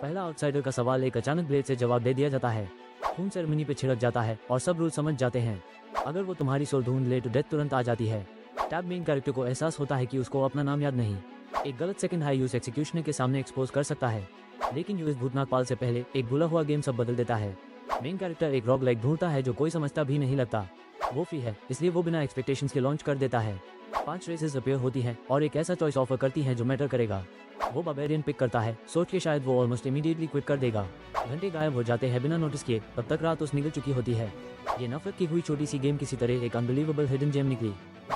पहला आउटसाइडर का सवाल एक अचानक ब्लेड से जवाब दे दिया जाता है। खून सेरेमनी पे छिड़क जाता है और सब रूल समझ जाते हैं। अगर वो तुम्हारी सोल ढूंढ ले तो डेथ तुरंत आ जाती है। टैब मेन कैरेक्टर को एहसास होता है कि उसको अपना नाम याद नहीं। एक गलत सेकंड हाई यूज एक्सिक्यूशनर के सामने एक्सपोज कर सकता है, लेकिन यूएस भूतनाथ पाल से पहले एक भूला हुआ गेम सब बदल देता है। मेन कैरेक्टर एक रॉग लाइक ढूंढता है जो कोई समझता भी नहीं लगता। वो फ्री है, इसलिए वो बिना एक्सपेक्टेशंस के लॉन्च कर देता है। 5 रेसेस अपीयर होती हैं और एक ऐसा चॉइस ऑफर करती है जो मैटर करेगा। वो बारबेरियन पिक करता है, सोच के शायद वो ऑलमोस्ट इमीडिएटली क्विट कर देगा। घंटे गायब हो जाते हैं बिना नोटिस किए, तब तक रात उस निकल चुकी होती है। ये नफरत की हुई छोटी सी गेम किसी तरह एक अनबिलीवेबल हिडन जेम निकली।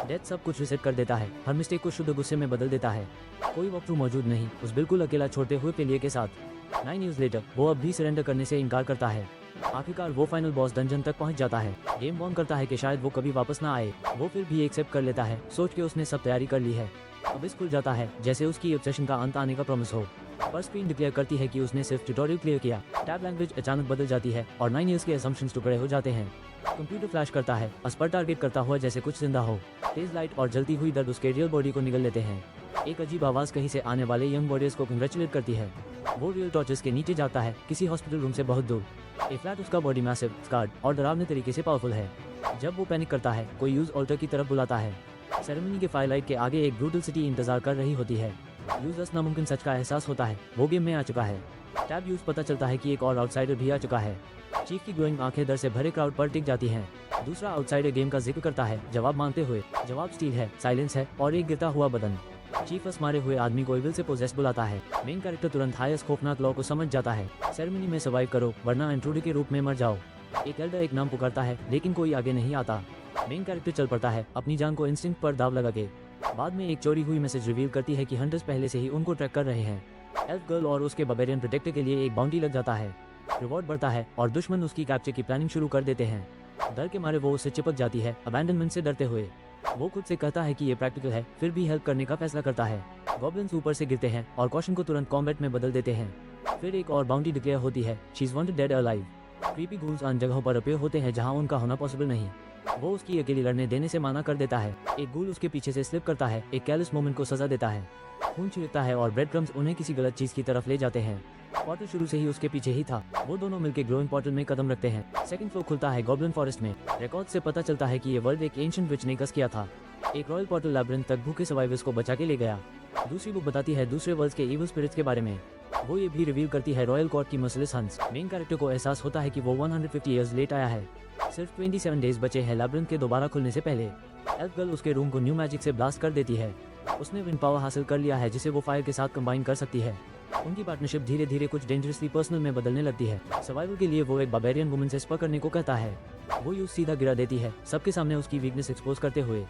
डेथ सब कुछ रिसेट कर देता है, हर मिस्टेक को शुद्ध गुस्से में बदल देता है। कोई वॉकथ्रू मौजूद नहीं, उस बिल्कुल अकेला छोड़ते हुए पेलिए के साथ। 9 ईयर्स लेटर वो अब भी सरेंडर करने से इनकार करता है। आखिरकार वो फाइनल बॉस डंजन तक पहुंच जाता है। गेम वॉर्न करता है कि शायद वो कभी वापस ना आए। वो फिर भी एक्सेप्ट कर लेता है, सोच के उसने सब तैयारी कर ली है। अब इस खुल जाता है जैसे उसकी ऑब्सेशन का अंत आने का प्रॉमिस हो। पर स्क्रीन डिक्लेयर करती है कि उसने सिर्फ ट्यूटोरियल क्लियर किया। टैब लैंग्वेज अचानक बदल जाती है और 9 ईयर्स के असम्पशंस टुकड़े हो जाते हैं। कंप्यूटर फ्लैश करता है, अस्पर टारगेट करता हुआ जैसे कुछ जिंदा हो। तेज लाइट और जलती हुई दर्द उसके रियल बॉडी को निगल लेते हैं। एक अजीब आवाज कहीं से आने वाले यंग वॉरियर्स को कंग्रेचुलेट करती है। वो रियल टॉर्चर्स के नीचे जाता है, किसी हॉस्पिटल रूम से बहुत दूर। ए फ्लैट उसका बॉडी मैसिव, स्कार्ड और डरावने तरीके से पावरफुल है। जब वो पैनिक करता है, कोई यूज ऑल्टर की तरफ बुलाता है। सेरेमनी के फायरलाइट के आगे एक ब्रूटल सिटी इंतजार कर रही होती है। यूजर्स नामुमकिन सच का एहसास होता है, वो गेम में आ चुका है। टैब यूज पता चलता है कि एक और आउटसाइडर भी आ चुका है। चीफ की ग्लोइंग आंखें डर से भरे क्राउड पर टिक जाती हैं। दूसरा आउटसाइडर गेम का जिक्र करता है, जवाब मांगते हुए। जवाब स्टील है, साइलेंस है और एक गिरता हुआ बदन। चीफ उस मारे हुए आदमी को इविल से पोजेस बुलाता है। मेन कैरेक्टर तुरंत हाईएस्ट खौफनाक लॉ को समझ जाता है। सेरेमनी में सर्वाइव करो वरना इंट्रूडर के रूप में मर जाओ। एक एल्डर एक नाम पुकारता है, लेकिन कोई आगे नहीं आता। मेन कैरेक्टर चल पड़ता है, अपनी जान को इंस्टिंक्ट पर दाव लगा के। बाद में एक चोरी हुई मैसेज रिवील करती है कि हंटर्स पहले से ही उनको ट्रैक कर रहे हैं। एल्फ गर्ल और उसके बारबेरियन प्रोटेक्टर के लिए एक बाउंटी लग जाता है। रिवॉर्ड बढ़ता है और दुश्मन उसकी कैप्चर की प्लानिंग शुरू कर देते हैं। डर के मारे वो उससे चिपक जाती है, अबैंडनमेंट से डरते हुए। वो खुद से कहता है कि ये प्रैक्टिकल है, फिर भी हेल्प करने का फैसला करता है। गॉब्लिन्स ऊपर से गिरते हैं और कॉशन को तुरंत कॉम्बैट में बदल देते हैं। फिर एक और बाउंटी डिक्लेयर होती है, she is wanted dead alive. Creepy ghouls अन जगहों पर अपीयर होते हैं जहां उनका होना पॉसिबल नहीं। वो उसकी अकेली लड़ने देने से माना कर देता है। एक गूल उसके पीछे से स्लिप करता है, एक केयरलेस मोमेंट को सजा देता है। खून छिड़कता है और ब्रेड क्रम्स उन्हें किसी गलत चीज की तरफ ले जाते हैं। पोर्टल शुरू से ही उसके पीछे ही था। वो दोनों मिलकर ग्लोइंग पोर्टल में कदम रखते हैं। सेकंड फ्लोर खुलता है गॉब्लिन फॉरेस्ट में। रिकॉर्ड से पता चलता है कि ये वर्ल्ड एक एंशिएंट विच ने कस किया था। एक रॉयल पोर्टल लैब्रिंथ तक भूखे सर्वाइवर्स को बचा के ले गया। दूसरी बुक बताती है दूसरे वर्ल्ड के इविल स्पिरिट्स के बारे में। वो ये भी रिवील करती है रॉयल कोर्ट की मर्सिलेस हंस। मेन कैरेक्टर को एहसास होता है कि वो 150 ईयर्स लेट आया है। सिर्फ 27 डेज बचे हैं लैब्रिंथ के दोबारा खुलने से पहले। एल्फ गर्ल उसके रूम को न्यू मैजिक से ब्लास्ट कर देती है। उसने विंड पावर हासिल कर लिया है जिसे वो फायर के साथ कंबाइन कर सकती है। उनकी पार्टनरशिप धीरे धीरे कुछ डेंजरसली पर्सनल में बदलने लगती है। सर्वाइवल के लिए वो एक बारबेरियन वुमन से स्पर करने को कहता है। वो यूज सीधा गिरा देती है, सबके सामने उसकी वीकनेस एक्सपोज करते हुए।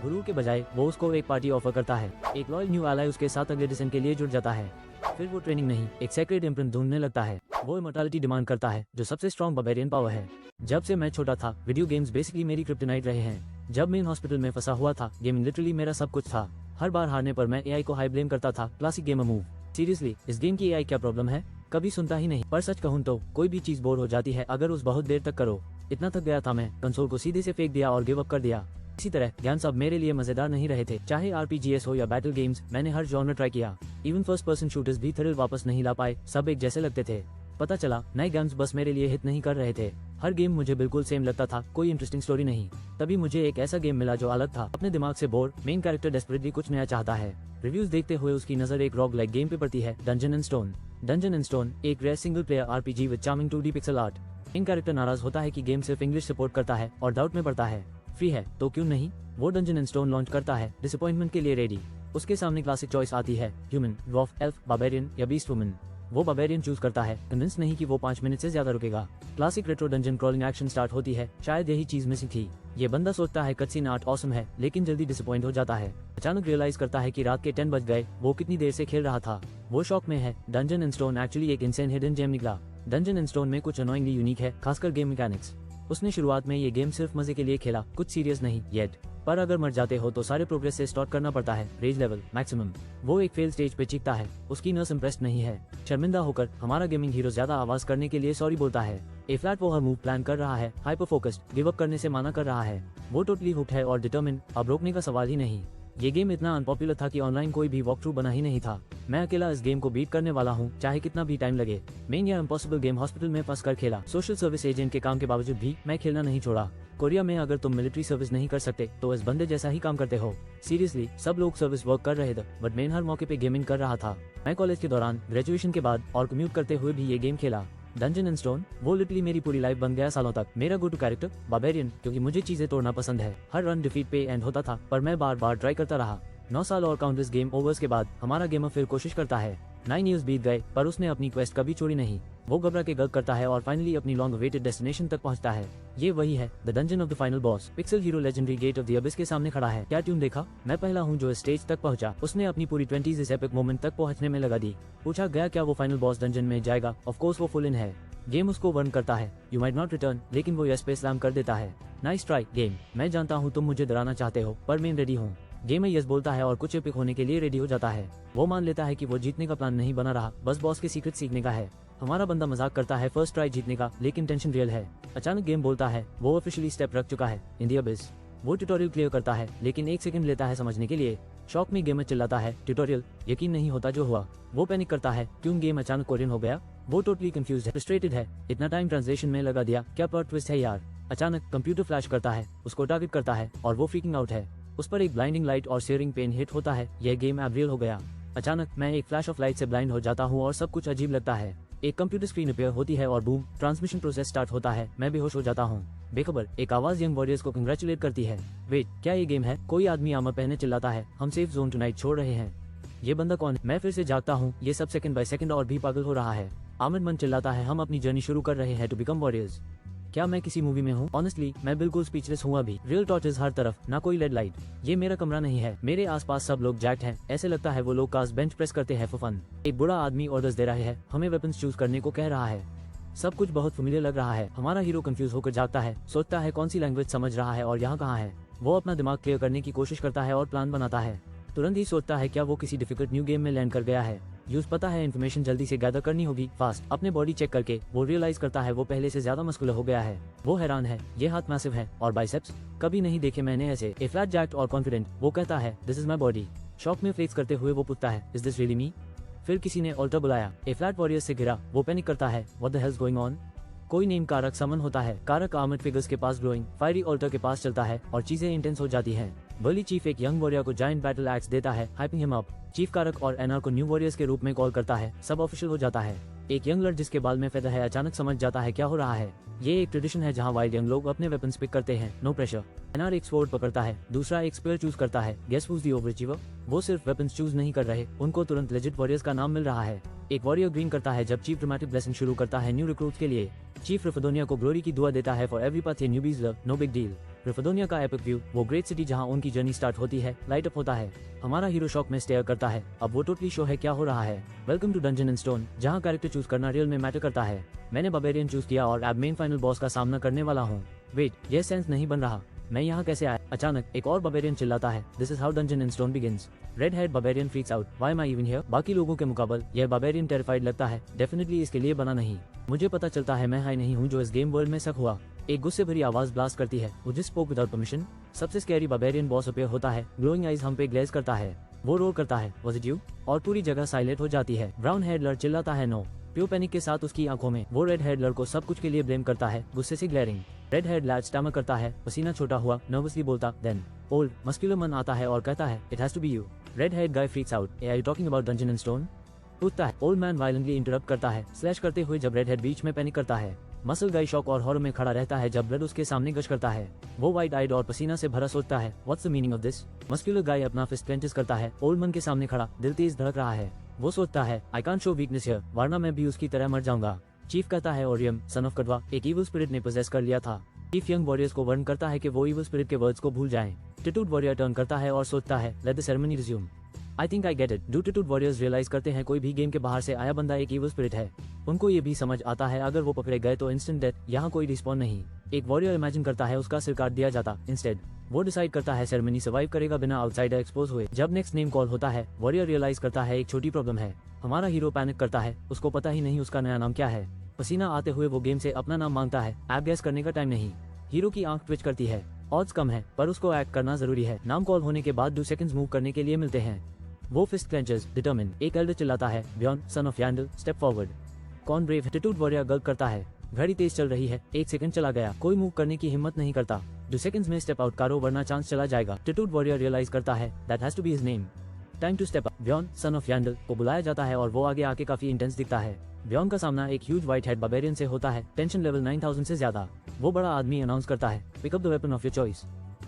गुरु के बजाय वो उसको एक पार्टी ऑफर करता है। एक लॉयल न्यू एलाई उसके साथ अगले डिसीजन के लिए जुड़ जाता है। फिर वो ट्रेनिंग नहीं, एक सेक्रेट इम्प्रिंट ढूंढने लगता है। वो इमॉर्टैलिटी डिमांड करता है, जो सबसे स्ट्रॉन्ग बारबेरियन पावर है। जब से मैं छोटा था, वीडियो गेम्स बेसिकली मेरी क्रिप्टोनाइट रहे हैं। जब मैं हॉस्पिटल में फंसा हुआ था, गेमिंग लिटरली मेरा सब कुछ था। हर बार हारने पर मैं एआई को हाई ब्लेम करता था, क्लासिक गेमर मूव। सीरियसली, इस गेम की एआई क्या प्रॉब्लम है? कभी सुनता ही नहीं। पर सच कहूँ तो कोई भी चीज बोर हो जाती है अगर उस बहुत देर तक करो। इतना थक गया था मैं, कंसोल को सीधे से फेंक दिया और गिव अप कर दिया। इसी तरह ज्ञान सब मेरे लिए मजेदार नहीं रहे थे। चाहे आरपीजीएस हो या बैटल गेम्स, मैंने हर जॉनर ट्राई किया। इवन फर्स्ट पर्सन शूटर्स भी थ्रिल वापस नहीं ला पाए, सब एक जैसे लगते थे। पता चला नए गेम्स बस मेरे लिए हिट नहीं कर रहे थे। हर गेम मुझे बिल्कुल सेम लगता था, कोई इंटरेस्टिंग स्टोरी नहीं। तभी मुझे एक ऐसा गेम मिला जो अलग था, अपने दिमाग से बोर। मेन कैरेक्टर डेस्परेटली कुछ नया चाहता है। रिव्यूज देखते हुए उसकी नजर एक रॉग लाइक गेम पे पड़ती है, dungeon and stone. Dungeon and stone एक rare single player RPG with charming 2D pixel art. Main character नाराज होता है कि गेम सिर्फ इंग्लिश सपोर्ट करता है और डाउट में पड़ता है। फ्री है तो क्यों नहीं? वो डंजन एंड स्टोन लॉन्च करता है, डिसअपॉइंटमेंट के लिए रेडी। उसके सामने क्लासिक चॉइस आती है, ह्यूमन, ड्वार्फ, एल्फ, बारबेरियन या बीस्ट वुमन। वो बारबेरियन चूज करता है, कन्विंस नहीं कि वो 5 मिनट से ज्यादा रुकेगा। Classic retro dungeon crawling action start होती है, शायद यही चीज मिसिंग थी। ये बंदा सोचता है कटसीन आर्ट ऑसम है, लेकिन जल्दी डिसअपॉइंट हो जाता है। अचानक रियलाइज करता है कि रात के 10 बज गए, वो कितनी देर से खेल रहा था। वो शॉक में है। डंजन एंड स्टोन एक्चुअली एक इनसेन हिडन जेम निकला। डंजन एंड स्टोन में कुछ अनोइंगली यूनिक है, खासकर गेम मैकेनिक्स। उसने शुरुआत में ये गेम सिर्फ मजे के लिए खेला, कुछ सीरियस नहीं येट। पर अगर मर जाते हो तो सारे प्रोग्रेस से स्टार्ट करना पड़ता है, रेज लेवल मैक्सिमम। वो एक फेल स्टेज पे चीखता है, उसकी नर्स इंप्रेस्ड नहीं है। शर्मिंदा होकर हमारा गेमिंग हीरो ज्यादा आवाज करने के लिए सॉरी बोलता है। ए फ्लैट वो हर मूव प्लान कर रहा है, हाइपर फोकस्ड, गिव अप करने से माना कर रहा है। वो टोटली हुक्ड है और डिटरमिन्ड, अब रोकने का सवाल ही नहीं। ये गेम इतना अनपॉपुलर था कि ऑनलाइन कोई भी वॉक थ्रू बना ही नहीं था। मैं अकेला इस गेम को बीट करने वाला हूँ, चाहे कितना भी टाइम लगे। मैंने यह इम्पॉसिबल गेम हॉस्पिटल में फंस कर खेला। सोशल सर्विस एजेंट के काम के बावजूद भी मैं खेलना नहीं छोड़ा। कोरिया में अगर तुम मिलिट्री सर्विस नहीं कर सकते तो इस बंदे जैसा ही काम करते हो। सीरियसली, सब लोग सर्विस वर्क कर रहे थे, बट मैं हर मौके पे गेमिंग कर रहा था। मैं कॉलेज के दौरान, ग्रेजुएशन के बाद और कम्यूट करते हुए भी ये गेम खेला। डंजन एंड स्टोन, वो लिटरली मेरी पूरी लाइफ बन गया सालों तक। मेरा गो टू कैरेक्टर बारबेरियन, क्योंकि मुझे चीजें तोड़ना पसंद है। हर रन डिफीट पे एंड होता था, पर मैं बार बार ट्राई करता रहा। 9 साल और काउंटलेस गेम ओवर्स के बाद हमारा गेमर फिर कोशिश करता है। 9 years बीत गए, पर उसने अपनी क्वेस्ट कभी छोड़ी नहीं। वो घबरा के गग करता है और फाइनली अपनी लॉन्ग अवेटेड डेस्टिनेशन तक पहुंचता है। ये वही है, the dungeon of the final boss. Pixel hero legendary gate of the abyss के सामने खड़ा है। क्या ट्यून देखा? मैं पहला हूँ जो इस स्टेज तक पहुंचा। उसने अपनी पूरी 20s इस एपिक मोमेंट तक पहुंचने में लगा दी। पूछा गया क्या वो फाइनल बॉस डंजन में जाएगा? ऑफ कोर्स वो फुल इन है। गेम उसको वर्न करता है, यू माइट नॉट रिटर्न, लेकिन वो यस पे स्लैम कर देता है। नाइस ट्राई गेम, मैं जानता हूँ तुम मुझे डराना चाहते हो, पर मैं रेडी हूँ। गेम यस बोलता है और कुछ एपिक होने के लिए रेडी हो जाता है। वो मान लेता है कि वो जीतने का प्लान नहीं बना रहा, बस बॉस के सीक्रेट सीखने का है। हमारा बंदा मजाक करता है फर्स्ट ट्राई जीतने का, लेकिन टेंशन रियल है। अचानक गेम बोलता है वो ऑफिशियली स्टेप रख चुका है इन द अबिस। वो ट्यूटोरियल क्लियर करता है, लेकिन 1 सेकंड लेता है समझने के लिए। शॉक में गेमर चिल्लाता है ट्यूटोरियल, यकीन नहीं होता जो हुआ। वो पैनिक करता है, क्यों गेम अचानक कोरियन हो गया? वो टोटली कंफ्यूज्ड है, फ्रस्ट्रेटेड है। इतना टाइम ट्रांसलेशन में लगा दिया, क्या प्लॉट ट्विस्ट है यार। अचानक कंप्यूटर फ्लैश करता है, उसको टारगेट करता है और वो फ्रीकिंग आउट है। उस पर एक ब्लाइंडिंग लाइट और सीयरिंग पेन हिट होता है। यह गेम अब रियल हो गया। अचानक मैं एक फ्लैश ऑफ लाइट से ब्लाइंड हो जाता हूँ और सब कुछ अजीब लगता है। एक कंप्यूटर स्क्रीन रिपेयर होती है और बूम, ट्रांसमिशन प्रोसेस स्टार्ट होता है। मैं बेहोश हो जाता हूँ। बेखबर एक आवाज यंग वॉरियर्स को कंग्रेचुलेट करती है। वेट, क्या ये गेम है? कोई आदमी आर्मर पहने चिल्लाता है, हम सेफ जोन टुनाइट छोड़ रहे हैं। ये बंदा कौन है? मैं फिर से जागता हूँ। ये सब सेकंड बाय सेकंड और भी पागल हो रहा है। आमिर मन चिल्लाता है, हम अपनी जर्नी शुरू कर रहे हैं टू बिकम वॉरियर्स। क्या मैं किसी मूवी में हूँ? ऑनेस्टली मैं बिल्कुल स्पीचलेस हूँ अभी। रियल टॉर्चेस हर तरफ, ना कोई लेड लाइट। ये मेरा कमरा नहीं है, मेरे आसपास सब लोग जैक्ट हैं। ऐसे लगता है वो लोग कास्ट बेंच प्रेस करते हैं फॉर फन। एक बूढ़ा आदमी ऑर्डर्स दे रहा है, हमें वेपन्स चूज करने को कह रहा है। सब कुछ बहुत फेमिलियर लग रहा है। हमारा हीरो कंफ्यूज होकर जागता है, सोचता है कौन सी लैंग्वेज समझ रहा है और यहाँ कहाँ है। वो अपना दिमाग क्लियर करने की कोशिश करता है और प्लान बनाता है। तुरंत ही सोचता है क्या वो किसी डिफिकल्ट न्यू गेम में लैंड कर गया है। यूज पता है इन्फॉर्मेशन जल्दी से गैदर करनी होगी फास्ट। अपने बॉडी चेक करके वो रियलाइज करता है वो पहले से ज्यादा मस्कुलर हो गया है। वो हैरान है, ये हाथ मैसिव है और बाइसेप्स कभी नहीं देखे मैंने ऐसे। ए फ्लैट जैक्ट और कॉन्फिडेंट, वो कहता है this is my body. Shock में फ्लेक्स करते हुए वो पूछता है इज दिस रियली मी? फिर किसी ने ऑल्टर बुलाया। ए फ्लैट वॉरियर्स से घिरा। वो पैनिक करता है, व्हाट द हेल्स गोइंग ऑन? कोई नेम कारक समन होता है। कारक आर्मर्ड फिगर्स के पास ग्लोइंग फायरी ऑल्टर के पास चलता है और चीजें इंटेंस हो जाती हैं। बर्ली चीफ एक यंग वॉरियर को जायंट बैटल एक्स देता है, हाइपिंग हिम अप। चीफ कारक और एनआर को न्यू वॉरियर्स के रूप में कॉल करता है। सब ऑफिशियल हो जाता है। एक यंग लड़ जिसके बाल में फेदर है अचानक समझ जाता है क्या हो रहा है। ये एक ट्रेडिशन है जहाँ वाइल्ड यंग लोग अपने वेपन्स पिक करते हैं, नो प्रेशर। एनआर एक स्वॉर्ड पकड़ता है, दूसरा एक स्पेयर चूज करता है। Guess who's the overachiever? वो सिर्फ वेपन्स चूज नहीं कर रहे, उनको तुरंत लेजिट वॉरियर्स का नाम मिल रहा है। एक वॉरियर ग्रीन करता है जब चीफ ड्रामेटिक ब्लेसिंग शुरू करता है न्यू रिक्रूट्स के लिए। चीफ रिफोदोनिया को ग्लोरी की दुआ देता है for every path a newbie's love, no big deal. रिफोदोनिया का एपिक व्यू, वो ग्रेट सिटी जहां उनकी जर्नी स्टार्ट होती है, लाइट अप होता है। हमारा हीरो शॉक में स्टेयर करता है, अब वो टोटली शो है क्या हो रहा है। Welcome to dungeon and stone, जहां कैरेक्टर चूज करना रियल में मैटर करता है। मैंने बारबेरियन चूज किया और अब मेन फाइनल बॉस का सामना करने वाला हूँ। वेट, ये सेंस नहीं बन रहा, मैं यहाँ कैसे आया? अचानक एक और बारबेरियन चिल्लाता है, this is how dungeon and stone begins. Red head barbarian freaks out, why am I even here? बाकी लोगों के मुकाबले यह बारबेरियन टेरिफाइड लगता है, डेफिनेटली इसके लिए बना नहीं। मुझे पता चलता है मैं हाई नहीं हूँ जो इस गेम वर्ल्ड में शक हुआ। एक गुस्से भरी आवाज ब्लास्ट करती है, वो जिस स्पोक विदाउट परमिशन। सबसे स्कैरी बारबेरियन बॉस अपीयर होता है, ग्लोइंग आइज हम पे ग्लेज करता है। वो रोल करता है वाज इट यू? और पूरी जगह साइलेंट हो जाती है। ब्राउन हेड लड़ चिल्लाता है नो। प्योर पैनिक के साथ उसकी आंखों में। वो रेड हेड लड़ को सब कुछ के लिए ब्लेम करता है, गुस्से से glaring. Red head lad stammer करता है, पसीना छोटा हुआ, नर्वसली बोलता देन ओल्ड मस्कुलर मन आता है और कहता है it has to be you. Red head guy freaks out, are you talking about dungeon and stone? पूछता है। ओल्ड मैन वायलेंटली इंटरप्ट करता है, स्लैश करते हुए जब रेड हेड बीच में पैनिक करता है। मसल गाय शॉक और हॉरर में खड़ा रहता है जब ब्लड उसके सामने गश करता है। वो वाइट आइड और पसीना से भरा सोचता है what's the meaning of this? Muscular guy अपना फिस्ट क्लेंचेस करता है, ओल्ड मैन के सामने खड़ा, दिल तेज धड़क रहा है। वो सोचता है I can't show weakness here, वरना मैं भी उसकी तरह मर जाऊंगा। चीफ कहता है ओरियम सन ऑफ कटवा एक इविल स्पिरिट ने पोजेस कर लिया था। चीफ यंग वॉरियर्स को वार्न करता है कि वो इविल स्पिरिट के वर्ड्स को भूल जाएं। टैटूड वॉरियर टर्न करता है और सोचता है let the ceremony resume. I think I get it. Do tattooed warriors realize करते हैं कोई भी गेम के बाहर से आया बंदा एक इविल स्पिरिट है। उनको ये भी समझ आता है अगर वो पकड़े गए तो इंस्टेंट डेथ, यहाँ कोई रिस्पॉन्ड नहीं। एक वॉरियर इमेजिन करता है उसका सिर काट दिया जाता, इंस्टेड वो डिसाइड करता है सेरेमनी सर्वाइव करेगा बिना आउटसाइडर एक्सपोज हुए। जब नेक्स्ट नेम कॉल होता है वॉरियर रियलाइज करता है एक छोटी प्रॉब्लम है। हमारा हीरो पैनिक करता है, उसको पता ही नहीं उसका नया नाम क्या है। पसीना आते हुए वो गेम से अपना नाम मांगता है, ऐप गैस करने का टाइम नहीं। हीरो की आंख ट्विच करती है ऑड्स कम है पर उसको एक्ट करना जरूरी है। नाम कॉल होने के बाद 2 सेकंड्स मूव करने के लिए मिलते हैं। वो फिस्ट क्लेंचेस, डिटरमिन। एक एल्डर चिल्लाता है, ब्यॉन सन ऑफ यांडल स्टेप फॉरवर्ड। कौन ब्रेव? टैटूड वॉरियर गल्प करता है, घड़ी तेज चल रही है, 1 सेकंड चला गया, कोई मूव करने की हिम्मत नहीं करता। 2 सेकंड्स में स्टेप आउट करो वरना चांस चला जाएगा। टैटूड वॉरियर रियलाइज करता है that has to be his name. Time to step up. Bjorn son of Yandel को बुलाया जाता है और वो आगे आके काफी इंटेंस दिखता है। ब्यॉन का सामना एक ह्यूज व्हाइट हेड बार्बेरियन से होता है, टेंशन लेवल 9000 से ज्यादा। वो बड़ा आदमी अनाउंस करता है, pick up the weapon of your choice.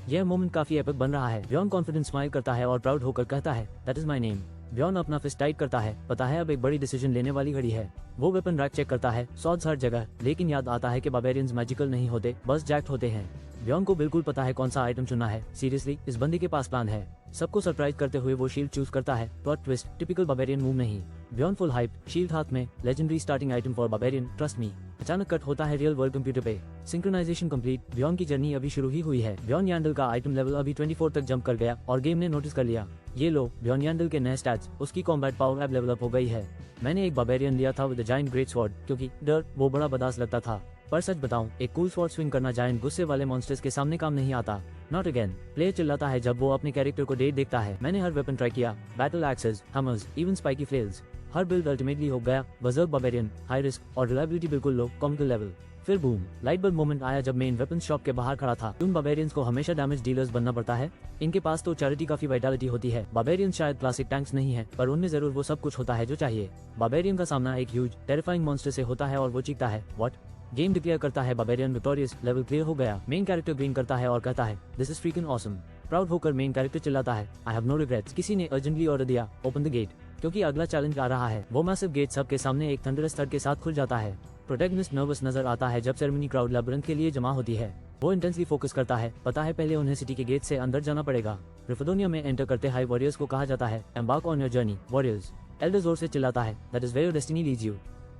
यह मोमेंट काफी एपिक बन रहा है। ब्यॉन कॉन्फिडेंट स्माइल करता है और प्राउड होकर कहता है दैट इज माय नेम। ब्यॉन अपना फिस्ट टाइट करता है, पता है अब एक बड़ी डिसीजन लेने वाली घड़ी है। वो वेपन रैक चेक करता है, सॉर्ड्स हर जगह, लेकिन याद आता है कि बार्बेरियंस मैजिकल नहीं होते, बस जैक्ट होते हैं। ब्यॉन को बिल्कुल पता है कौन सा आइटम चुनना है। सीरियसली इस बंदे के पास प्लान है। सबको सरप्राइज करते हुए वो शील्ड चूज करता है। Plot twist, typical barbarian move नहीं। ब्यॉन फुल हाइप, शील्ड हाथ में, legendary starting item for barbarian, trust me. अचानक कट होता है रियल वर्ल्ड कंप्यूटर पे। Synchronization complete. ब्यॉन की जर्नी अभी शुरू ही हुई है। ब्यॉन यांडल का आइटम लेवल अभी 24 तक जंप कर गया और गेम ने नोटिस कर लिया। ये लो ब्यॉन यांडल के नए स्टैट्स, उसकी कॉम्बैट पावर अब लेवल अप हो गई है। मैंने एक बार्बेरियन लिया था with the giant great sword, क्योंकि डर वो बड़ा बदास लगता था। पर सच बताऊं, एक कूल स्वॉर्ड स्विंग करना जायंट गुस्से वाले मॉन्स्टर्स के सामने काम नहीं आता। Not again. प्लेयर चिल्लाता है जब वो अपने कैरेक्टर को डेट देखता है। मैंने हर वेपन ट्राई किया, बैटल एक्सेस, हमर्स, इवन स्पाइकी फ्लेल्स। हर बिल्ड अल्टीमेटली हो गया बजर्क बार्बेरियन, हाई रिस्क और रिलायबिलिटी बिल्कुल लो, कॉमिकल लेवल। फिर बूम, लाइट बल्ब मोमेंट आया जब मेन वेपन शॉप के बाहर खड़ा था। उन बार्बेरियंस को हमेशा डैमेज डीलर्स बनना पड़ता है। इनके पास तो चैरिटी काफी वाइटलिटी होती है। बार्बेरियन शायद क्लासिक टैंक्स नहीं है, पर उनमें जरूर वो सब कुछ होता है जो चाहिए। बार्बेरियन का सामना एक ह्यूज टेरिफाइंग मॉन्स्टर से होता है और वो चीखता है व्हाट। गेम डिक्लेयर करता है बार्बेरियन विक्टोरियस, लेवल क्लियर हो गया। मेन कैरेक्टर ग्रीन करता है और कहता है this is freaking awesome. Proud होकर मेन कैरेक्टर चिल्लाता है आई हैव नो रिग्रेट्स। किसी ने अर्जेंटली ऑर्डर दिया ओपन द गेट, क्योंकि अगला चैलेंज आ रहा है। वो मैसिव गेट सबके सामने एक थंडरस थर्ड के साथ खुल जाता है। प्रोटैगनिस्ट नर्वस नजर आता है जब सेरेमनी क्राउड लैबिरिंथ के लिए जमा होती है। वो इंटेंसली फोकस करता है, पता है पहले उन्हें सिटी के गेट से अंदर जाना पड़ेगा। रिफोदोनिया में एंटर करते हाई वॉरियर्स को कहा जाता है embark on your journey warriors. Elder जोर से चिल्लाता है that is where your destiny leads you.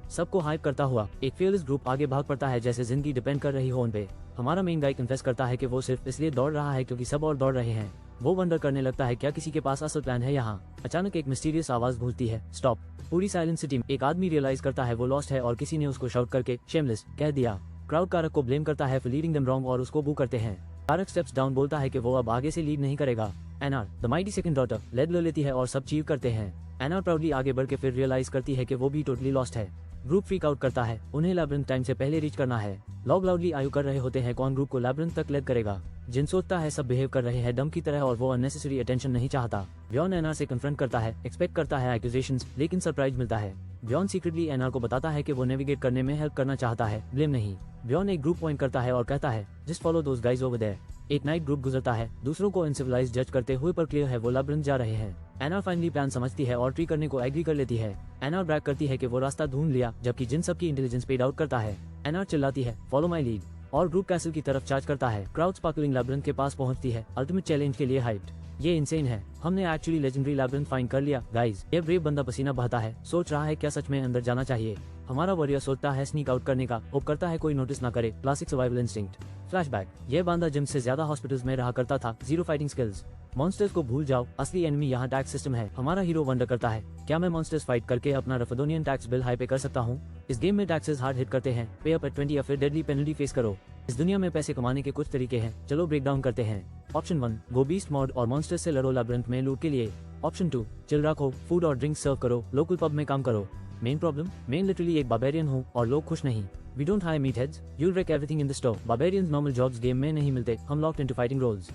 सबको हाइप करता हुआ एक फेयरलेस ग्रुप आगे भाग पड़ता है जैसे जिंदगी डिपेंड कर रही हो उन पे। हमारा मेन गाय कन्फेस करता है कि वो सिर्फ इसलिए दौड़ रहा है क्योंकि सब और दौड़ रहे हैं। वो वंडर करने लगता है क्या किसी के पास असल प्लान है यहाँ। अचानक एक मिस्टीरियस आवाज गूंजती है, स्टॉप। पूरी साइलेंट सिटी में एक आदमी रियलाइज करता है वो लॉस्ट है और किसी ने उसको शाउट करके शेमलेस कह दिया। क्राउड कारक को ब्लेम करता है फॉर लीडिंग देम रॉन्ग और उसको बू करते हैं। कारक स्टेप्स डाउन बोलता है कि वो अब आगे से लीड नहीं करेगा। Enar the mighty second daughter lead ले लेती है और सब चीव करते हैं। एनार प्राउडली आगे बढ़ के फिर रियलाइज करती है कि वो भी टोटली लॉस्ट है। ग्रुप फ्रीक आउट करता है, उन्हें लैबिरिंथ टाइम से पहले रीच करना है। लॉग लाउडली आयु कर रहे होते हैं कौन ग्रुप को लैबिरिंथ तक लेड करेगा। जिन सोचता है सब बिहेव कर रहे हैं डम की तरह और वो अननेसेसरी अटेंशन नहीं चाहता। ब्यॉन एनार से कन्फ्रंट करता है, एक्सपेक्ट करता है एक्यूजेशंस, लेकिन सरप्राइज मिलता है। ब्यॉन सीक्रेटली एनार को बताता है कि वो नेविगेट करने में हेल्प करना चाहता है, ब्लेम नहीं। ब्यॉन एक ग्रुप पॉइंट करता है और कहता है just follow those guys over there. एक नाइट ग्रुप गुजरता है, दूसरों को इनसिविलाइज जज करते हुए पर क्लियर है वो लैबिरिंथ जा रहे हैं। एनार फाइनली प्लान समझती है और ट्री करने को एग्री कर लेती है। एनार ब्रैग करती है कि वो रास्ता ढूंढ लिया, जबकि जिन सबकी इंटेलिजेंस पेड आउट करता है। एनार चिल्लाती है फॉलो माई लीड और ग्रुप कैसल की तरफ चार्ज करता है। क्राउड स्पार्कलिंग लैबिरिंथ के पास पहुंचती है, अल्टीमेट चैलेंज के लिए हाइप्ड। ये इंसेन है, हमने एक्चुअली लेजेंडरी लैबिरिंथ फाइंड कर लिया गाइज। ये ब्रेव बंदा पसीना बहाता है, सोच रहा है क्या सच में अंदर जाना चाहिए। हमारा वॉरियर सोचता है स्नीक आउट करने का, होप करता है कोई नोटिस ना करे, क्लासिक सर्वाइवल इंस्टिंक्ट। फ्लैशबैक, ये बंदा जिम से ज्यादा हॉस्पिटल्स में रहा करता था, जीरो फाइटिंग स्किल्स। मॉन्स्टर्स को भूल जाओ, असली एनिमी यहाँ टैक्स सिस्टम है। हमारा हीरो वंडर करता है क्या मैं मॉन्स्टर्स फाइट करके अपना रेफोदोनियन टैक्स बिल हाई पे कर सकता हूँ। इस गेम में टैक्सेस हार्ड हिट करते हैं, पे अप एट 20 या फिर डेडली पेनल्टी फेस करो। इस दुनिया में पैसे कमाने के कुछ तरीके हैं, चलो ब्रेक डाउन करते हैं। ऑप्शन 1 गो बीस्ट मॉड और मॉन्स्टर्स से लड़ो लैबिरिंथ में लूट के लिए। ऑप्शन 2 चिल रखो, फूड और ड्रिंक सर्व करो, लोकल पब में काम करो। मेन प्रॉब्लम, मैं लिटरली एक बार्बेरियन हूँ और लोग खुश नहीं। We don't hire meat heads, you'll wreck everything in the store। Barbarians normal jobs game में नहीं मिलते, हम लॉक्ड इनटू फाइटिंग रोल्स।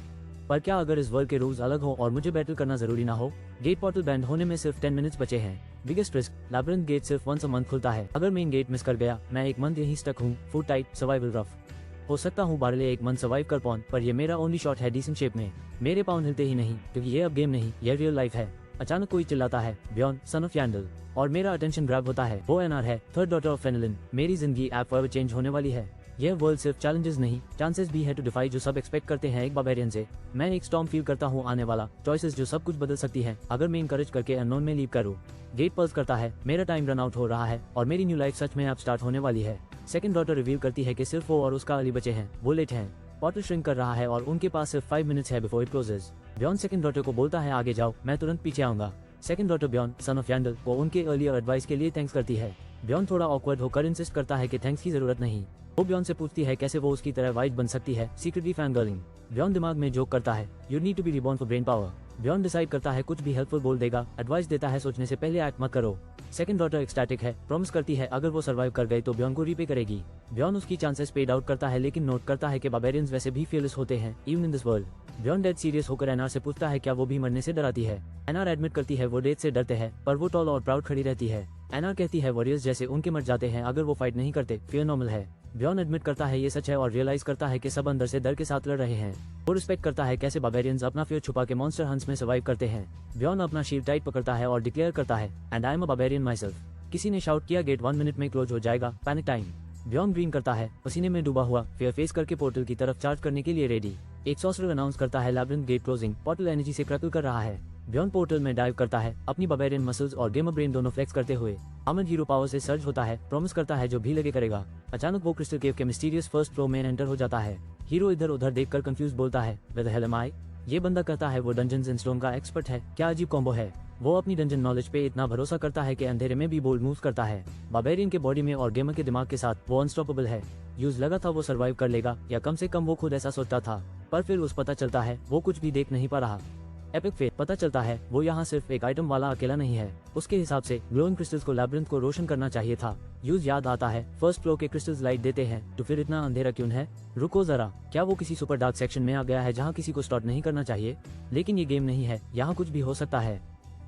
पर क्या अगर इस वर्ल्ड के रूल्स अलग हो और मुझे बैटल करना जरूरी ना हो। गेट पोर्टल बैंड होने में सिर्फ 10 मिनट्स बचे हैं। बिगेस्ट रिस्क, लैबिरिंथ गेट सिर्फ वंस अ मंथ खुलता है। अगर मेन गेट मिस कर गया, मैं एक मंथ यहीं स्टक हूँ, फूड टाइट, सर्वाइवल रफ। हो सकता हूँ बारले एक मंथ सर्वाइव कर पाऊं, पर ये मेरा ओनली शॉट है डिसेंट शेप में। मेरे पाँव हिलते ही नहीं, क्योंकि ये अब गेम नहीं, ये रियल लाइफ है। अचानक कोई चिल्लाता है ब्यॉन सन ऑफ यांडल और मेरा अटेंशन ग्रैब होता है। वो एनार है, थर्ड डॉटर ऑफ फेनिलिन। मेरी जिंदगी ऐप फॉरएवर चेंज होने वाली है। यह वर्ल्ड सिर्फ चैलेंजेस नहीं, चांसेस भी है टू डिफाई जो सब एक्सपेक्ट करते हैं एक बार्बेरियन से। मैं एक स्टॉर्म फील करता हूँ आने वाला, चॉइसेस जो सब कुछ बदल सकती है अगर मैं इनकरेज करके अननोन में लीव करूँ। गेट पल्स करता है, मेरा टाइम रन आउट हो रहा है और मेरी न्यू लाइफ सच में अब स्टार्ट होने वाली है। सेकंड डॉटर रिवील करती है कि सिर्फ वो और उसका अली बचे हैं, वो लेट हैं। पोर्टल श्रिंक कर रहा है और उनके पास सिर्फ 5 मिनट्स है before it closes. Bjorn second daughter को बोलता है आगे जाओ, मैं तुरंत पीछे आऊंगा। Second daughter Bjorn son of Yandel को उनके अर्लियर एडवाइस के लिए थैंक्स करती है। ब्यॉन थोड़ा ऑकवर्ड होकर इंसिस्ट करता है कि थैंक्स की जरूरत नहीं। वो ब्यॉन से पूछती है कैसे वो उसकी तरह वाइट बन सकती है, सीक्रेटली फैन गर्लिंग। ब्यॉन दिमाग में जोक करता है, you need to be reborn for brain power. Bjorn decide करता है कुछ भी हेल्पफुल बोल देगा, एडवाइस देता है सोचने से पहले एक्ट मत करो। सेकंड डॉटर एक्सटैटिक है, प्रॉमिस करती है अगर वो सर्वाइव कर गई तो ब्यॉन को रीपे करेगी। ब्यॉन उसकी चांसेस पेड आउट करता है लेकिन नोट करता है कि बार्बेरियंस वैसे भी फियरलेस होते हैं even in this world. Bjorn death serious होकर एनार से पूछता है क्या वो भी मरने से डराती है। एनार एडमिट करती है वो डेथ से डरते हैं पर वो टॉल और प्राउड खड़ी रहती है। एनार कहती है वॉरियर्स जैसे उनके मर जाते हैं अगर वो फाइट नहीं करते, फियर नॉर्मल है। ब्यॉन एडमिट करता है ये सच है और रियलाइज करता है कि सब अंदर से डर के साथ लड़ रहे हैं। वो रिस्पेक्ट करता है कैसे बार्बेरियंस अपना फियर छुपा के मॉन्स्टर हंट्स में सर्वाइव करते हैं। ब्यॉन अपना शील्ड टाइट पकड़ता है और डिक्लेयर करता है and I am a barbarian my self. किसी ने शाउट किया गेट 1 मिनट में क्लोज हो जाएगा, पैनिक टाइम। ब्यॉन ग्रीन करता है, पसीने में डूबा हुआ फियर फेस करके पोर्टल की तरफ चार्ज करने के लिए रेडी। एक सॉर्सरर अनाउंस करता है labyrinth gate closing, portal energy से क्रैकल कर रहा है। ब्यॉन पोर्टल में डाइव करता है अपनी बार्बेरियन मसल्स और गेमर ब्रेन दोनों फ्लेक्स करते हुए। आमन हीरो पावर से सर्ज होता है, प्रॉमिस करता है जो भी लगे करेगा। अचानक वो क्रिस्टल केव के मिस्टीरियस फर्स्ट फ्लोर में एंटर हो जाता है। हीरो इधर उधर देखकर कंफ्यूज बोलता है वेयर द हेल एम आई। ये बंदा कहता है वो डंजन्स एंड स्टोन का एक्सपर्ट है, क्या अजीब कॉम्बो है। वो अपनी डंजन नॉलेज पे इतना भरोसा करता है कि अंधेरे में भी बोल्ड मूव करता है। बार्बेरियन के बॉडी में और गेमर के दिमाग के साथ वो अनस्टॉपेबल है। यूज लगा था वो सर्वाइव कर लेगा या कम से कम वो खुद ऐसा सोचता था, पर फिर उस पता चलता है वो कुछ भी देख नहीं पा रहा। एपिक फेट पता चलता है वो यहाँ सिर्फ एक आइटम वाला अकेला नहीं है। उसके हिसाब से ग्लोइंग क्रिस्टल्स को लैब्रिंथ को रोशन करना चाहिए था। यूज याद आता है फर्स्ट फ्लोर के क्रिस्टल्स लाइट देते हैं तो फिर इतना अंधेरा क्यों है। रुको जरा, क्या वो किसी सुपर डार्क सेक्शन में आ गया है जहाँ किसी को स्टार्ट नहीं करना चाहिए। लेकिन ये गेम नहीं है, यहाँ कुछ भी हो सकता है।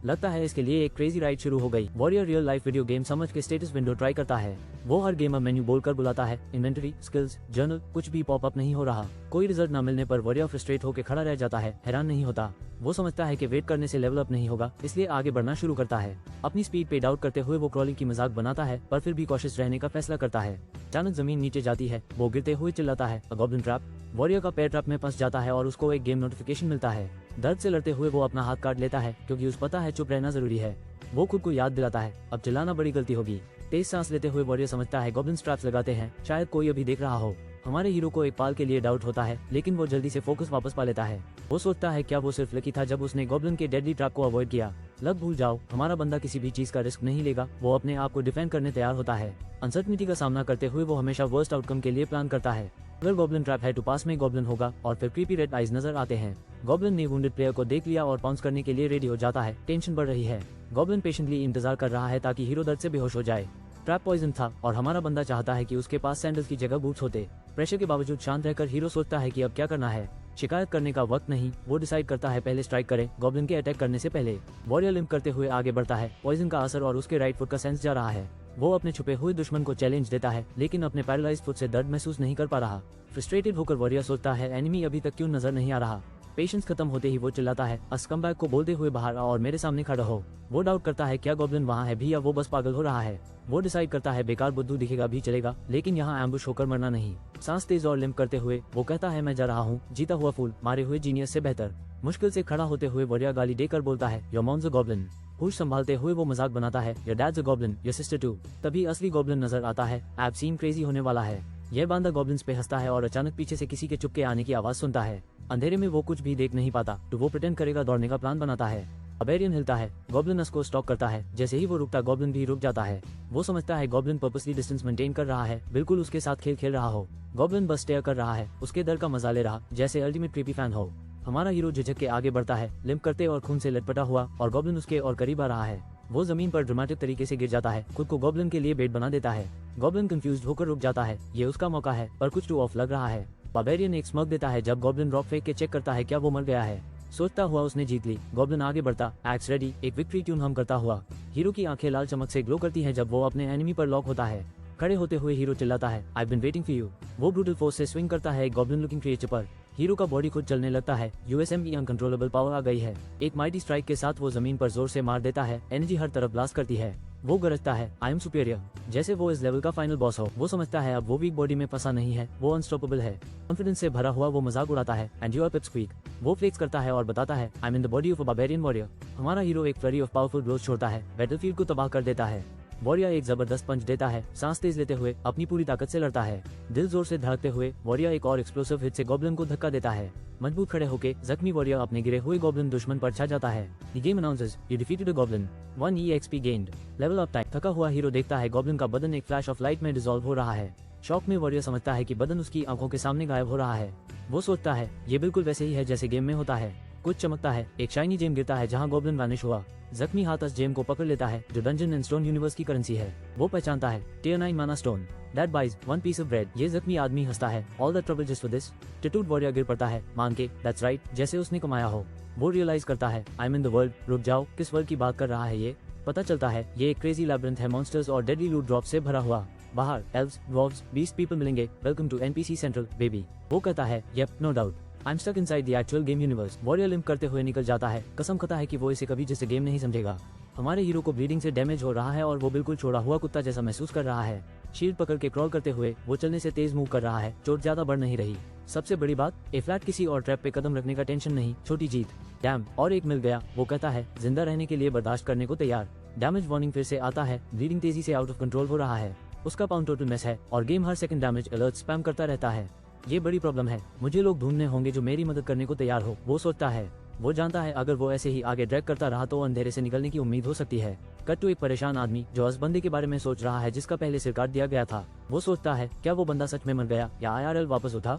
लगता है इसके लिए एक क्रेजी राइड शुरू हो गई। Warrior real life video game समझ के स्टेटस विंडो ट्राई करता है। वो हर गेमर मेन्यू बोलकर बुलाता है, इन्वेंटरी, स्किल्स, जर्नल, कुछ भी पॉपअप नहीं हो रहा। कोई रिजल्ट न मिलने पर वॉरियर फ्रस्ट्रेट होकर खड़ा रह जाता है, हैरान नहीं होता। वो समझता है कि वेट करने से लेवल अप नहीं होगा, इसलिए आगे बढ़ना शुरू करता है। अपनी स्पीड पे डाउट करते हुए वो क्रॉलिंग की मजाक बनाता है पर फिर भी कॉशियस रहने का फैसला करता है। अचानक जमीन नीचे जाती है, वो गिरते हुए चिल्लाता है अ गॉब्लिन ट्रैप। वॉरियर का पैर ट्रैप में फंस जाता है और उसको एक गेम नोटिफिकेशन मिलता है। दर्द से लड़ते हुए वो अपना हाथ काट लेता है क्योंकि उसे पता है चुप रहना जरूरी है। वो खुद को याद दिलाता है अब चिल्लाना बड़ी गलती होगी। तेज सांस लेते हुए वॉरियर समझता है गॉब्लिन ट्रैप्स लगाते हैं, शायद कोई अभी देख रहा हो। हमारे हीरो को एक पाल के लिए डाउट होता है लेकिन वो जल्दी से फोकस वापस पा लेता है। वो सोचता है क्या वो सिर्फ लकी था जब उसने गॉब्लिन के डेडली ट्रैप को अवॉइड किया। लग भूल जाओ, हमारा बंदा किसी भी चीज का रिस्क नहीं लेगा, वो अपने आप को डिफेंड करने तैयार होता है। अनसर्टनिटी का सामना करते हुए वो हमेशा वर्स्ट आउटकम के लिए प्लान करता है। अगर गॉब्लिन ट्रैप है तो पास में गॉब्लिन होगा और फिर क्रीपी रेड आइज नजर आते हैं। गॉब्लिन ने वुंडेड प्लेयर को देख लिया और पाउंस करने के लिए रेडी हो जाता है। टेंशन बढ़ रही है। गॉब्लिन पेशेंटली इंतजार कर रहा है ताकि हीरो दर्द से बेहोश हो जाए। ट्रैप पॉइजन था और हमारा बंदा चाहता है कि उसके पास सैंडल्स की जगह बूट्स होते। प्रेशर के बावजूद शांत रहकर हीरो सोचता है कि अब क्या करना है। शिकायत करने का वक्त नहीं, वो डिसाइड करता है पहले स्ट्राइक करे गॉब्लिन के अटैक करने से पहले। वॉरियर लिम्प करते हुए आगे बढ़ता है। पॉइजन का असर और उसके राइट फुट का सेंस जा रहा है। वो अपने छुपे हुए दुश्मन को चैलेंज देता है लेकिन अपने पैरालाइज्ड फुट से दर्द महसूस नहीं कर पा रहा। फ्रस्ट्रेटेड होकर वॉरियर सोचता है एनिमी अभी तक क्यों नजर नहीं आ रहा। पेशेंस खत्म होते ही वो चिल्लाता है अस्कमबैक को बोलते हुए बाहर आओ और मेरे सामने खड़ा हो। वो डाउट करता है क्या गॉब्लिन वहाँ है भी या वो बस पागल हो रहा है। वो डिसाइड करता है बेकार बुद्धू दिखेगा भी चलेगा लेकिन यहाँ एम्बुश होकर मरना नहीं। सांस तेज और लिम्प करते हुए वो कहता है मैं जा रहा हूँ, जीता हुआ फूल मारे हुए जीनियस से बेहतर। मुश्किल से खड़ा होते हुए वॉरियर गाली देकर बोलता है योर मॉम्स अ गॉब्लिन। होश संभालते हुए वो मजाक बनाता है your dad's a goblin, your sister too. तभी असली गॉब्लिन नजर आता है। ऐप सीन क्रेजी होने वाला है। यह बांदा गॉब्लिन्स पे हंसता है और अचानक पीछे से किसी के चुपके आने की आवाज सुनता है। अंधेरे में वो कुछ भी देख नहीं पाता तो वो प्रिटेंड करेगा दौड़ने का प्लान बनाता है। बार्बेरियन हिलता है, गॉब्लिन को स्टॉक करता है। जैसे ही वो रुकता गॉब्लिन भी रुक जाता है। वो समझता है गॉब्लिन पर्पसली डिस्टेंस मेंटेन कर रहा है, बिल्कुल उसके साथ खेल खेल रहा हो। गॉब्लिन बस स्टेयर कर रहा है, उसके डर का मजा ले रहा जैसे अल्टीमेट क्रीपी फैन हो। हमारा हीरो झिझक के आगे बढ़ता है, लिम्प करते और खून से लटपटा हुआ और गॉब्लिन उसके और करीब आ रहा है। वो जमीन पर ड्रामेटिक तरीके से गिर जाता है, खुद को गॉब्लिन के लिए बेट बना देता है। गॉब्लिन कंफ्यूज्ड होकर रुक जाता है, ये उसका मौका है पर कुछ टू ऑफ लग रहा है। बार्बेरियन एक स्मग देता है जब गॉब्लिन रॉक फेंक के चेक करता है क्या वो मर गया है। सोचता हुआ उसने जीत ली। गॉब्लिन आगे बढ़ता, एक्स रेडी, एक विक्ट्री ट्यून हम करता हुआ। हीरो की आंखें लाल चमक से ग्लो करती हैं जब वो अपने एनिमी पर लॉक होता है। खड़े होते हुए हीरो चिल्लाता है I been waiting for you. वो ब्रूटल फोर्स से स्विंग करता है एक गॉब्लिन लुकिंग क्रिएचर पर। हीरो का बॉडी खुद चलने लगता है। यूएसएम की अनकंट्रोलेबल पावर आ गई है। एक माइटी स्ट्राइक के साथ वो जमीन पर जोर से मार देता है। एनर्जी हर तरफ ब्लास्ट करती है। वो गरजता है आई एम सुपीरियर, जैसे वो इस लेवल का फाइनल बॉस हो। वो समझता है अब वो वीक बॉडी में फंसा नहीं है, वो अनस्टॉपेबल है। कॉन्फिडेंस से भरा हुआ वो मजाक उड़ाता है एंड यू आर पिपस्क्वीक। वो फ्लेक्स करता है और बताता है I M in the body of a barbarian warrior. हमारा हीरो एक फ्लरी ऑफ पावरफुल ब्लोज छोड़ता है, बैटलफील्ड को तबाह कर देता है। वॉरियर एक जबरदस्त पंच देता है, सांस तेज लेते हुए अपनी पूरी ताकत से लड़ता है। दिल जोर से धड़कते हुए वॉरियर एक और एक्सप्लोसिव हिट से गॉब्लिन को धक्का देता है। मजबूत खड़े होकर जख्मी वॉरियर अपने गिरे हुए गॉब्लिन दुश्मन पर छा जाता है। The game announces you defeated a goblin, 1 EXP gained, level up time। थका हुआ हीरो देखता है गॉब्लिन का बदन एक फ्लैश ऑफ लाइट में डिसॉल्व हो रहा है। शॉक में वॉरियर समझता है कि बदन उसकी आंखों के सामने गायब हो रहा है। वो सोचता है ये बिल्कुल वैसे ही है जैसे गेम में होता है। कुछ चमकता है, एक शाइनी जेम गिरता है जहां गॉब्लिन वैनिश हुआ। जख्मी हाथ जेम को पकड़ लेता है जो डंजन एंड स्टोन यूनिवर्स की करेंसी है। वो पहचानता है tier 9 mana stone that buys 1 piece of bread. ये जख्मी आदमी हंसता है, all the trouble just for this. Tattooed warrior गिर पड़ता है मान के दैट्स राइट, जैसे उसने कमाया हो। वो रियलाइज करता है I M in the world. रुक जाओ, किस वर्ल्ड की बात कर रहा है ये? पता चलता है ये एक क्रेजी लैबिरिंथ है, मॉन्स्टर्स और डेडली लूट ड्रॉप से भरा हुआ। बाहर एल्व्स, ड्वार्फ्स, बीस्ट पीपल मिलेंगे, welcome to NPC central baby. वो कहता है yep no doubt, I am stuck inside the actual game universe. Warrior limp करते हुए निकल जाता है, कसम खाता है कि वो इसे कभी जैसे गेम नहीं समझेगा। हमारे हीरो को ब्लीडिंग से डैमेज हो रहा है और वो बिल्कुल छोड़ा हुआ कुत्ता जैसा महसूस कर रहा है। शील्ड पकड़ के क्रॉल करते हुए वो चलने से तेज मूव कर रहा है, चोट ज्यादा बढ़ नहीं रही। सबसे बड़ी बात, ए फ्लैट किसी और ट्रैप पे कदम रखने का टेंशन नहीं, छोटी जीत। डैम, और एक मिल गया। वो कहता है जिंदा रहने के लिए बर्दाश्त करने को तैयार। डैमेज वार्निंग फिर से आता है, ब्लीडिंग तेजी से आउट ऑफ कंट्रोल हो रहा है। उसका पाउंड टोटल मेस है और गेम हर सेकंड डैमेज अलर्ट स्पैम करता रहता है। ये बड़ी प्रॉब्लम है, मुझे लोग ढूंढने होंगे जो मेरी मदद करने को तैयार हो। वो सोचता है। वो जानता है अगर वो ऐसे ही आगे ड्रैग करता रहा तो अंधेरे से निकलने की उम्मीद हो सकती है। कट टू एक परेशान आदमी जो उस बंदे के बारे में सोच रहा है जिसका पहले सिर काट दिया गया था। वो सोचता है क्या वो बंदा सच में मर गया या IRL वापस उठा?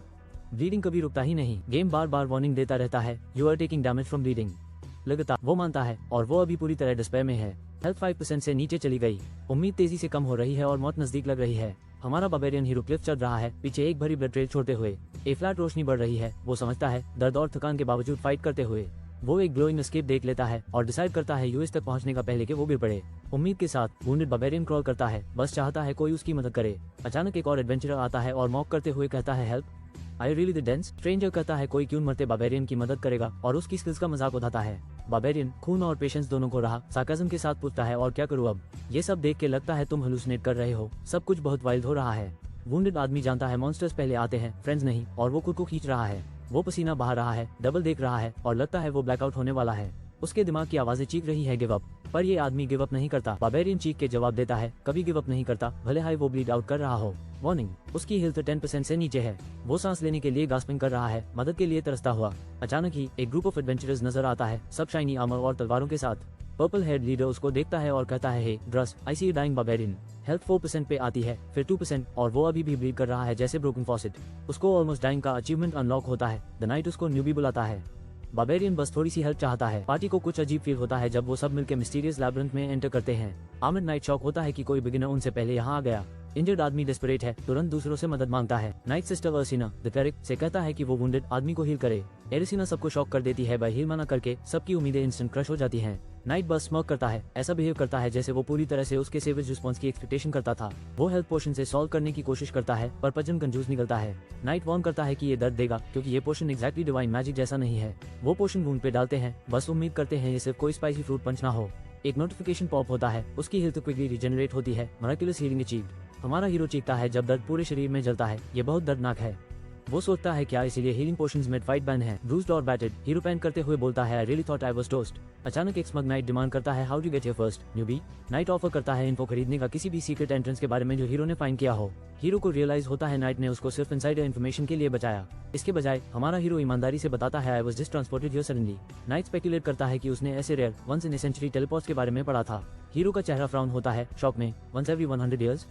ब्लीडिंग कभी रुकता ही नहीं। गेम बार बार वार्निंग देता रहता है, you are taking damage from bleeding. लगातार वो मानता है और वो अभी पूरी तरह डिस्पेयर में है। हेल्थ 5% से नीचे चली गई, उम्मीद तेजी से कम हो रही है और मौत नजदीक लग रही है। हमारा बार्बेरियन हीरो क्लिफ चढ़ रहा है, पीछे एक भरी ब्लड ट्रेल छोड़ते हुए। ए फ्लैट रोशनी बढ़ रही है, वो समझता है दर्द और थकान के बावजूद फाइट करते हुए। वो एक ग्लोइंग एस्केप देख लेता है और डिसाइड करता है यूएस तक पहुंचने का पहले कि वो गिर पड़े। उम्मीद के साथ वुंडेड बार्बेरियन क्रॉल करता है, बस चाहता है कोई उसकी मदद करे। अचानक एक और एडवेंचरर आता है और मॉक करते हुए कहता है help, I really the dense. Stranger कहता है कोई क्यों मरते बार्बेरियन की मदद करेगा और उसकी स्किल्स का मजाक उठाता है। बार्बेरियन खून और पेशेंस दोनों को रहा सार्काज्म के साथ पूछता है और क्या करूँ अब? ये सब देख के लगता है तुम हेलुसिनेट कर रहे हो, सब कुछ बहुत वाइल्ड हो रहा है। वुंडेड आदमी जानता है मॉन्स्टर्स पहले आते हैं, फ्रेंड्स नहीं, और वो खुद को खींच रहा है। वो पसीना बहा रहा है, डबल देख रहा है और लगता है वो ब्लैकआउट होने वाला है। उसके दिमाग की आवाजें चीख रही है गिव अप, पर ये आदमी गिव अप नहीं करता। बार्बेरियन चीख के जवाब देता है कभी गिव अप नहीं करता, भले हाई वो ब्लीड आउट कर रहा हो। वार्निंग, उसकी हेल्थ 10% से नीचे है। वो सांस लेने के लिए गास्पिंग कर रहा है, मदद के लिए तरसता हुआ। अचानक ही एक ग्रुप ऑफ एडवेंचरर्स नजर आता है, सब शाइनी आर्मर और तलवारों के साथ। पर्पल हेड लीडर उसको देखता है और कहता है हे ड्रस, I see you dying barbarian. Health 4% पे आती है, फिर 2% और वो अभी भी ब्लीड कर रहा है जैसे ब्रोकन फॉसेट। उसको ऑलमोस्ट डाइंग का अचीवमेंट अनलॉक होता है। द नाइट उसको न्यूबी बुलाता है। बार्बेरियन बस थोड़ी सी हेल्प चाहता है। पार्टी को कुछ अजीब फील होता है जब वो सब मिलकर मिस्टीरियस लैबिरिंथ में एंटर करते हैं। आमिर नाइट शॉक होता है कि कोई बिगिनर उनसे पहले यहाँ आ गया। इंजर्ड आदमी डेस्परेट है, तुरंत दूसरों से मदद मांगता है। नाइट सिस्टर अर्सिना द क्लेरिक से कहता है कि वो वुंडेड आदमी को हील करे। एरिसिना सबको शॉक कर देती है, हील मना करके सबकी उम्मीदें इंस्टेंट क्रश हो जाती हैं। नाइट बस स्मोक करता है, ऐसा बिहेव करता है जैसे वो पूरी तरह से उसके सेवेज रिस्पॉन्स की एक्सपेक्टेशन करता था। वो हेल्थ पोशन से सॉल्व करने की कोशिश करता है पर पजन कंजूस निकलता है। नाइट वार्न करता है कि ये दर्द देगा क्योंकि ये पोशन एग्जैक्टली डिवाइन मैजिक जैसा नहीं है। वो पोशन वुंड पे डालते हैं, बस उम्मीद करते हैं ये सिर्फ कोई स्पाइसी फ्रूट पंच ना हो। एक नोटिफिकेशन पॉप होता है, उसकी हेल्थ क्विकली रिजेनरेट होती है, मिरेकुलस हीलिंग अचीव्ड। हमारा हीरो चीखता है जब दर्द पूरे शरीर में जलता है, ये बहुत दर्दनाक है। वो सोचता है क्या इसीलिए हीलिंग पोशंस में फाइट बैन है। ब्रूस्ड और बैटेड हीरो पैन करते हुए बोलता है I really thought I was toast. अचानक एक स्मग नाइट डिमांड करता है how do get here first newbie. Night offer करता है इन्फो खरीदने का किसी भी सीक्रेट एंट्रेंस के बारे में जो हीरो ने फाइंड किया हो। हीरो को रियलाइज होता है नाइट ने उसको सिर्फ इनसाइडर इन्फॉर्मेशन के लिए बचाया। इसके बजाय हमारा हीरो ईमानदारी से बताता है I was just transported here suddenly. Knight speculate करता है कि उसने ऐसे rare once in a century teleports के बारे में पढ़ा था। हीरो का चेहरा फ्राउन होता है शॉक में, once every 100 years.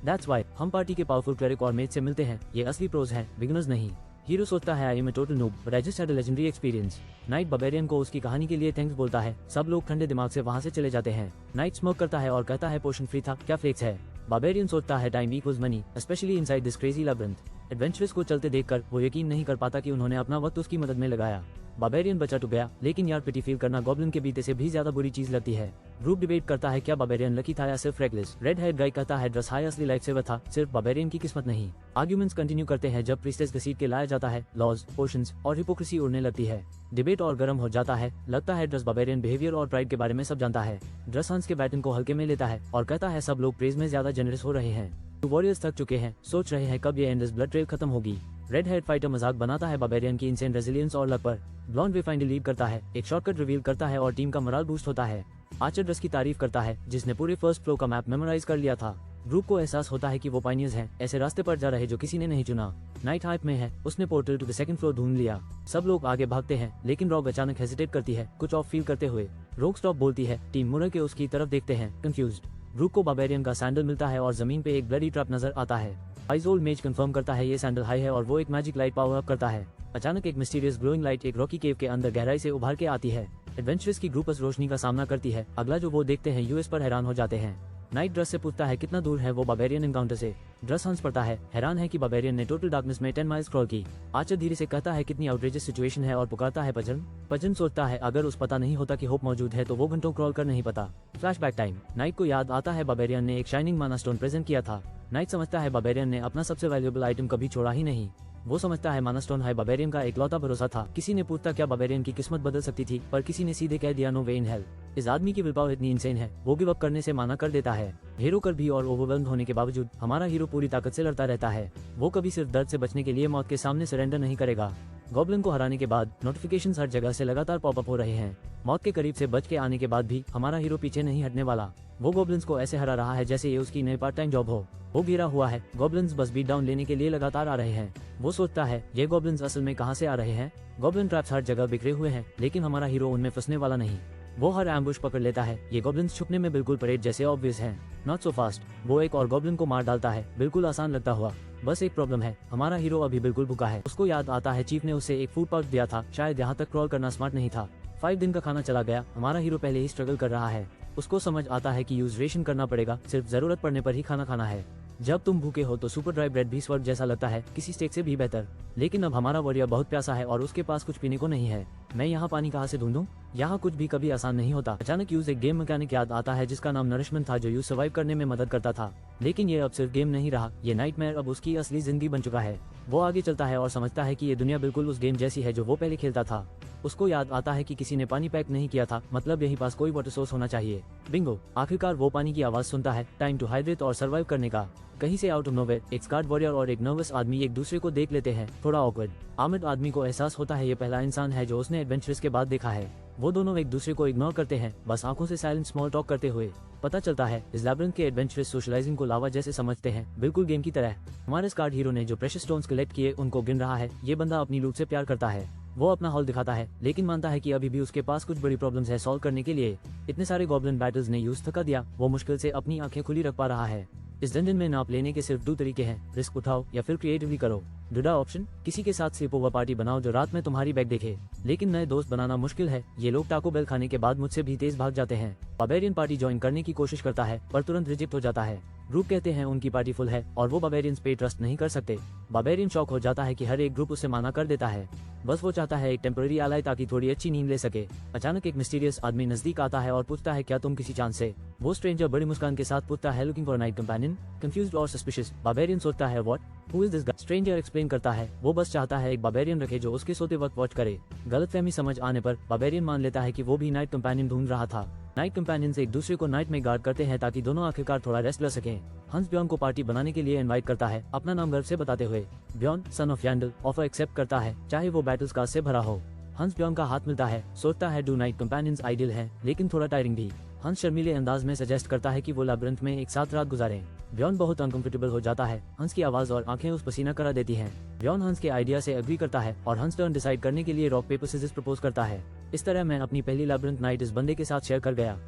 That's why हम पार्टी के पावरफुल क्लेरिक और मेज से मिलते हैं, ये असली प्रोज हैं, बिगिनर्स नहीं। हीरो सोचता है I am a total noob but I just had a legendary experience. Knight barbarian को उसकी कहानी के लिए थैंक्स बोलता है, सब लोग ठंडे दिमाग से वहाँ से चले जाते हैं। नाइट स्मोक करता है और कहता है पोशन फ्री था, क्या फ्लेक्स है। बार्बेरियन सोचता है time equals money, specially inside this crazy labyrinth. Adventurers को चलते देखकर वो यकीन नहीं कर पाता कि उन्होंने अपना वक्त उसकी मदद में लगाया। बार्बेरियन बचा तो गया, लेकिन यार पिटी फील करना गॉब्लिन के बीते से भी ज्यादा बुरी चीज लगती है। ग्रुप डिबेट करता है क्या बार्बेरियन लकी था या सिर्फ रेकलेस। रेड हेड गाय कहता है ड्रेस हाई असली लाइफ सेवर था, सिर्फ बार्बेरियन की किस्मत नहीं। आर्ग्यूमेंट्स कंटिन्यू करते हैं जब प्रीस्टेस घसीट के लाया जाता है, लॉज, पोशंस और हिपोक्रेसी उड़ने लगती है। डिबेट और गर्म हो जाता है, लगता है ड्रेस बार्बेरियन बिहेवियर और प्राइड के बारे में सब जानता है। ड्रेस हंस के बैटन को हल्के में लेता है और कहता है सब लोग प्रेज में ज्यादा जेनरस हो रहे हैं। वॉरियर्स थक चुके हैं, सोच रहे हैं कब ये एंडलेस ब्लड ट्रेल खत्म होगी। रेड हेड फाइटर मजाक बनाता है बार्बेरियन की इनसेन रेजिलियंस और लक पर। ब्लॉन्ड वे फाइनली लीड करता है, एक शॉर्टकट रिवील करता है और टीम का मोराल बूस्ट होता है। आर्चर ड्रस की तारीफ करता है जिसने पूरे फर्स्ट फ्लोर का मैप मेमोराइज कर लिया था। ब्रूक को एहसास होता है कि वो पायनियर्स हैं, ऐसे रास्ते पर जा रहे जो किसी ने नहीं चुना। नाइट हाइप में है, उसने portal to the second floor ढूंढ लिया। सब लोग आगे भागते हैं लेकिन रॉग अचानक हेजिटेट करती है, कुछ ऑफ फील करते हुए। रॉग स्टॉप बोलती है, टीम मुरर के उसकी तरफ देखते हैं कंफ्यूज्ड। ब्रूक को बार्बेरियन का सैंडल मिलता है और जमीन पे एक ब्लडी ट्रैप नजर आता है। आइजोल्ड मेज कंफर्म करता है ये सैंडल हाई है और वो एक मैजिक लाइट पावर अप करता है। अचानक एक मिस्टीरियस ग्लोइंग लाइट एक रॉकी केव के अंदर गहराई से उभार के आती है। एडवेंचरस की ग्रुप उस रोशनी का सामना करती है। अगला जो वो देखते हैं यूएस पर हैरान हो जाते हैं। नाइट ड्रस से पूछता है कितना दूर है वो बार्बेरियन एनकाउंटर से। ड्रस हंस पड़ता है, हैरान है कि बार्बेरियन ने टोटल डार्कनेस में 10 माइल्स क्रॉल की। आर्चर धीरे से कहता है कितनी आउटरेजियस सिचुएशन है और पुकारता है पजन। पजन सोचता है अगर उस पता नहीं होता कि होप मौजूद है तो वो घंटों क्रॉल कर नहीं पता। Flashback time. नाइट को याद आता है बार्बेरियन ने एक शाइनिंग माना स्टोन प्रेजेंट किया था। नाइट समझता है बार्बेरियन ने अपना सबसे वैल्यूएबल आइटम कभी छोड़ा ही नहीं। वो समझता है माना स्टोन है बार्बेरियन का इकलौता भरोसा था। किसी ने पूछता क्या बार्बेरियन की किस्मत बदल सकती थी, पर किसी ने सीधे कह दिया नो वे इन हेल। इस आदमी की विल पावर इतनी इंसेन है, वो गिव अप करने से माना कर देता है। हीरो कर भी और ओवरवेल्म्ड होने के बावजूद हमारा हीरो पूरी ताकत से लड़ता रहता है। वो कभी सिर्फ दर्द से बचने के लिए मौत के सामने सरेंडर नहीं करेगा। गॉब्लिन को हराने के बाद नोटिफिकेशंस हर जगह से लगातार पॉपअप हो रहे हैं। मौत के करीब से बच के आने के बाद भी हमारा हीरो पीछे नहीं हटने वाला। वो गॉब्लिन्स को ऐसे हरा रहा है जैसे ये उसकी नई पार्ट टाइम जॉब हो। वो घिरा हुआ है, गॉब्लिन्स बस बीट डाउन लेने के लिए लगातार आ रहे हैं। वो सोचता है ये गॉब्लिन्स असल में कहां से आ रहे हैं। गॉब्लिन ट्रैप्स हर जगह बिखरे हुए हैं लेकिन हमारा हीरो उनमें फंसने वाला नहीं। वो हर एम्बुश पकड़ लेता है। ये गॉब्लिन्स छुपने में बिल्कुल परेड जैसे ऑब्वियस हैं। Not so fast. वो एक और गॉब्लिन को मार डालता है, बिल्कुल आसान लगता हुआ। बस एक प्रॉब्लम है, हमारा हीरो अभी बिल्कुल भूखा है। उसको याद आता है चीफ ने उसे एक फूड पाउच दिया था, शायद यहाँ तक क्रॉल करना स्मार्ट नहीं था। 5 दिन का खाना चला गया। हमारा हीरो पहले ही स्ट्रगल कर रहा है। उसको समझ आता है कि यूज रेशन करना पड़ेगा, सिर्फ जरूरत पड़ने पर ही खाना खाना है। जब तुम भूखे हो तो सुपर ड्राई ब्रेड भी स्वर्ग जैसा लगता है, किसी स्टेक से भी बेहतर। लेकिन अब हमारा वॉरियर बहुत प्यासा है और उसके पास कुछ पीने को नहीं है। मैं यहाँ पानी कहाँ से ढूंढूं? यहाँ कुछ भी कभी आसान नहीं होता। अचानक यूज एक गेम मैकेनिक याद आता है जिसका नाम नरिशमेंट था, जो यूज सर्वाइव करने में मदद करता था। लेकिन ये अब सिर्फ गेम नहीं रहा, ये नाइटमेयर अब उसकी असली जिंदगी बन चुका है। वो आगे चलता है और समझता है कि ये दुनिया बिल्कुल उस गेम जैसी है जो वो पहले खेलता था। उसको याद आता है कि किसी ने पानी पैक नहीं किया था, मतलब यहीं पास कोई वाटर सोर्स होना चाहिए। बिंगो, आखिरकार वो पानी की आवाज सुनता है, टाइम टू हाइड्रेट और सर्वाइव करने का। कहीं से आउट ऑफ नोवेयर एक स्कार्ड वॉरियर और एक नर्वस आदमी एक दूसरे को देख लेते हैं, थोड़ा ऑकवर्ड। आमिर आदमी को एहसास होता है ये पहला इंसान है जो उसने एडवेंचर्स के बाद देखा है। वो दोनों एक दूसरे को इग्नोर करते हैं, बस आंखों से साइलेंट स्मॉल टॉक करते हुए। पता चलता है इस लैबिरिंथ के एडवेंचरस सोशलाइजिंग को लावा जैसे समझते हैं, बिल्कुल गेम की तरह। हमारे स्कार्ड हीरो ने जो प्रेशियस स्टोन्स कलेक्ट किए उनको गिन रहा है। ये बंदा अपनी लूट से प्यार करता है। वो अपना हॉल दिखाता है लेकिन मानता है कि अभी भी उसके पास कुछ बड़ी प्रॉब्लम्स है सॉल्व करने के लिए। इतने सारे गॉब्लिन बैटल्स ने यूज थका दिया, वो मुश्किल से अपनी आंखें खुली रख पा रहा है। इस डंजन में नाप लेने के सिर्फ 2 तरीके हैं, रिस्क उठाओ या फिर क्रिएटिवली करो। दूसरा ऑप्शन, किसी के साथ स्लीप ओवर पार्टी बनाओ जो रात में तुम्हारी बैग देखे। लेकिन नए दोस्त बनाना मुश्किल है। ये लोग टाको बेल खाने के बाद मुझसे भी तेज भाग जाते हैं। बार्बेरियन पार्टी ज्वाइन करने की कोशिश करता है पर तुरंत रिजेक्ट हो जाता है। ग्रुप कहते हैं उनकी पार्टी फुल है और वो बार्बेरियंस पे ट्रस्ट नहीं कर सकते। बार्बेरियन शॉक हो जाता है कि हर एक ग्रुप उसे माना कर देता है। बस वो चाहता है एक टेम्पररी एलाई ताकि थोड़ी अच्छी नींद ले सके। अचानक एक मिस्टीरियस आदमी नजदीक आता है और पूछता है क्या तुम किसी चांस से? वो स्ट्रेंजर बड़ी मुस्कान के साथ पूछता है looking for night companion. Confused और सस्पिशियस बार्बेरियन सोचता है what, who is this guy? Stranger explain करता है वो बस चाहता है एक बार्बेरियन रखे जो उसके सोते वक्त वॉच करे। गलतफहमी समझ आने पर बार्बेरियन मान लेता है कि वो भी नाइट कंपेनियन ढूंढ रहा था। नाइट कंपेनियंस एक दूसरे को नाइट में गार्ड करते हैं ताकि दोनों आखिरकार थोड़ा रेस्ट ले सकें। हंस ब्यॉन को पार्टी बनाने के लिए इनवाइट करता है, अपना नाम गर्व से बताते हुए। ब्यॉन सन ऑफ यैंडल ऑफर एक्सेप्ट करता है, चाहे वो बैटल्स का से भरा हो। हंस ब्यॉन का हाथ मिलता है, सोचता है डू नाइट कंपेनियंस आइडियल है लेकिन थोड़ा टायरिंग भी। हंस शर्मीले अंदाज में सजेस्ट करता है कि वो लैबिरिंथ में एक साथ रात गुजारें। ब्यॉन बहुत अनकंफर्टेबल हो जाता है। हंस की आवाज और आंखें उस पसीना करा देती हैं। ब्यॉन हंस के आइडिया से एग्री करता है और हंस टर्न डिसाइड करने के लिए रॉक पेपर सीजर्स प्रपोज करता है। इस तरह मैं अपनी पहली लैबिरिंथ नाइट इस बंदे के साथ शेयर कर गया।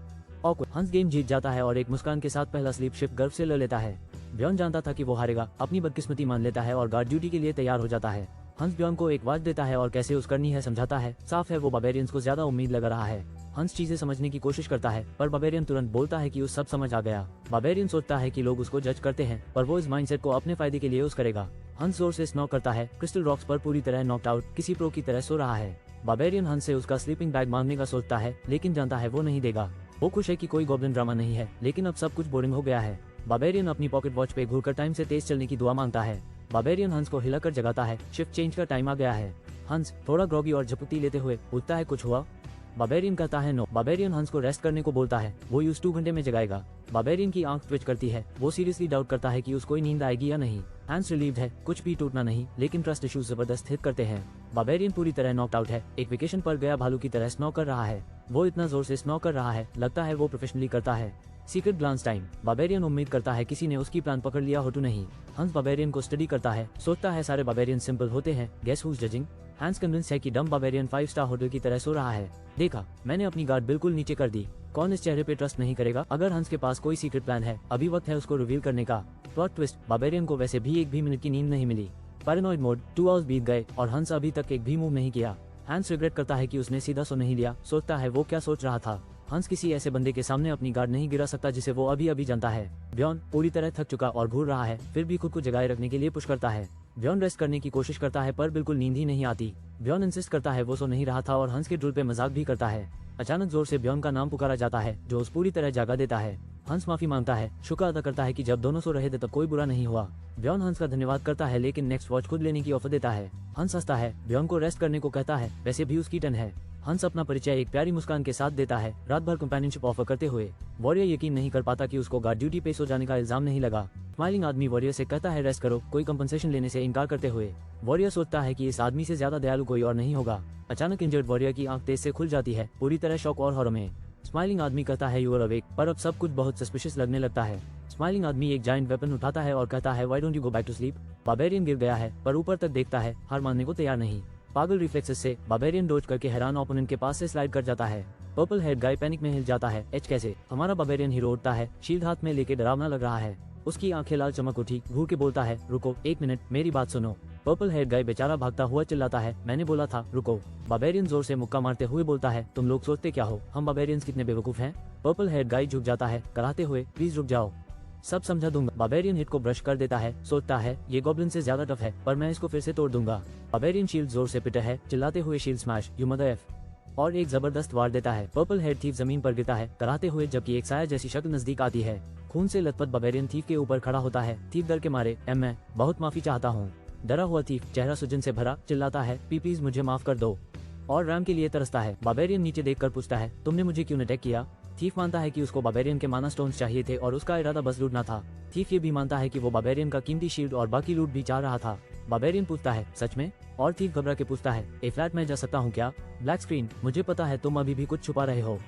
ऑकवर्ड। हंस गेम जीत जाता है और एक मुस्कान के साथ पहला स्लीप शिफ्ट गर्व से ले लेता है। ब्यॉन जानता था कि वो हारेगा, अपनी बदकिस्मती मान लेता है और गार्ड ड्यूटी के लिए तैयार हो जाता है। हंस ब्यॉन को एक वॉच देता है और कैसे यूज करनी है समझाता है। साफ है वो बार्बेरियंस को ज्यादा उम्मीद लग रहा है। हंस चीजें समझने की कोशिश करता है पर बार्बेरियन तुरंत बोलता है कि उस सब समझ आ गया। बार्बेरियन सोचता है कि लोग उसको जज करते हैं पर वो इस माइंडसेट को अपने फायदे के लिए यूज करेगा। हंस जोर से स्नॉक करता है, क्रिस्टल रॉक्स पर पूरी तरह नॉकड आउट किसी प्रो की तरह सो रहा है। बार्बेरियन हंस से उसका स्लीपिंग बैग मांगने का सोचता है लेकिन जानता है वो नहीं देगा। वो खुश है कि कोई गॉब्लिन ड्रामा नहीं है लेकिन अब सब कुछ बोरिंग हो गया है। बार्बेरियन अपनी पॉकेट वॉच पे घूरकर टाइम से तेज चलने की दुआ मांगता है। बार्बेरियन हंस को हिलाकर जगाता है, शिफ्ट चेंज का टाइम आ गया है। हंस थोड़ा ग्रॉगी और झपकती लेते हुए पूछता है कुछ हुआ? बार्बेरियन कहता है नो। बार्बेरियन हंस को रेस्ट करने को बोलता है, वो यूज 2 घंटे में जगाएगा। बार्बेरियन की आंख ट्विच करती है, वो सीरियसली डाउट करता है कि उसको नींद आएगी या नहीं। हंस रिलीव्ड है, कुछ भी टूटना नहीं लेकिन ट्रस्ट इश्यूज जबरदस्त हिट करते हैं। बार्बेरियन पूरी तरह नॉकड आउट है, एक वेकेशन पर गया भालू की तरह स्नो कर रहा है। वो इतना जोर से स्नॉक कर रहा है, लगता है वो प्रोफेशनली करता है। Secret glance time. बाबेरियन उम्मीद करता है किसी ने उसकी प्लान पकड़ लिया हो तो नहीं। हंस बाबेरियन को स्टडी करता है, सोचता है सारे बाबेरियन सिंपल होते हैं। Guess who's judging. हैंस कन्विंस है कि डम बाबेरियन 5 स्टार होटल की तरह सो रहा है। देखा, मैंने अपनी गार्ड बिल्कुल नीचे कर दी। कौन इस चेहरे पे ट्रस्ट नहीं करेगा? अगर हंस के पास कोई सीक्रेट प्लान है, अभी वक्त है उसको रिवील करने का। Plot twist. बाबेरियन को वैसे भी एक भी मिनट की नींद नहीं मिली। Paranoid mode. 2 आवर्स बीत गए और हंस अभी तक एक भी मूव नहीं किया। हैंस रिग्रेट करता है कि उसने सीधा सो नहीं लिया। सोचता है वो क्या सोच रहा था। हंस किसी ऐसे बंदे के सामने अपनी गार्ड नहीं गिरा सकता जिसे वो अभी अभी जानता है। ब्यॉन पूरी तरह थक चुका और घूर रहा है, फिर भी खुद को जगाए रखने के लिए पुश करता है। ब्यॉन रेस्ट करने की कोशिश करता है पर बिल्कुल नींद ही नहीं आती। ब्यॉन इंसिस्ट करता है वो सो नहीं रहा था और हंस के ड्रिल पे मजाक भी करता है। अचानक जोर से ब्यॉन का नाम पुकारा जाता है जो उस पूरी तरह जागा देता है। हंस माफी मांगता है, शुक्र अदा करता है कि जब दोनों सो रहे थे तब कोई बुरा नहीं हुआ। ब्यॉन हंस का धन्यवाद करता है लेकिन नेक्स्ट वॉच खुद लेने की ऑफर देता है। हंस हंसता है, ब्यॉन को रेस्ट करने को कहता है, वैसे भी उसकी टर्न है। हंस अपना परिचय एक प्यारी मुस्कान के साथ देता है, रात भर कंपेनियनशिप ऑफर करते हुए। वॉरियर यकीन नहीं कर पाता कि उसको गार्ड ड्यूटी पे सो जाने का इल्जाम नहीं लगा। स्माइलिंग आदमी वॉरियर से कहता है रेस्ट करो, कोई कंपनसेशन लेने से इनकार करते हुए। वॉरियर सोचता है कि इस आदमी से ज्यादा दयालु कोई और नहीं होगा। अचानक इंजर्ड वॉरियर की आंख तेज से खुल जाती है, पूरी तरह शॉक और हॉरर में। स्माइलिंग आदमी कहता है यू आर अवेक, पर अब सब कुछ बहुत सस्पिशियस लगने लगता है। स्माइलिंग आदमी एक जायंट वेपन उठाता है और कहता है why don't you go back to sleep. Barbarian गिर गया है पर ऊपर तक देखता है, हार मानने को तैयार नहीं। पागल रिफ्लेक्सेस से बाबेरियन डोज करके हैरान ओपोनेंट के पास से स्लाइड कर जाता है। पर्पल हेड गाय पैनिक में हिल जाता है। एच कैसे? हमारा बाबेरियन हीरो उठता है, शील्ड हाथ में लेके डरावना लग रहा है। उसकी आंखें लाल चमक उठी, घूर के बोलता है रुको 1 मिनट, मेरी बात सुनो। पर्पल हेड गाय बेचारा भागता हुआ चिल्लाता है, मैंने बोला था रुको। बाबेरियन जोर से मुक्का मारते हुए बोलता है, तुम लोग सोचते क्या हो, हम बाबेरियंस कितने बेवकूफ हैं। पर्पल हेड गाय झुक जाता है, कराते हुए प्लीज रुक जाओ, सब समझा दूंगा। बाबेरियन हिट को ब्रश कर देता है, सोचता है ये गॉब्लिन से ज्यादा टफ है पर मैं इसको फिर से तोड़ दूंगा। बाबेरियन शील्ड जोर से पिटा है, चिल्लाते हुए shield smash you mother F, और एक जबरदस्त वार देता है। पर्पल हेड थीफ जमीन पर गिरता है कराते हुए, जबकि एक साया जैसी शक्ल नजदीक आती है। खून से लथपथ बाबेरियन थीफ के ऊपर खड़ा होता है। थीफ डर के मारे मैं बहुत माफी चाहता हूँ। डरा हुआ थीफ चेहरा सुजन से भरा चिल्लाता है प्लीज मुझे माफ कर दो, और रैम के लिए तरसता है। बाबेरियन नीचे देखकर पूछता है तुमने मुझे क्यों अटैक किया। थीफ मानता है कि उसको बाबेरियन के माना स्टोन्स चाहिए थे और उसका इरादा बस लूटना था। थीफ ये भी मानता है कि वो बाबेरियन का कीमती शील्ड और बाकी लूट भी चाह रहा था। बाबेरियन पूछता है सच में, और थीफ घबरा के पूछता है ए फ्लैट में जा सकता हूँ क्या। ब्लैक स्क्रीन, मुझे पता है तुम अभी भी कुछ छुपा रहे हो।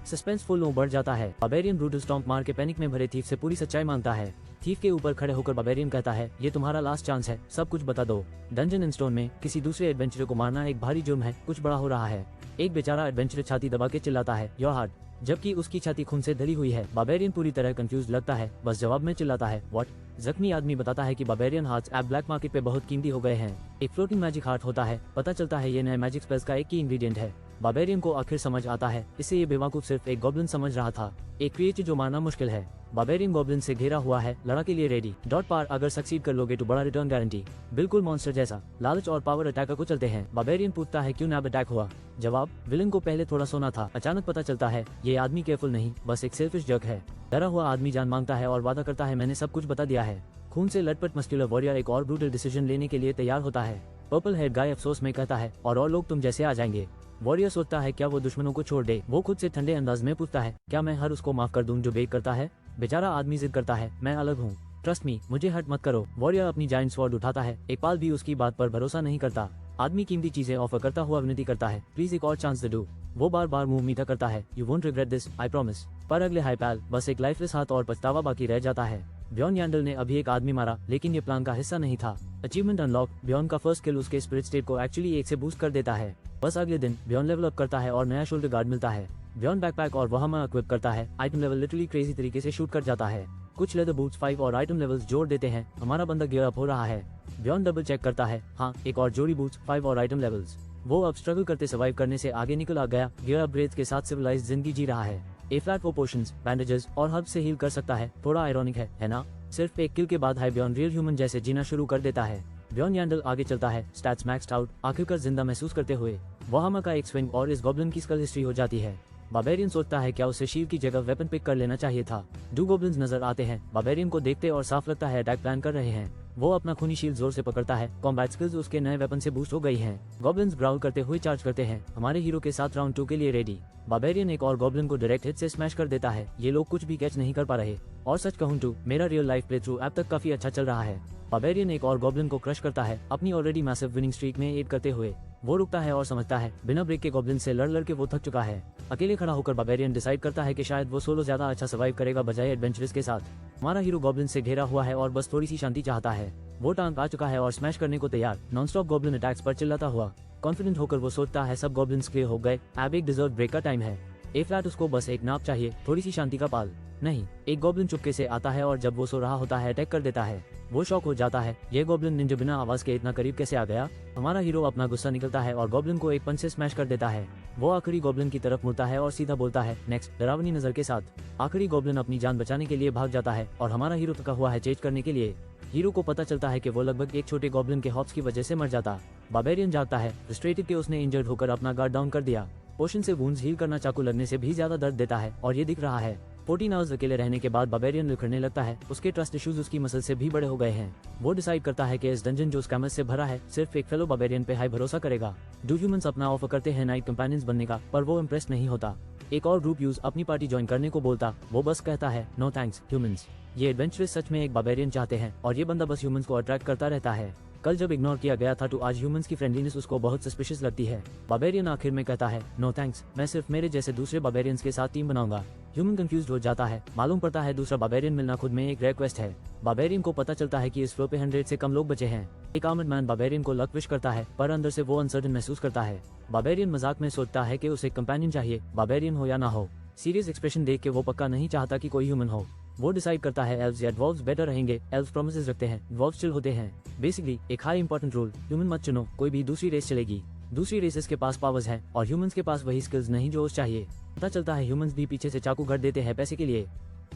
सस्पेंसफुल नो बढ़ जाता है। बाबेरियन ब्रूटल स्टॉम्प मार के पैनिक में भरे थीफ से पूरी सच्चाई मांगता है। थीफ के ऊपर खड़े होकर बाबेरियन कहता है ये तुम्हारा लास्ट चांस है, सब कुछ बता दो। डंजन इन स्टोन में किसी दूसरे एडवेंचरर को मारना एक भारी जुर्म है, कुछ बड़ा हो रहा है। एक बेचारा एडवेंचरर छाती दबा के चिल्लाता है योर हार्ट, जबकि उसकी छाती खून से धरी हुई है। बाबेरियन पूरी तरह कंफ्यूज लगता है, बस जवाब में चिल्लाता है व्हाट। जख्मी आदमी बताता है कि barbarian hearts app black market पे बहुत कीमती हो गए हैं। एक फ्लोटिंग मैजिक हार्ट होता है, पता चलता है ये नए मैजिक स्पेल्स का एक ही इंग्रेडिएंट है। बाबेरियन को आखिर समझ आता है, इसे ये बेवकूफ सिर्फ एक गॉब्लिन समझ रहा था, एक क्रिएचर जो मारना मुश्किल है। बाबेरियन गॉब्लिन से घेरा हुआ है, लड़ा के लिए रेडी। डॉट पार अगर सक्सीड कर लोगे तो बड़ा रिटर्न गारंटी, बिल्कुल मॉन्स्टर जैसा। लालच और पावर अटैकर को चलते हैं। बाबेरियन पूछता है क्यों नैब अटैक हुआ। जवाब, विलन को पहले थोड़ा सोना था, अचानक पता चलता है ये आदमी केयरफुल नहीं, बस एक सेल्फिश जग है। डरा हुआ आदमी जान मांगता है और वादा करता है मैंने सब कुछ बता दिया है। खून से लटपट मस्कुलर वॉरियर एक और ब्रूटल डिसीजन लेने के लिए तैयार होता है। पर्पल हेड गाय अफसोस में कहता है और लोग तुम जैसे आ जाएंगे। वॉरियर सोचता है क्या वो दुश्मनों को छोड़ दे। वो खुद से ठंडे अंदाज में पूछता है क्या मैं हर उसको माफ कर दूं जो बेक करता है। बेचारा आदमी जिद करता है मैं अलग हूँ, ट्रस्ट मी, मुझे हर्ट मत करो। वॉरियर अपनी जायंट स्वॉर्ड उठाता है, एक पाल भी उसकी बात पर भरोसा नहीं करता। आदमी कीमती चीजें ऑफर करता हुआ विनती करता है प्लीज एक और चांस दे दो। वो बार बार मुंह मीठा करता है you won't regret this I promise. पर अगले हाई पैल बस एक लाइफलेस हाथ और पछतावा बाकी रह जाता है। ब्यॉन यैंडल ने अभी एक आदमी मारा लेकिन ये प्लान का हिस्सा नहीं था। अचीवमेंट अनलॉक, ब्यॉन का फर्स्ट किल उसके स्पिरिट स्टेट को एक्चुअली 1 से बूस्ट कर देता है। बस अगले दिन ब्यॉन लेवल अप करता है और नया शोल्डर गार्ड मिलता है। ब्यॉन बैकपैक और वहामा इक्विप करता है। आइटम लेवल लिटरली क्रेजी तरीके से शूट कर जाता है। कुछ लेदर बूट्स 5 और आइटम लेवल्स जोड़ देते हैं। हमारा बंदा गियर अप हो रहा है। ब्यॉन डबल चेक करता है, हाँ एक और जोड़ी बूट्स 5 और आइटम लेवल्स। वो अब स्ट्रगल करते सर्वाइव करने से आगे निकल आ गया। गियर अपग्रेड्स के साथ सिविलाइज्ड जिंदगी जी रहा है। ए फ्लैट वो पोशंस, बैंडेजेस और हर्ब से हील कर सकता है। थोड़ा आयरॉनिक है ना। सिर्फ एक किल के बाद हाई ब्यॉन रियल ह्यूमन जैसे जीना शुरू कर देता है। ब्यॉन यैंडल आगे चलता है, स्टैट्स मैक्स्ड आउट, आखिरकार जिंदा महसूस करते हुए। वहामा का एक स्विंग और इस गॉब्लिन की स्कल हिस्ट्री हो जाती है। बाबेरियन सोचता है क्या उसे शील्ड की जगह वेपन पिक कर लेना चाहिए था। 2 गॉब्लिन्स नजर आते हैं, बाबेरियन को देखते और साफ लगता है अटैक प्लान कर रहे हैं। वो अपना खूनी शील्ड जोर से पकड़ता है, कॉम्बैट स्किल्स उसके नए वेपन से बूस्ट हो गई हैं। गॉब्लिन्स ग्राउल करते हुए चार्ज करते हैं, हमारे हीरो के साथ राउंड 2 के लिए रेडी। बाबेरियन एक और गॉब्लिन को डायरेक्ट हिट से स्मैश कर देता है। ये लोग कुछ भी कैच नहीं कर पा रहे। और सच कहूं तो मेरा रियल लाइफ प्ले थ्रू अब तक काफी अच्छा चल रहा है। बाबेरियन एक और गॉब्लिन को क्रश करता है, अपनी ऑलरेडी मैसिव विनिंग स्ट्रीक में एड करते हुए। वो रुकता है और समझता है बिना ब्रेक के गॉब्लिन से लड़ लड़ के वो थक चुका है। अकेले खड़ा होकर बार्बेरियन डिसाइड करता है कि शायद वो सोलो ज्यादा अच्छा सर्वाइव करेगा बजाय एडवेंचरस के साथ। हमारा हीरो गॉब्लिन से घेरा हुआ है और बस थोड़ी सी शांति चाहता है। वो टांग आ चुका है और स्मैश करने को तैयार, नॉनस्टॉप गॉब्लिन अटैक्स पर चिल्लाता हुआ। कॉन्फिडेंट होकर वो सोचता है सब गॉब्लिन्स क्लियर हो गए, अब एक डिजर्व ब्रेक का टाइम है। ए फ्लैट उसको बस एक नाप चाहिए, थोड़ी सी शांति का पाल। नहीं, एक गॉब्लिन चुपके से आता है और जब वो सो रहा होता है अटैक कर देता है। वो शॉक हो जाता है, ये गॉब्लिन निंजा बिना आवाज के इतना करीब कैसे आ गया। हमारा हीरो अपना गुस्सा निकलता है और गॉब्लिन को एक पंच से स्मैश कर देता है। वो आखिरी गॉब्लिन की तरफ मुड़ता है और सीधा बोलता है नेक्स्ट, डरावनी नजर के साथ। आखिरी गॉब्लिन अपनी जान बचाने के लिए भाग जाता है और हमारा हीरो थका हुआ है चेज करने के लिए। हीरो को पता चलता है कि वो लगभग एक छोटे गॉब्लिन के हॉप्स की वजह से मर जाता। बार्बेरियन जागता है, फ्रस्ट्रेटेड कि उसने इंजर्ड होकर अपना गार्ड डाउन कर दिया। पोशन से वुंड्स हील करना चाकू लगने से भी ज्यादा दर्द देता है और ये दिख रहा है। 14 आवर्स अकेले रहने के बाद बार्बेरियन लिखने लगता है, उसके ट्रस्ट इश्यूज उसकी मसल से भी बड़े हो गए हैं। वो डिसाइड करता है कि इस डंजन जो स्कैमर्स से भरा है सिर्फ एक फेलो बार्बेरियन पे हाई भरोसा करेगा। डू ह्यूमंस अपना ऑफर करते हैं नाइट कंपेनियंस बनने का, पर वो इम्प्रेस नहीं होता। एक और ग्रुप यूज अपनी पार्टी ज्वाइन करने को बोलता, वो बस कहता है नो थैंक्स ह्यूमंस। ये एडवेंचरस सच में एक बार्बेरियन चाहते हैं और ये बंदा बस ह्यूमंस को अट्रैक्ट करता रहता है। कल जब इग्नोर किया गया था तो आज ह्यूमंस की फ्रेंडलीनेस उसको बहुत सस्पिशियस लगती है। बार्बेरियन आखिर में कहता है नो थैंक्स, मैं सिर्फ मेरे जैसे दूसरे बार्बेरियंस के साथ टीम बनाऊंगा। ह्यूमन कंफ्यूज्ड हो जाता है, मालूम पड़ता है दूसरा बार्बेरियन मिलना खुद में एक रिक्वेस्ट है। बार्बेरियन को पता चलता है कि इस फ्लो पे 100 से कम लोग बचे हैं। एक आर्मर्ड मैन बार्बेरियन को लक विश करता है, पर अंदर से वो अनसर्टेन महसूस करता है। बार्बेरियन मजाक में सोचता है कि उसे कंपेनियन चाहिए, बार्बेरियन हो या ना हो। सीरियस एक्सप्रेशन देख के वो पक्का नहीं चाहता कि कोई ह्यूमन हो। वो डिसाइड करता है एल्व्स या ड्वार्फ्स बेटर रहेंगे। एल्व्स प्रोमिसेस रखते हैं, ड्वार्फ्स चिल होते हैं। बेसिकली एक हाई इंपॉर्टेंट रूल, ह्यूमन मत चुनो, कोई भी दूसरी रेस चलेगी। दूसरी रेसेस के पास पावर्स हैं और ह्यूमंस के पास वही स्किल्स नहीं जो उस चाहिए। पता चलता है ह्यूमंस भी पीछे से चाकू घर देते हैं पैसे के लिए।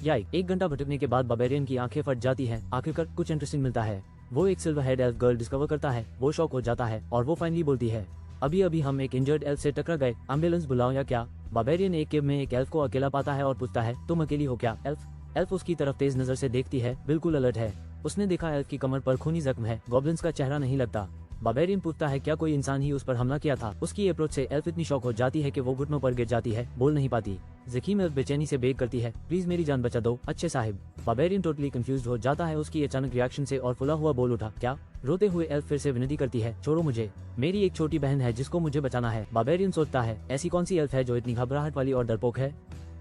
याई 1 घंटा भटकने के बाद बार्बेरियन की आंखें फट जाती हैं। आखिरकार कुछ इंटरेस्टिंग मिलता है। वो एक silver head elf girl discover करता है। वो शॉक हो जाता है और वो फाइनली बोलती है, अभी अभी हम एक इंजर्ड एल्फ से टकरा गए, एम्बुलेंस बुलाओ या क्या। बार्बेरियन एक केव में एक एल्फ को अकेला पाता है और पूछता है तुम अकेली हो क्या। एल्फ उसकी तरफ तेज नजर से देखती है, बिल्कुल अलर्ट है। उसने देखा एल्फ की कमर पर खूनी जख्म है, गॉब्लिन्स का चेहरा नहीं लगता। बार्बेरियन पूछता है क्या कोई इंसान ही उस पर हमला किया था। उसकी अप्रोच से एल्फ इतनी शॉक हो जाती है कि वो घुटनों पर गिर जाती है, बोल नहीं पाती। जखीम एल्फ बेचैनी से बेग करती है, प्लीज मेरी जान बचा दो अच्छे साहिब। बार्बेरियन टोटली कंफ्यूज्ड हो जाता है उसकी अचानक रिएक्शन से और फुला हुआ बोल उठा क्या। रोते हुए एल्फ फिर से विनती करती है, छोड़ो मुझे, मेरी एक छोटी बहन है जिसको मुझे बचाना है। बार्बेरियन सोचता है ऐसी कौन सी एल्फ है जो इतनी घबराहट वाली और डरपोक है,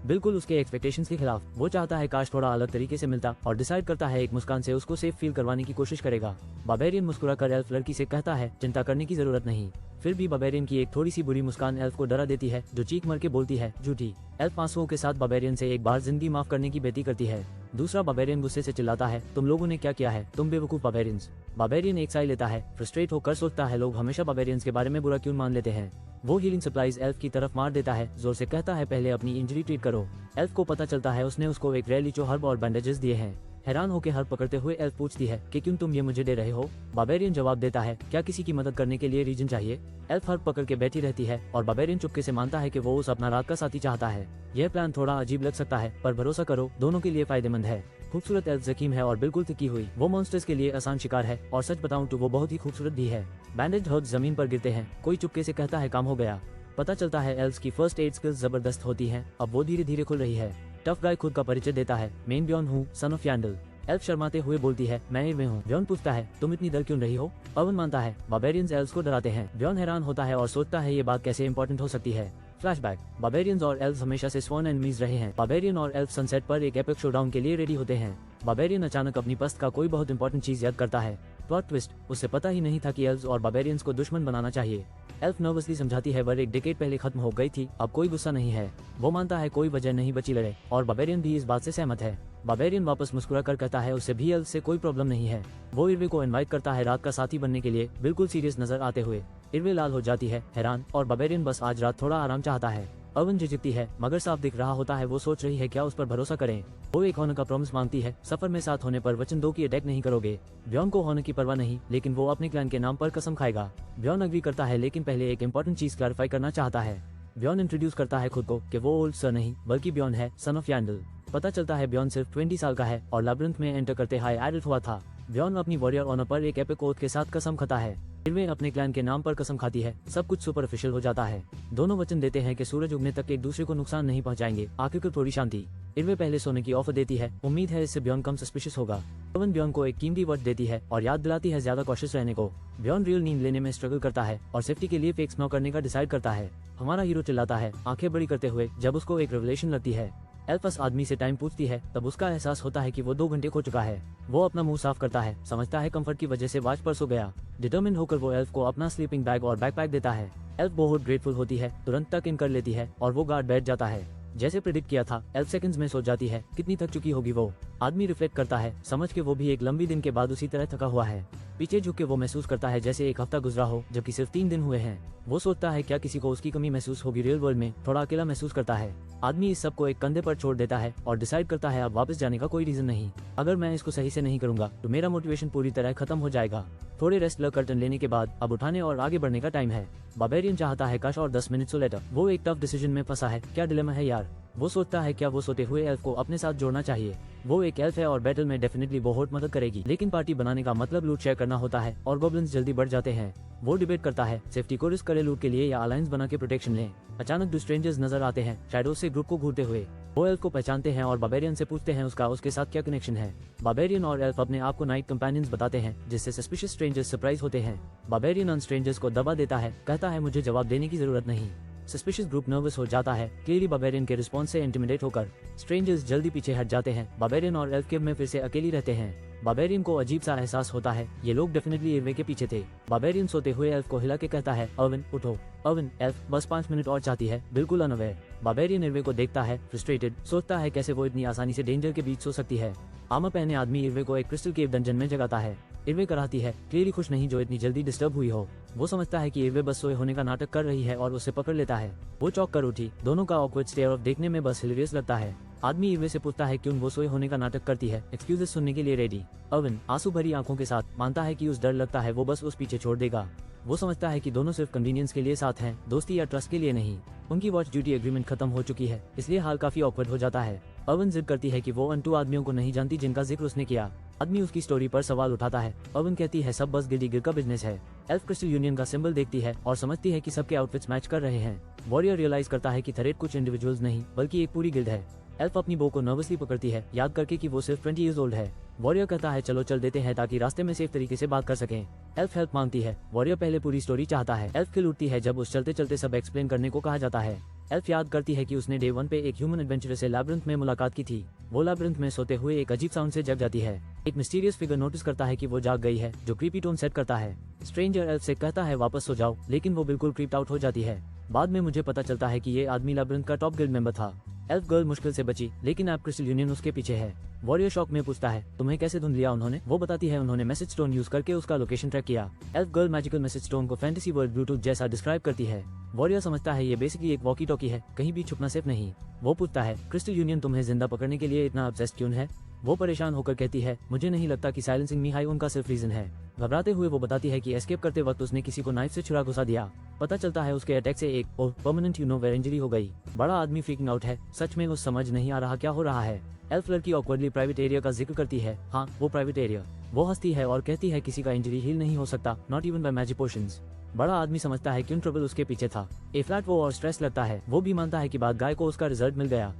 बिल्कुल उसके एक्सपेक्टेशंस के खिलाफ। वो चाहता है काश थोड़ा अलग तरीके से मिलता और डिसाइड करता है एक मुस्कान से उसको सेफ फील करवाने की कोशिश करेगा। बार्बेरियन मुस्कुराकर एल्फ लड़की से कहता है चिंता करने की जरूरत नहीं। फिर भी बार्बेरियन की एक थोड़ी सी बुरी मुस्कान एल्फ को डरा देती है, जो चीख मर के बोलती है झूठी। एल्फ आंसुओं के साथ बार्बेरियन से एक बार जिंदगी माफ करने की बेनती करती है। दूसरा बार्बेरियन गुस्से से चिल्लाता है, तुम लोगों ने क्या किया है, तुम बेवकूफ बार्बेरियंस। बार्बेरियन एक साई लेता है, फ्रस्ट्रेट होकर सोचता है लोग हमेशा बार्बेरियंस के बारे में बुरा क्यों मान लेते हैं। वो हीलिंग सप्लाईज एल्फ की तरफ मार देता है, जोर से कहता है पहले अपनी इंजरी ट्रीट करो। एल्फ को पता चलता है उसने उसको एक रेलिचो हर्ब और बैंडेजेस दिए हैं। हैरान होकर हर्ब पकड़ते हुए एल्फ पूछती है कि क्यों तुम ये मुझे दे रहे हो। बार्बेरियन जवाब देता है, क्या किसी की मदद करने के लिए रीजन चाहिए। एल्फ हर्ब पकड़ के बैठी रहती है और बार्बेरियन चुपके से मानता है कि वो उस अपना रात का साथी चाहता है। यह प्लान थोड़ा अजीब लग सकता है, पर भरोसा करो दोनों के लिए फायदेमंद है। खूबसूरत एल्फ जकीम है और बिल्कुल थकी हुई। वो मॉन्स्टर्स के लिए आसान शिकार है और सच बताऊं तो वो बहुत ही खूबसूरत भी है। बैंडेज हर्ब जमीन पर गिरते हैं, कोई चुपके से कहता है काम हो गया। पता चलता है एल्फ्स की फर्स्ट एड स्किल्स जबरदस्त होती हैं। अब वो धीरे धीरे खुल रही है। टफ गाय खुद का परिचय देता है, मैं ब्योन हूँ, सन ऑफ यांडल। एल्फ शर्माते हुए बोलती है, मैं इरवे हूँ। ब्योन पूछता है, तुम इतनी डर क्यों रही हो। अवन मानता है, बार्बेरियंस एल्फ्स को डराते हैं। ब्योन हैरान होता है और सोचता है ये बात कैसे इंपॉर्टेंट हो सकती है। फ्लैशबैक, बार्बेरियंस और एल्फ्स हमेशा से स्वॉन एनिमीज रहे हैं। बार्बेरियन और एल्फ सनसेट पर एक एपिक शोडाउन के लिए रेडी होते हैं। बार्बेरियन अचानक अपनी पस्त का कोई बहुत इंपॉर्टेंट चीज याद करता है। प्लॉट ट्विस्ट, उसे पता ही नहीं था कि एल्फ्स और बार्बेरियंस को दुश्मन बनाना चाहिए। एल्फ नर्वसली समझाती है, वर एक डिकेड पहले खत्म हो गई थी, अब कोई गुस्सा नहीं है। वो मानता है कोई वजह नहीं बची लड़े और बार्बेरियन भी इस बात से सहमत है। बार्बेरियन वापस मुस्कुराकर कहता है उसे भी एल्फ से कोई प्रॉब्लम नहीं है। वो इरवे को इनवाइट करता है रात का साथी बनने के लिए, बिल्कुल सीरियस नजर आते हुए। इरवे लाल हो जाती है, हैरान, और बार्बेरियन बस आज रात थोड़ा आराम चाहता है। अवन झिझकती है, मगर साफ दिख रहा होता है वो सोच रही है क्या उस पर भरोसा करें। वो एक होने का प्रॉमिस मांगती है, सफर में साथ होने पर वचन दो कि अटैक नहीं करोगे। ब्योन को होने की परवाह नहीं, लेकिन वो अपने क्लैन के नाम पर कसम खाएगा। ब्योन अग्री करता है, लेकिन पहले एक इंपॉर्टेंट चीज क्लैरिफाई करना चाहता है। ब्योन इंट्रोड्यूस करता है खुद को कि वो ओल्ड सर नहीं बल्कि ब्योन है, सन ऑफ यांडल। पता चलता है ब्यॉन सिर्फ 20 साल का है और लैबिरिंथ में एंटर करते हाई एडल्ट हुआ था। ब्यॉन अपनी वॉरियर ऑनर पर एक एपिक ओथ के साथ कसम खाता है। इरवे अपने क्लैन के नाम पर कसम खाती है। सब कुछ सुपरफिशियल हो जाता है। दोनों वचन देते हैं कि सूरज उगने तक एक दूसरे को नुकसान नहीं पहुंचाएंगे। आखिरकार थोड़ी शांति। इरवे पहले सोने की ऑफर देती है। उम्मीद है इससे ब्यॉन कम सस्पिशियस होगा। ओवन ब्यॉन को एक कीमती वॉच देती है और याद दिलाती है ज्यादा कॉशियस रहने को। ब्यॉन रियल नींद लेने में स्ट्रगल करता है और सेफ्टी के लिए फेक स्नो करने का डिसाइड करता है। हमारा हीरो चिल्लाता है आंखें बड़ी करते हुए जब उसको एक रेवलेशन लगती है। एल्फस आदमी से टाइम पूछती है तब उसका एहसास होता है कि वो 2 घंटे खो चुका है। वो अपना मुंह साफ करता है, समझता है कंफर्ट की वजह से वॉच पर सो गया। डिटरमिन होकर वो एल्फ को अपना स्लीपिंग बैग और बैकपैक देता है। एल्फ बहुत ग्रेटफुल होती है, तुरंत तक इन कर लेती है और वो गार्ड बैठ जाता है। जैसे प्रेडिक्ट किया था, एल्फ सेकंड्स में सो जाती है। कितनी थक चुकी होगी वो। आदमी रिफ्लेक्ट करता है, समझ के वो भी एक लंबी दिन के बाद उसी तरह थका हुआ है। पीछे झुक के वो महसूस करता है जैसे एक हफ्ता गुजरा हो जबकि सिर्फ 3 दिन हुए हैं। वो सोचता है क्या किसी को उसकी कमी महसूस होगी रियल वर्ल्ड में। थोड़ा अकेला महसूस करता है। आदमी इस सब को एक कंधे पर छोड़ देता है और डिसाइड करता है अब वापस जाने का कोई रीजन नहीं। अगर मैं इसको सही से नहीं करूंगा तो मेरा मोटिवेशन पूरी तरह खत्म हो जाएगा। थोड़े रेस्ट कर्टन लेने के बाद अब उठाने और आगे बढ़ने का टाइम है। बार्बेरियन चाहता है काश और 10 मिनट सो लेटर। वो एक टफ डिसीजन में फंसा है। क्या डिलेमा है यार। वो सोचता है क्या वो सोते हुए एल्फ को अपने साथ जोड़ना चाहिए। वो एक एल्फ है और बैटल में डेफिनेटली बहुत मदद करेगी, लेकिन पार्टी बनाने का मतलब लूट शेयर करना होता है और गॉब्लिन्स जल्दी बढ़ जाते हैं। वो डिबेट करता है सेफ्टी को रिस्क करे लूट के लिए या अलायंस बना के प्रोटेक्शन लें। अचानक 2 स्ट्रेंजर्स नजर आते हैं शैडो से ग्रुप को घूरते हुए। वो एल्फ को पहचानते हैं और बार्बेरियन से पूछते हैं उसके साथ क्या कनेक्शन है। बार्बेरियन और एल्फ अपने आप को नाइट कंपेनियंस बताते हैं जिससे सस्पिशियस स्ट्रेंजर्स सरप्राइज होते हैं। बार्बेरियन उन स्ट्रेंजर्स को दबा देता है, कहता है मुझे जवाब देने की जरूरत नहीं। सस्पिशियस ग्रुप नर्वस हो जाता है, क्लियरली बार्बेरियन के रिस्पॉन्स से इंटिमिडेट होकर। स्ट्रेंजर्स जल्दी पीछे हट जाते हैं। बार्बेरियन और एल्फ केव में फिर से अकेली रहते हैं। बार्बेरियन को अजीब सा एहसास होता है, ये लोग डेफिनेटली इरवे के पीछे थे। बार्बेरियन सोते हुए एल्फ को हिला के कहता है अर्विन उठो। अर्विन एल्फ बस 5 मिनट और चाहती है, बिल्कुल अनअवेयर। बार्बेरियन इरवे को देखता है, फ्रस्ट्रेटेड, सोचता है कैसे वो इतनी आसानी से डेंजर के बीच सो सकती है। आर्मर पहने आदमी इरवे को एक क्रिस्टल केव डंजन में जगाता है। इरवे कराती है, क्लियरली खुश नहीं जो इतनी जल्दी डिस्टर्ब हुई हो। वो समझता है कि इरवे बस सोए होने का नाटक कर रही है और उसे पकड़ लेता है। वो चौंक कर उठी। दोनों का ऑकवर्ड स्टेयर ऑफ देखने में बस हिलेरियस लगता है। आदमी इरवे से पूछता है क्यों वो सोए होने का नाटक करती है। एक्सक्यूजेस सुनने के लिए रेडी। अर्विन आंसू भरी आंखों के साथ मानता है कि उस डर लगता है वो बस उस पीछे छोड़ देगा। वो समझता है कि दोनों सिर्फ कन्वीनियंस के लिए साथ हैं, दोस्ती या ट्रस्ट के लिए नहीं। उनकी वॉच ड्यूटी एग्रीमेंट खत्म हो चुकी है, इसलिए हाल काफी ऑकवर्ड हो जाता है। अर्विन जिद करती है कि वो उन 2 आदमियों को नहीं जानती जिनका जिक्र उसने किया। आदमी उसकी स्टोरी पर सवाल उठाता है। अर्विन कहती है सब बस गिल्डी गिर का बिजनेस है। एल्फ क्रिस्टल यूनियन का सिंबल देखती है और समझती है कि सबके आउटफिट्स मैच कर रहे हैं। वॉरियर रियलाइज करता है कि थ्रेड कुछ इंडिविजुअल्स नहीं बल्कि एक पूरी गिल्ड है। एल्फ अपनी बो को नर्वसली पकड़ती है, याद करके कि वो सिर्फ 20 ईयर्स ओल्ड है। वॉरियर कहता है चलो चल देते हैं ताकि रास्ते में सेफ तरीके से बात कर सकें। एल्फ हेल्प मांगती है। वॉरियर पहले पूरी स्टोरी चाहता है। एल्फ खिल उठती है जब उस चलते चलते सब एक्सप्लेन करने को कहा जाता है। एल्फ याद करती है कि उसने डे 1 पे एक ह्यूमन एडवेंचरर से लैब्रिंथ में मुलाकात की थी। वो लैब्रिंथ में सोते हुए एक अजीब साउंड से जग जाती है। एक मिस्टीरियस फिगर नोटिस करता है कि वो जाग गई है, जो क्रीपी टोन सेट करता है। स्ट्रेंजर एल्फ से कहता है वापस सो जाओ, लेकिन वो बिल्कुल क्रीप्ड आउट हो जाती है। बाद में मुझे पता चलता है कि ये आदमी लैब्रिंथ का टॉप गिल्ड मेंबर था। एल्फ गर्ल मुश्किल से बची, लेकिन अब क्रिस्टल यूनियन उसके पीछे है। वॉरियर शॉक में पूछता है तुम्हें कैसे ढूंढ लिया उन्होंने। वो बताती है उन्होंने मैसेज स्टोन यूज करके उसका लोकेशन ट्रैक किया। Elf girl magical message stone को फैंटेसी वर्ल्ड ब्लूटूथ जैसा डिस्क्राइब करती है। वॉरियर समझता है ये बेसिकली एक वॉकी टॉकी है, कहीं भी छुपना सेफ नहीं। वो पूछता है क्रिस्टल यूनियन तुम्हें जिंदा पकड़ने के लिए इतना ऑब्सेस्ड क्यों है। वो परेशान होकर कहती है मुझे नहीं लगता कि साइलेंसिंग मी हाई उनका सिर्फ रीजन है। घबराते हुए वो बताती है कि एस्केप करते वक्त उसने किसी को नाइफ से छुरा घुसा दिया। पता चलता है उसके अटैक से एक परमानेंट वेयर इंजरी हो गई। बड़ा आदमी फ्रीकिंग आउट है, सच में उस समझ नहीं आ रहा क्या हो रहा है। एल्फ लड़की ऑकवर्डली प्राइवेट एरिया का जिक्र करती है। हाँ वो प्राइवेट एरिया। वो हंसती है और कहती है किसी का इंजरी हील नहीं हो सकता, not even bye magic potions. बड़ा आदमी समझता है क्यों ट्रबल उसके पीछे था। ए फ्लैट वो और स्ट्रेस लगता है। वो भी मानता है कि बाद गाय को उसका रिजल्ट मिल गया।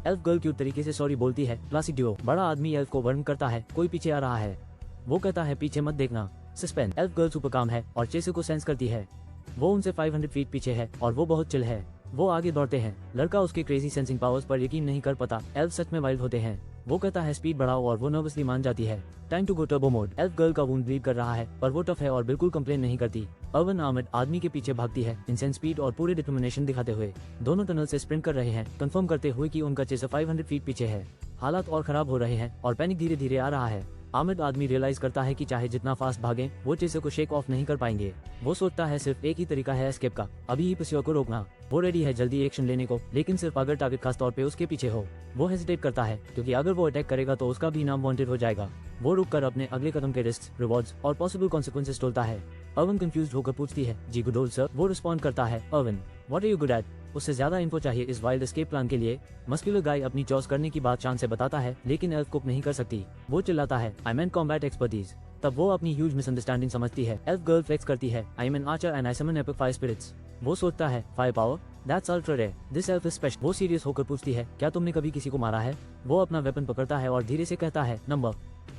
एल्फ गर्ल क्यूट तरीके से सॉरी बोलती है। Classic duo. बड़ा आदमी एल्फ को वार्न करता है कोई पीछे आ रहा है। वो कहता है पीछे मत देखना। सस्पेंस। एल्फ गर्ल सुपर काम है और चेसे को सेंस करती है। वो उनसे 500 फीट पीछे है और वो बहुत चिल है। वो आगे दौड़ते हैं। लड़का उसके क्रेजी सेंसिंग पावर्स पर यकीन नहीं कर पाता। एल्फ सच में वाइल्ड होते हैं। वो कहता है स्पीड बढ़ाओ और वो नर्वसली मान जाती है। Time to go turbo mode. Elf girl का वुंड ब्लीड कर रहा है पर वो टफ है और बिल्कुल कंप्लेन नहीं करती। अर्विन आर्मर्ड आदमी के पीछे भागती है, इंसेंस स्पीड और पूरे डिटर्मिनेशन दिखाते हुए। दोनों टनल से स्प्रिंट कर रहे हैं, कंफर्म करते हुए कि उनका चेसर 500 फीट पीछे है। हालात और खराब हो रहे हैं और पैनिक धीरे धीरे आ रहा है। आर्मर्ड आदमी रियलाइज करता है कि चाहे जितना फास्ट भागें, वो चेसर को शेक ऑफ नहीं कर पाएंगे। वो सोचता है सिर्फ एक ही तरीका है एस्केप का, अभी ही पसियों को रोकना। वो रेडी है जल्दी एक्शन लेने को, लेकिन सिर्फ अगर टारगेट खास तौर पे उसके पीछे हो। वो हेजिटेट करता है क्योंकि अगर वो अटैक करेगा तो उसका भी नाम वांटेड हो जाएगा। वो रुककर अपने अगले कदम के रिस्क, रिवॉर्ड्स और पॉसिबल कॉन्सिक्वेंसेस तोलता है। अर्विन कंफ्यूज्ड होकर पूछती है जी गुड ओल्ड सर। वो रिस्पॉन्ड करता है Arvin what are you good at. उससे ज्यादा इन्फो चाहिए इस वाइल्ड एस्केप प्लान के लिए। मस्कुलर गाय अपनी चॉइस करने की बात चांद से बताता है, लेकिन एल्फ कुक नहीं कर सकती। वो चिल्लाता है, आई मीन कॉम्बैट एक्सपर्टीज। तब वो अपनी ह्यूज मिसअंडरस्टैंडिंग समझती है। एल्फ गर्ल फ्लेक्स करती है, I mean archer and I summon epic fire spirits. वो सोचता है, fire power, that's ultra rare, this elf is special. वो सीरियस होकर पूछती है, क्या तुमने कभी किसी को मारा है? वो अपना वेपन पकड़ता है और धीरे से कहता है, नंबर।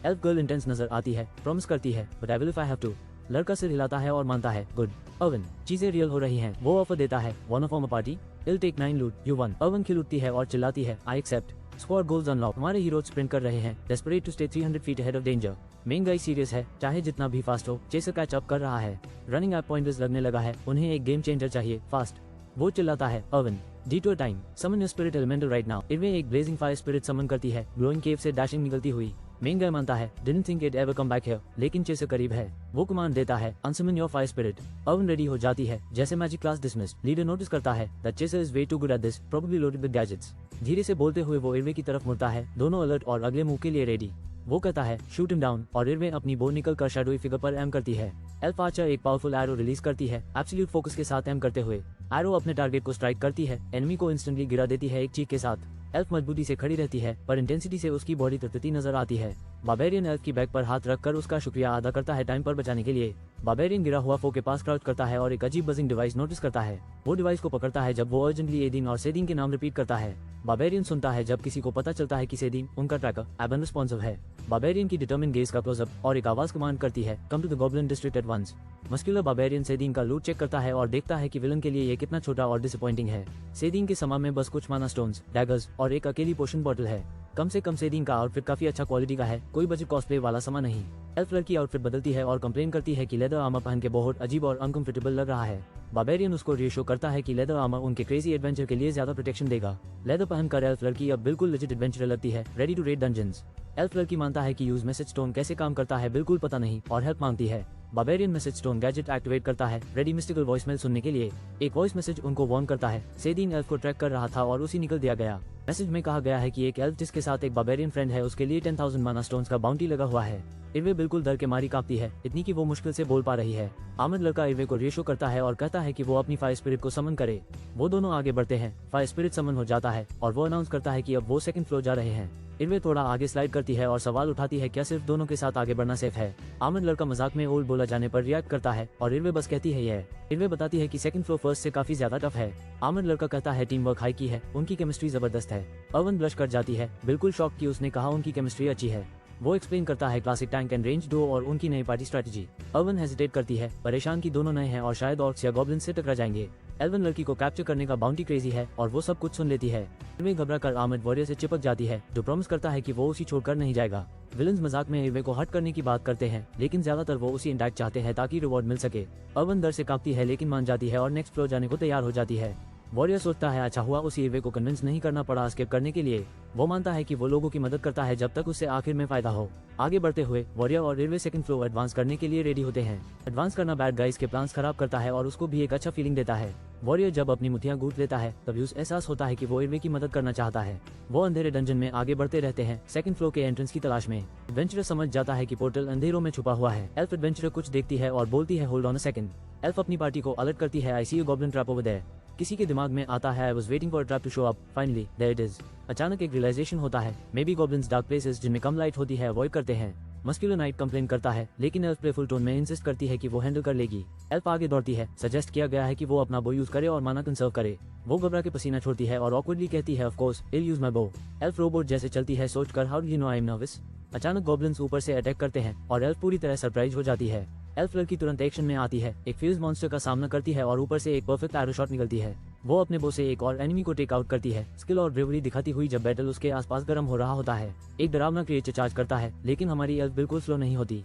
एल्फ गर्ल इंटेंस नजर आती है, प्रॉमिस करती है, but I will if I have to. लड़का सिर हिलाता है और मानता है, गुड। अर्विन, चीजें रियल हो रही हैं। वो ऑफर देता है, one of party, I'll take 9 loot, you one. Irwin खिल उठती है और चिल्लाती है, I accept. Squad goals unlock. हमारे हीरोज स्प्रिंट कर रहे हैं, desperate to stay 300 feet ahead of danger. Main guy serious है, चाहे जितना भी फास्ट हो, चेसर कैच अप कर रहा है। रनिंग एप पॉइंटर्स लगने लगा है, उन्हें एक गेम चेंजर चाहिए, फास्ट। वो चिल्लाता है, Arvin, detour time, summon your spirit elemental right now. इनमें एक ब्लेजिंग फायर स्पिरिट समन करती है, ग्लोइंग केव से डैशिंग निकलती हुई। मेन गाय मानता है, didn't think it ever come back here, लेकिन चेसर करीब है। वो कमांड देता है, unsummon your fire spirit. Erwin ready हो जाती है, जैसे magic class dismissed. Leader notice करता है that chaser is way too good at this, probably loaded with gadgets. धीरे से बोलते हुए वो इरवे की तरफ मुड़ता है, दोनों अलर्ट और अगले मूव के लिए रेडी। वो कहता है, शूट हिम डाउन, और इरवे अपनी बो निकल कर शैडोई फिगर पर एम करती है। एल्फ आर्चर एक पावरफुल एरो रिलीज करती है, एब्सोल्यूट फोकस के साथ एम करते हुए। एरो अपने टारगेट को स्ट्राइक करती है, एनिमी को इंस्टेंटली गिरा देती है एक चीख के साथ। एल्फ मजबूती से खड़ी रहती है, पर इंटेंसिटी से उसकी बॉडी तड़पती नजर आती है। बार्बेरियन एल्फ की बैक पर हाथ रखकर उसका शुक्रिया अदा करता है टाइम पर बचाने के लिए। बार्बेरियन गिरा हुआ फो के पास क्राउच करता है और एक अजीब बजिंग डिवाइस नोटिस करता है। वो डिवाइस को पकड़ता है जब वो अर्जेंटली एदिन और सेदिन के नाम रिपीट करता है। बार्बेरियन सुनता है जब किसी को पता चलता है कि सेदिन, उनका ट्रैकर, एबन रिस्पॉन्सिव है। बार्बेरियन की डिटर्मिन गेज का क्लोजअप और एक आवाज कमांड करती है, come to the goblin district at once. Muscular barbarian सेदिन का लूट चेक करता है और देखता है कि विलन के लिए ये कितना छोटा और डिसअपॉइंटिंग है। सेदिन के सामान में बस कुछ माना स्टोन्स, डैगर्स और एक अकेली पोशन बॉटल है। कम से कम सेदिन का आउटफिट काफी अच्छा क्वालिटी का है, कोई बजट कॉस्प्ले वाला सामान नहीं। एल्फ लड़की आउटफिट बदलती है और कंप्लेन करती है कि लेदर आर्मर पहन के बहुत अजीब और अनकंफर्टेबल लग रहा है। बार्बेरियन उसको रिएश्योर करता है कि लेदर आर्मर उनके क्रेजी एडवेंचर के लिए ज्यादा प्रोटेक्शन देगा। लेदर पहनकर एल्फ लड़की अब बिल्कुल लेजिट एडवेंचर लगती है, ready to raid dungeons. Elf लड़की मानता है कि यूज मैसेज स्टोन कैसे काम करता है बिल्कुल पता नहीं और हेल्प मांगती है। Barbarian message stone gadget activate करता है, रेडी मिस्टिकल वॉइसमेल सुनने के लिए। एक वॉइस मैसेज उनको वार्न करता है, सेदिन एल्फ को ट्रैक कर रहा था और उसी निकल दिया गया। मैसेज में कहा गया है कि एक एल्फ जिसके साथ एक बार्बेरियन फ्रेंड है उसके लिए 10,000 माना स्टोन्स का बाउंटी लगा हुआ है। इरवे बिल्कुल डर के मारी कांपती है, इतनी कि वो मुश्किल से बोल पा रही है। आमद लड़का इरवे को रिएश्योर करता है और कहता है कि वो अपनी फायर स्पिरिट को समन करे। वो दोनों आगे बढ़ते हैं, फायर स्पिरिट समन हो जाता है और वो अनाउंस करता है कि अब वो सेकंड फ्लोर जा रहे हैं। इरवे थोड़ा आगे स्लाइड करती है और सवाल उठाती है, क्या सिर्फ दोनों के साथ आगे बढ़ना सेफ है? आमद लड़का मजाक में ओल्ड बोला जाने पर रिएक्ट करता है और इरवे बस कहती है यह। इरवे बताती है कि सेकंड फ्लोर फर्स्ट से काफी ज्यादा टफ है। आमद लड़का कहता है टीम वर्क हाई की है, उनकी केमिस्ट्री जबरदस्त है। अर्विन ब्लश कर जाती है, बिल्कुल शॉक की उसने कहा उनकी केमिस्ट्री अच्छी है। वो एक्सप्लेन करता है क्लासिक टैंक एंड रेंज डो और उनकी नई पार्टी स्ट्रेटजी। अर्विन हेजिटेट करती है, परेशान की दोनों नए हैं और शायद ऑर्क्स या गॉब्लिन से टकरा जाएंगे। एल्विन लड़की को कैप्चर करने का बाउंटी क्रेजी है और वो सब कुछ सुन लेती है। इरवे घबरा कर आमद वॉरियर से चिपक जाती है, जो प्रॉमिस करता है कि वो उसी छोड़कर नहीं जाएगा। विलन्स मजाक में इरवे को हट करने की बात करते हैं, लेकिन ज्यादातर वो उसी इंटैक्ट चाहते हैं ताकि रिवॉर्ड मिल सके। अर्विन डर से कांपती है लेकिन मान जाती है और नेक्स्ट फ्लोर जाने को तैयार हो जाती है। वॉरियर सोचता है अच्छा हुआ उसे इरवे को कन्विंस नहीं करना पड़ा एस्केप करने के लिए। वो मानता है कि वो लोगों की मदद करता है जब तक उससे आखिर में फायदा हो। आगे बढ़ते हुए वॉरियर और इरवे सेकंड फ्लोर एडवांस करने के लिए रेडी होते हैं। एडवांस करना बैड गाइस के प्लान्स खराब करता है और उसको भी एक अच्छा फीलिंग देता है। वॉरियर जब अपनी मुठियां गूंथ लेता है तभी उसे एहसास होता है कि वो इरवे की मदद करना चाहता है। वो अंधेरे डंजन में आगे बढ़ते रहते हैं, सेकंड फ्लोर के एंट्रेंस की तलाश में। एडवेंचरर समझ जाता है कि पोर्टल अंधेरों में छुपा हुआ है। एल्फ एडवेंचरर कुछ देखती है और बोलती है, hold on a second. Elf अपनी पार्टी को अलर्ट करती है, I see a goblin trap over there. किसी के दिमाग में आता है, I was waiting for a trap to show up, finally there it is. अचानक एक रियलाइजेशन होता है, maybe goblins dark places जिनमें कम लाइट होती है अवॉइड करते हैं। मस्कुलर नाइट कंप्लेन करता है, लेकिन एल्फ प्लेफुल टोन में इंसिस्ट करती है कि वो हैंडल कर लेगी। एल्फ आगे दौड़ती है, सजेस्ट किया गया है कि वो अपना बो यूज करे और माना कंसर्व करे। वो घबरा के पसीना छोड़ती है और ऑकवर्डली कहती है, of course will use my बो। एल्फ रोबोट जैसे चलती है, सोचकर how do you know I am nervous. अचानक गॉब्लिन्स ऊपर से अटैक करते हैं और एल्फ पूरी तरह सरप्राइज हो जाती है। एल्फ लड़की तुरंत एक्शन में आती है, एक फ्यूज मॉन्स्टर का सामना करती है और ऊपर से एक परफेक्ट एरो शॉट निकलती है। वो अपने बो से एक और एनिमी को टेक आउट करती है, स्किल और ब्रेवरी दिखाती हुई जब बैटल उसके आसपास गर्म हो रहा होता है। एक डरावना क्रिएचर चार्ज करता है, लेकिन हमारी एल्फ बिल्कुल स्लो नहीं होती।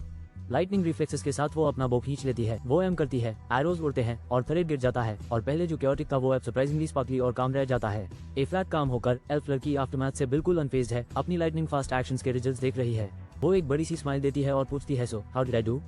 लाइटनिंग रिफ्लेक्सेस के साथ वो अपना बो खींच लेती है, वो एम करती है, एरोज उड़ते हैं और थ्रेड गिर जाता है और पहले जो क्योटिक था वो अब सरप्राइजिंगली स्पार्कली और काम रह जाता है। ए फ्लैट काम होकर एल्फ लड़की आफ्टरमैथ से बिल्कुल अनफेज्ड है, अपनी लाइटनिंग फास्ट एक्शंस के रिजल्ट्स देख रही है। वो एक बड़ी सी स्माइल देती है और पूछती है, so how did I do?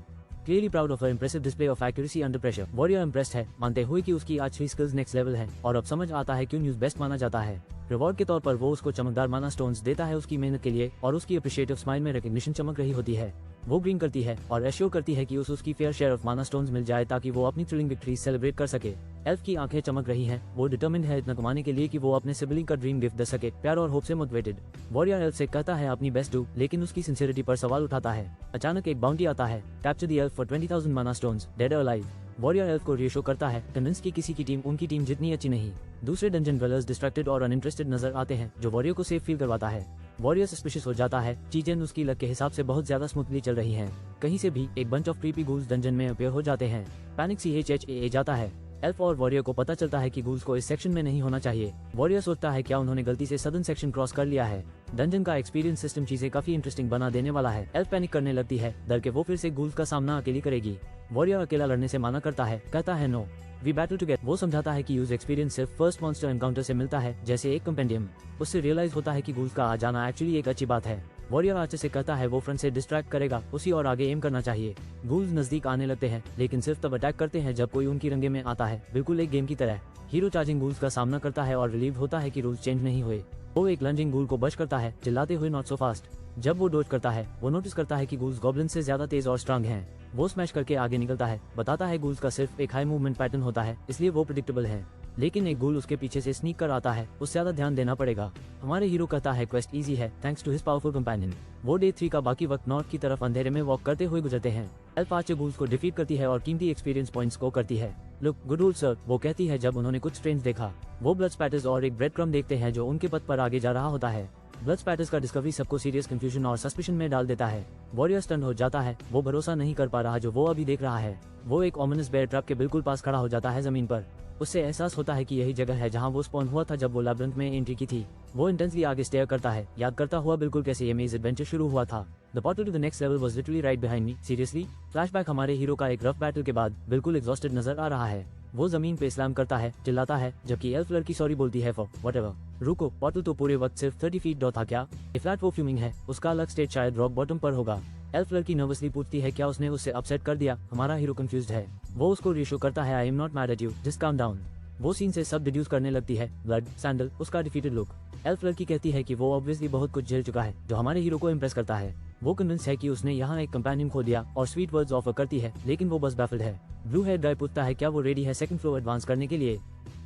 Clearly proud of her impressive display of accuracy under pressure. Warrior impressed है, मानते हुए कि उसकी आज 3 स्किल्स नेक्स्ट लेवल हैं और अब समझ आता है क्यों न्यूज बेस्ट माना जाता है। रिवॉर्ड के तौर पर वो उसको चमकदार माना स्टोन्स देता है उसकी मेहनत के लिए और उसकी अप्रिशिएटिव स्माइल में रिकग्निशन चमक रही होती है। वो ग्रीन करती है और एश्योर करती है कि उसकी फेयर शेयर ऑफ माना स्टोन्स मिल जाए ताकि वो अपनी थ्रिलिंग विक्ट्री सेलिब्रेट कर सके। एल्फ की आंखें चमक रही हैं, वो डिटर्मिन्ड है इतना कमाने के लिए कि वो अपने सिबलिंग का ड्रीम गिफ्ट दे सके, प्यार और होप से मोटिवेटेड। वॉरियर एल्फ से कहता है अपनी बेस्ट डू, लेकिन उसकी सिंसियरिटी पर सवाल उठाता है। अचानक एक बाउंटी आता है, कैप्चर द एल्फ फॉर 20,000 माना स्टोन्स, डेड और अलाइव। वॉरियर एल्फ को रिएश्योर करता है, कन्विंस की किसी की टीम उनकी टीम जितनी अच्छी नहीं। दूसरे डंजन ड्वेलर्स डिस्ट्रैक्टेड और अनइंटरेस्टेड नजर आते हैं, जो वॉरियर को सेफ फील करवाता है। वॉरियर सस्पिशियस हो जाता है, चीजें उसकी लक के हिसाब से बहुत ज्यादा स्मूथली चल रही हैं। कहीं से भी एक bunch of creepy girls dungeon में अपीयर हो जाते हैं। पैनिक CHHA जाता है। एल्फ और वॉरियर को पता चलता है कि गूल्स को इस सेक्शन में नहीं होना चाहिए। वॉरियर सोचता है क्या उन्होंने गलती से सदर्न सेक्शन क्रॉस कर लिया है। डंजन का एक्सपीरियंस सिस्टम चीजें काफी इंटरेस्टिंग बना देने वाला है। एल्फ पैनिक करने लगती है, डर के वो फिर से गूल्स का सामना अकेली करेगी। वॉरियर अकेला लड़ने से मना करता है, कहता है नो वी बैटल टुगेदर। वो समझाता है कि यूज एक्सपीरियंस सिर्फ फर्स्ट मॉन्स्टर एनकाउंटर से मिलता है, जैसे एक कंपेंडियम। उससे रियलाइज होता है कि गूल्स का आ जाना एक्चुअली एक अच्छी बात है। वॉरियर आर्चर से कहता है वो फ्रंट से डिस्ट्रैक्ट करेगा, उसी और आगे एम करना चाहिए। गूल्स नजदीक आने लगते हैं, लेकिन सिर्फ तब अटैक करते हैं जब कोई उनकी रंगे में आता है, बिल्कुल एक गेम की तरह। हीरो चार्जिंग गूल्स का सामना करता है और रिलीव होता है कि रूल्स चेंज नहीं हुए। वो एक लंजिंग गूल को बच करता है, चिल्लाते हुए नॉट सो फास्ट। जब वो डोज करता है, वो नोटिस करता है कि गूल्स गॉब्लिन से ज्यादा तेज और स्ट्रांग हैं। वो स्मैश करके आगे निकलता है, बताता है गूल्स का सिर्फ एक हाई मूवमेंट पैटर्न होता है, इसलिए वो प्रेडिक्टेबल है। लेकिन एक गूल उसके पीछे से स्नीक कर आता है, उससे ज्यादा ध्यान देना पड़ेगा। हमारे हीरो कहता है क्वेस्ट इजी है thanks to his powerful companion. वो डे 3 का बाकी वक्त नॉर्थ की तरफ अंधेरे में वॉक करते हुए गुजरते हैं। एल्फ आर्चर गूल्स को डिफीट करती है और कीमती एक्सपीरियंस पॉइंट्स को करती है। लुक गुड रूल सर, वो कहती है जब उन्होंने कुछ स्ट्रेंज देखा। वो ब्लड स्पैटर्स और एक ब्रेड क्रम्ब देखते हैं जो उनके पथ पर आगे जा रहा होता है। ब्लड स्पैटर्स का डिस्कवरी सबको सीरियस कंफ्यूजन और सस्पिशन में डाल देता है। वॉरियर स्टन हो जाता है, वो भरोसा नहीं कर पा रहा जो वो अभी देख रहा है। वो एक ऑमिनस बेयर ट्रैप के बिल्कुल पास खड़ा हो जाता है जमीन पर। उससे एहसास होता है कि यही जगह है जहां वो स्पॉन हुआ था जब वो लैबिरिंथ में एंट्री की थी। वो इंटेंसली आगे स्टेयर करता है, याद करता हुआ बिल्कुल कैसे ये मेज एडवेंचर शुरू हुआ था। The portal to the next level was literally right behind me, seriously. Flashback हमारे हीरो का एक रफ बैटल के बाद बिल्कुल एग्जॉस्टेड नजर आ रहा है। वो जमीन पे स्लैम करता है, चिल्लाता है, जबकि एल्फ लड़की सॉरी बोलती है फॉर व्हाटएवर। रुको, पोर्टल तो पूरे वक्त सिर्फ 30 फीट डॉ था क्या? ये फ्लैट वो फ्यूमिंग है, उसका अलग स्टेट शायद रॉक बॉटम पर होगा। एल्फ लड़की नर्वसली पूछती है क्या उसने उससे अपसेट कर दिया। हमारा हीरो कंफ्यूज्ड है। वो उसको रिशो करता है, I am not mad at you, just calm down. वो सीन से सब डिड्यूस करने लगती है, ब्लड, सैंडल, उसका डिफीटेड लुक। एल्फ लड़की कहती है कि वो ऑब्वियसली बहुत कुछ झेल चुका है, जो हमारे हीरो को इम्प्रेस करता है। वो कन्विंस है कि उसने यहाँ एक कंपेनियन खो दिया और स्वीट वर्ड्स ऑफर करती है, लेकिन वो बस बैफल्ड है। ब्लू हेयर गाय पूछता है क्या वो रेडी है सेकंड फ्लोर एडवांस करने के लिए।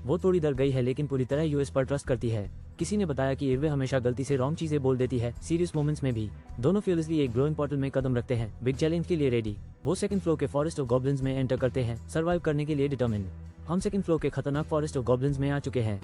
वो थोड़ी डर गई है लेकिन पूरी तरह यूएस पर ट्रस्ट करती है। किसी ने बताया कि इरवे हमेशा गलती से रॉन्ग चीजें बोल देती है, सीरियस मोमेंट्स में भी। दोनों फियरलेसली एक ग्लोइंग पोर्टल में कदम रखते हैं, बिग चैलेंज के लिए रेडी। वो सेकंड फ्लोर के फॉरेस्ट ऑफ गॉब्लिन्स में एंटर करते हैं, सर्वाइव करने के लिए डिटर्मिन्ड। हम सेकंड फ्लोर के खतरनाक फॉरेस्ट ऑफ गॉब्लिन्स में आ चुके हैं।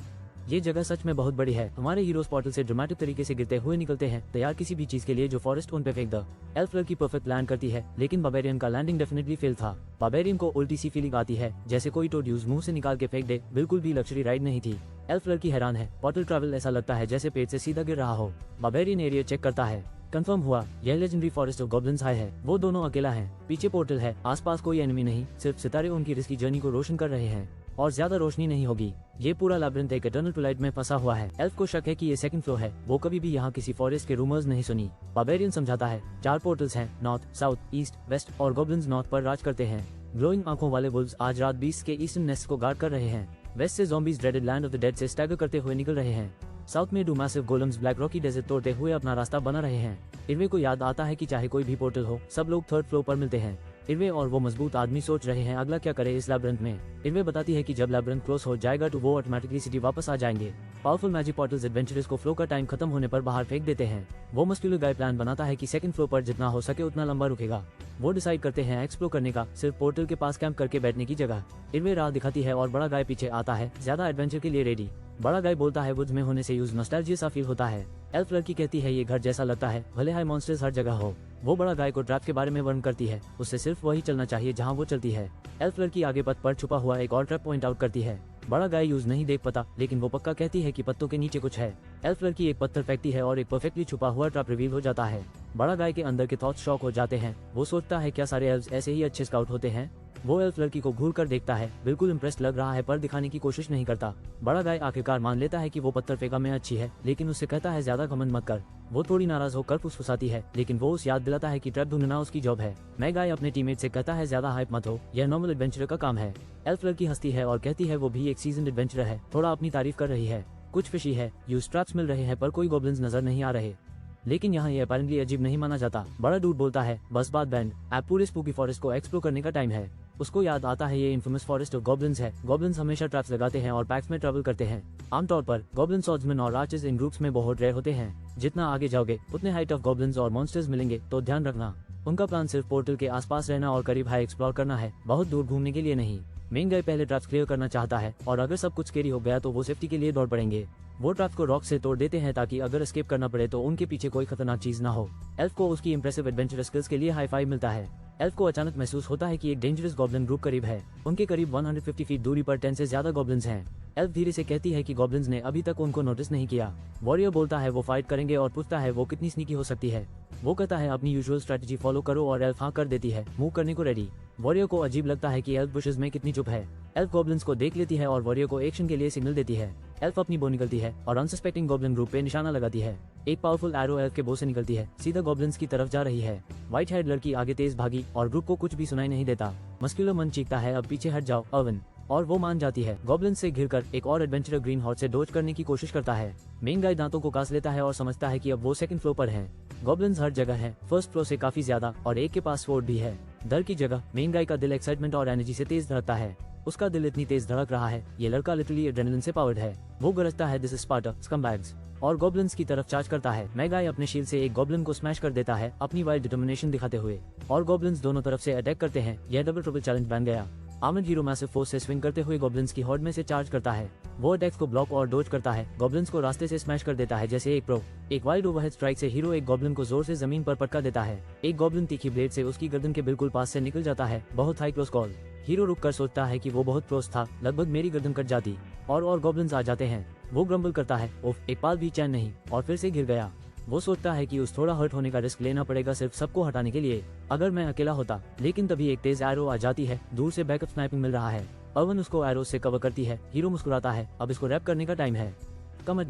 ये जगह सच में बहुत बड़ी है। हमारे हीरोज पोर्टल से ड्रामेटिक तरीके से गिरते हुए निकलते हैं, तैयार किसी भी चीज के लिए जो फॉरेस्ट उन पे फेंक द। एल्फ लड़की परफेक्ट लैंड करती है, लेकिन बाबेरियन का लैंडिंग डेफिनेटली फेल था। बाबेरियन को उल्टी सी फीलिंग आती है, जैसे कोई टोड्यूज मुंह से निकाल के फेंक दे, बिल्कुल भी लग्जरी राइड नहीं थी। एल्फ लड़की हैरान है, पोर्टल ट्रैवल ऐसा लगता है जैसे पेट से सीधा गिर रहा हो। बाबेरियन एरिया चेक करता है, कंफर्म हुआ यह legendary forest of goblins high है। वो दोनों अकेला है, पीछे पोर्टल है, आसपास कोई एनिमी नहीं, सिर्फ सितारे उनकी रिस्की जर्नी को रोशन कर रहे हैं और ज्यादा रोशनी नहीं होगी। ये पूरा लैबिरिंथ एक इटर्नल ट्वाइलाइट में फंसा हुआ है। एल्फ को शक है कि ये सेकंड फ्लोर है, वो कभी भी यहाँ किसी फॉरेस्ट के रूमर्स नहीं सुनी। बाबेरियन समझाता है 4 पोर्टल्स हैं, नॉर्थ, साउथ, ईस्ट, वेस्ट और गॉब्लिन्स नॉर्थ पर राज करते हैं। ग्लोइंग आंखों वाले वुल्व्स आज रात 20 के ईस्टर्न नेस्ट को गार्ड कर रहे हैं। वेस्ट से zombies dreaded land of the dead से स्टैगर करते हुए निकल रहे हैं। साउथ में डूमासिव गोलम्स ब्लैक रॉकी डेजर्ट तोड़ते हुए अपना रास्ता बना रहे हैं। इरवे को याद आता है कि चाहे कोई भी पोर्टल हो, सब लोग थर्ड फ्लोर पर मिलते हैं। इरवे और वो मजबूत आदमी सोच रहे हैं अगला क्या करे इस लैबिरिंथ में। इरवे बताती है कि जब लैबिरिंथ क्लोज हो जाएगा तो वो ऑटोमेटिकली सिटी वापस आ जाएंगे। पावरफुल मैजिक पोर्टल्स एडवेंचरर्स को फ्लो का टाइम खत्म होने पर बाहर फेंक देते हैं। वो मस्क्यूलर गाय प्लान बनाता है कि सेकंड फ्लोर पर जितना हो सके उतना लंबा रुकेगा। वो डिसाइड करते हैं एक्सप्लोर करने का, सिर्फ पोर्टल के पास कैंप करके बैठने की जगह। इरवे राह दिखाती है और बड़ा गाय पीछे आता है, ज्यादा एडवेंचर के लिए रेडी। बड़ा गाय बोलता है वुड्स में होने से यूज नॉस्टैल्जिया सा फील होता है। एल्फ लड़की कहती है ये घर जैसा लगता है, भले हाई मॉन्स्टर्स हर जगह हो। वो बड़ा गाय को ट्रैप के बारे में वर्णन करती है, उससे सिर्फ वही चलना चाहिए जहाँ वो चलती है। एल्फ लड़की आगे पथ पर छुपा हुआ एक और ट्रैप पॉइंट आउट करती है। बड़ा गाय यूज नहीं देख पता, लेकिन वो पक्का कहती है कि पत्तों के नीचे कुछ है। एल्फ लड़की एक पत्थर फेंकती है और एक परफेक्टली छुपा हुआ ट्रैप रिवील हो जाता है। बड़ा गाय के अंदर के थॉट्स शॉक हो जाते हैं। वो सोचता है क्या सारे एल्व्स ऐसे ही अच्छे स्काउट होते हैं। वो एल्फ लड़की को घूर कर देखता है, बिल्कुल इम्प्रेस्ड लग रहा है पर दिखाने की कोशिश नहीं करता। बड़ा गाय आखिरकार मान लेता है कि वो पत्थर फेंका में अच्छी है, लेकिन उससे कहता है ज्यादा घमंड मत कर। वो थोड़ी नाराज होकर फुसफुसाती है, लेकिन वो उस याद दिलाता है कि ट्रैप ढूंढना उसकी जॉब है। मैं गाय अपने टीममेट से कहता है ज्यादा हाइप मत हो, यह नॉर्मल एडवेंचर का काम है। एल्फ लड़की हंसती है और कहती है वो भी एक सीजन एडवेंचर है, थोड़ा अपनी तारीफ कर रही है। कुछ फिशी है, यूज ट्रैप्स मिल रहे हैं पर कोई गॉब्लिन्स नजर नहीं आ रहे। लेकिन यहाँ ये अपेरेंटली अजीब नहीं माना जाता। बड़ा डूड बोलता है, बस बात बैंड, अब पूरे स्पूकी फॉरेस्ट को एक्सप्लोर करने का टाइम है। उसको याद आता है ये इन्फेमस फॉरेस्ट ऑफ गॉब्लिन्स है। गॉब्लिन्स हमेशा ट्रैप्स लगाते हैं और पैक्स में ट्रैवल करते हैं। आमतौर पर गॉब्लिन सॉर्ड्समैन और आर्चर्स इन ग्रुप्स में बहुत रेयर होते हैं। जितना आगे जाओगे उतने हाइट ऑफ गॉब्लिन्स और मॉन्स्टर्स मिलेंगे, तो ध्यान रखना उनका प्लान सिर्फ पोर्टल के आसपास रहना और करीब हाई एक्सप्लोर करना है, बहुत दूर घूमने के लिए नहीं। मेन गाय पहले ट्रैप्स क्लियर करना चाहता है और अगर सब कुछ स्कैरी हो गया तो वो सेफ्टी के लिए दौड़ पड़ेंगे। वो ट्रैप्स को रॉक से तोड़ देते हैं ताकि अगर एस्केप करना पड़े तो उनके पीछे कोई खतरनाक चीज ना हो। एल्फ को उसकी इंप्रेसिव एडवेंचर स्किल्स के लिए हाई फाइव मिलता है। एल्फ को अचानक महसूस होता है कि एक डेंजरस गॉब्लिन ग्रुप करीब है। उनके करीब 150 फीट दूरी पर 10 से ज्यादा गॉब्लिन्स हैं। एल्फ धीरे से कहती है कि गॉब्लिन्स ने अभी तक उनको नोटिस नहीं किया। वॉरियर बोलता है वो फाइट करेंगे और पूछता है वो कितनी स्नीकी हो सकती है। वो कहता है अपनी यूजुअल स्ट्रेटजी फॉलो करो और एल्फ हाँ कर देती है, मूव करने को रेडी। वॉरियर को अजीब लगता है कि एल्फ बुशेस में कितनी चुप है। एल्फ गॉब्लिन्स को देख लेती है और वॉरियर को एक्शन के लिए सिग्नल देती है। एल्फ अपनी बो निकलती है और अनसस्पेक्टिंग गॉब्लिन ग्रुप पे निशाना लगाती है। एक पावरफुल एरो एल्फ के बो से निकलती है, सीधा गॉब्लिन्स की तरफ जा रही है। व्हाइट हेड लड़की आगे तेज भागी और ग्रुप को कुछ भी सुनाई नहीं देता। मस्क्यूलर मन चीखता है, अब पीछे हट जाओ अर्विन, और वो मान जाती है। गॉब्लिन्स से घिरकर एक और एडवेंचरर ग्रीन हॉर्स से डोज करने की कोशिश करता है। मेन गाय दांतों को कास लेता है और समझता है कि अब वो सेकंड फ्लोर पर है। गॉब्लिन्स हर जगह है, फर्स्ट फ्लोर से काफी ज्यादा, और एक के पास स्वॉर्ड भी है। डर की जगह मेन गाय का दिल एक्साइटमेंट और एनर्जी से तेज धड़कता है। उसका दिल इतनी तेज धड़क रहा है, ये लड़का लिटरली एड्रेनलिन से पावर्ड है। वो गरजता है, दिस इज स्पार्टा, स्कमबैग्स, और गॉब्लिन्स की तरफ चार्ज करता है। मैगाय अपने शील्ड से एक गॉब्लिन को स्मैश कर देता है, अपनी वाइल्ड डिटर्मिनेशन दिखाते हुए, और गॉब्लिन्स दोनों तरफ से अटैक करते हैं। यह डबल ट्रिपल चैलेंज बन गया। आर्मर्ड हीरो मैसिव फोर्स से स्विंग करते हुए गॉब्लिन्स की हॉर्ड में से चार्ज करता है। वो अटैक्स को ब्लॉक और डोज करता है, गॉब्लिन्स को रास्ते से स्मैश कर देता है जैसे एक प्रो। एक वाइल्ड ओवरहेड स्ट्राइक से हीरो एक गॉब्लिन को जोर से जमीन पर पटका देता है। एक गॉब्लिन तीखी ब्लेड से उसकी गर्दन के बिल्कुल पास से निकल जाता है, बहुत हाई क्लोज कॉल। हीरो रुक कर सोचता है कि वो बहुत क्लोज था, लगभग मेरी गर्दन कट जाती। और गॉब्लिन्स आ जाते हैं। वो ग्रम्बल करता है, ओफ, एक पाल भी चैन नहीं, और फिर से गिर गया। वो सोचता है कि उस थोड़ा हर्ट होने का रिस्क लेना पड़ेगा सिर्फ सबको हटाने के लिए, अगर मैं अकेला होता। लेकिन तभी एक तेज एरो आ जाती है, दूर से बैकअप स्नाइपिंग मिल रहा है। अर्विन उसको एरो से कवर करती है। हीरो मुस्कुराता है, अब इसको रैप करने का टाइम है।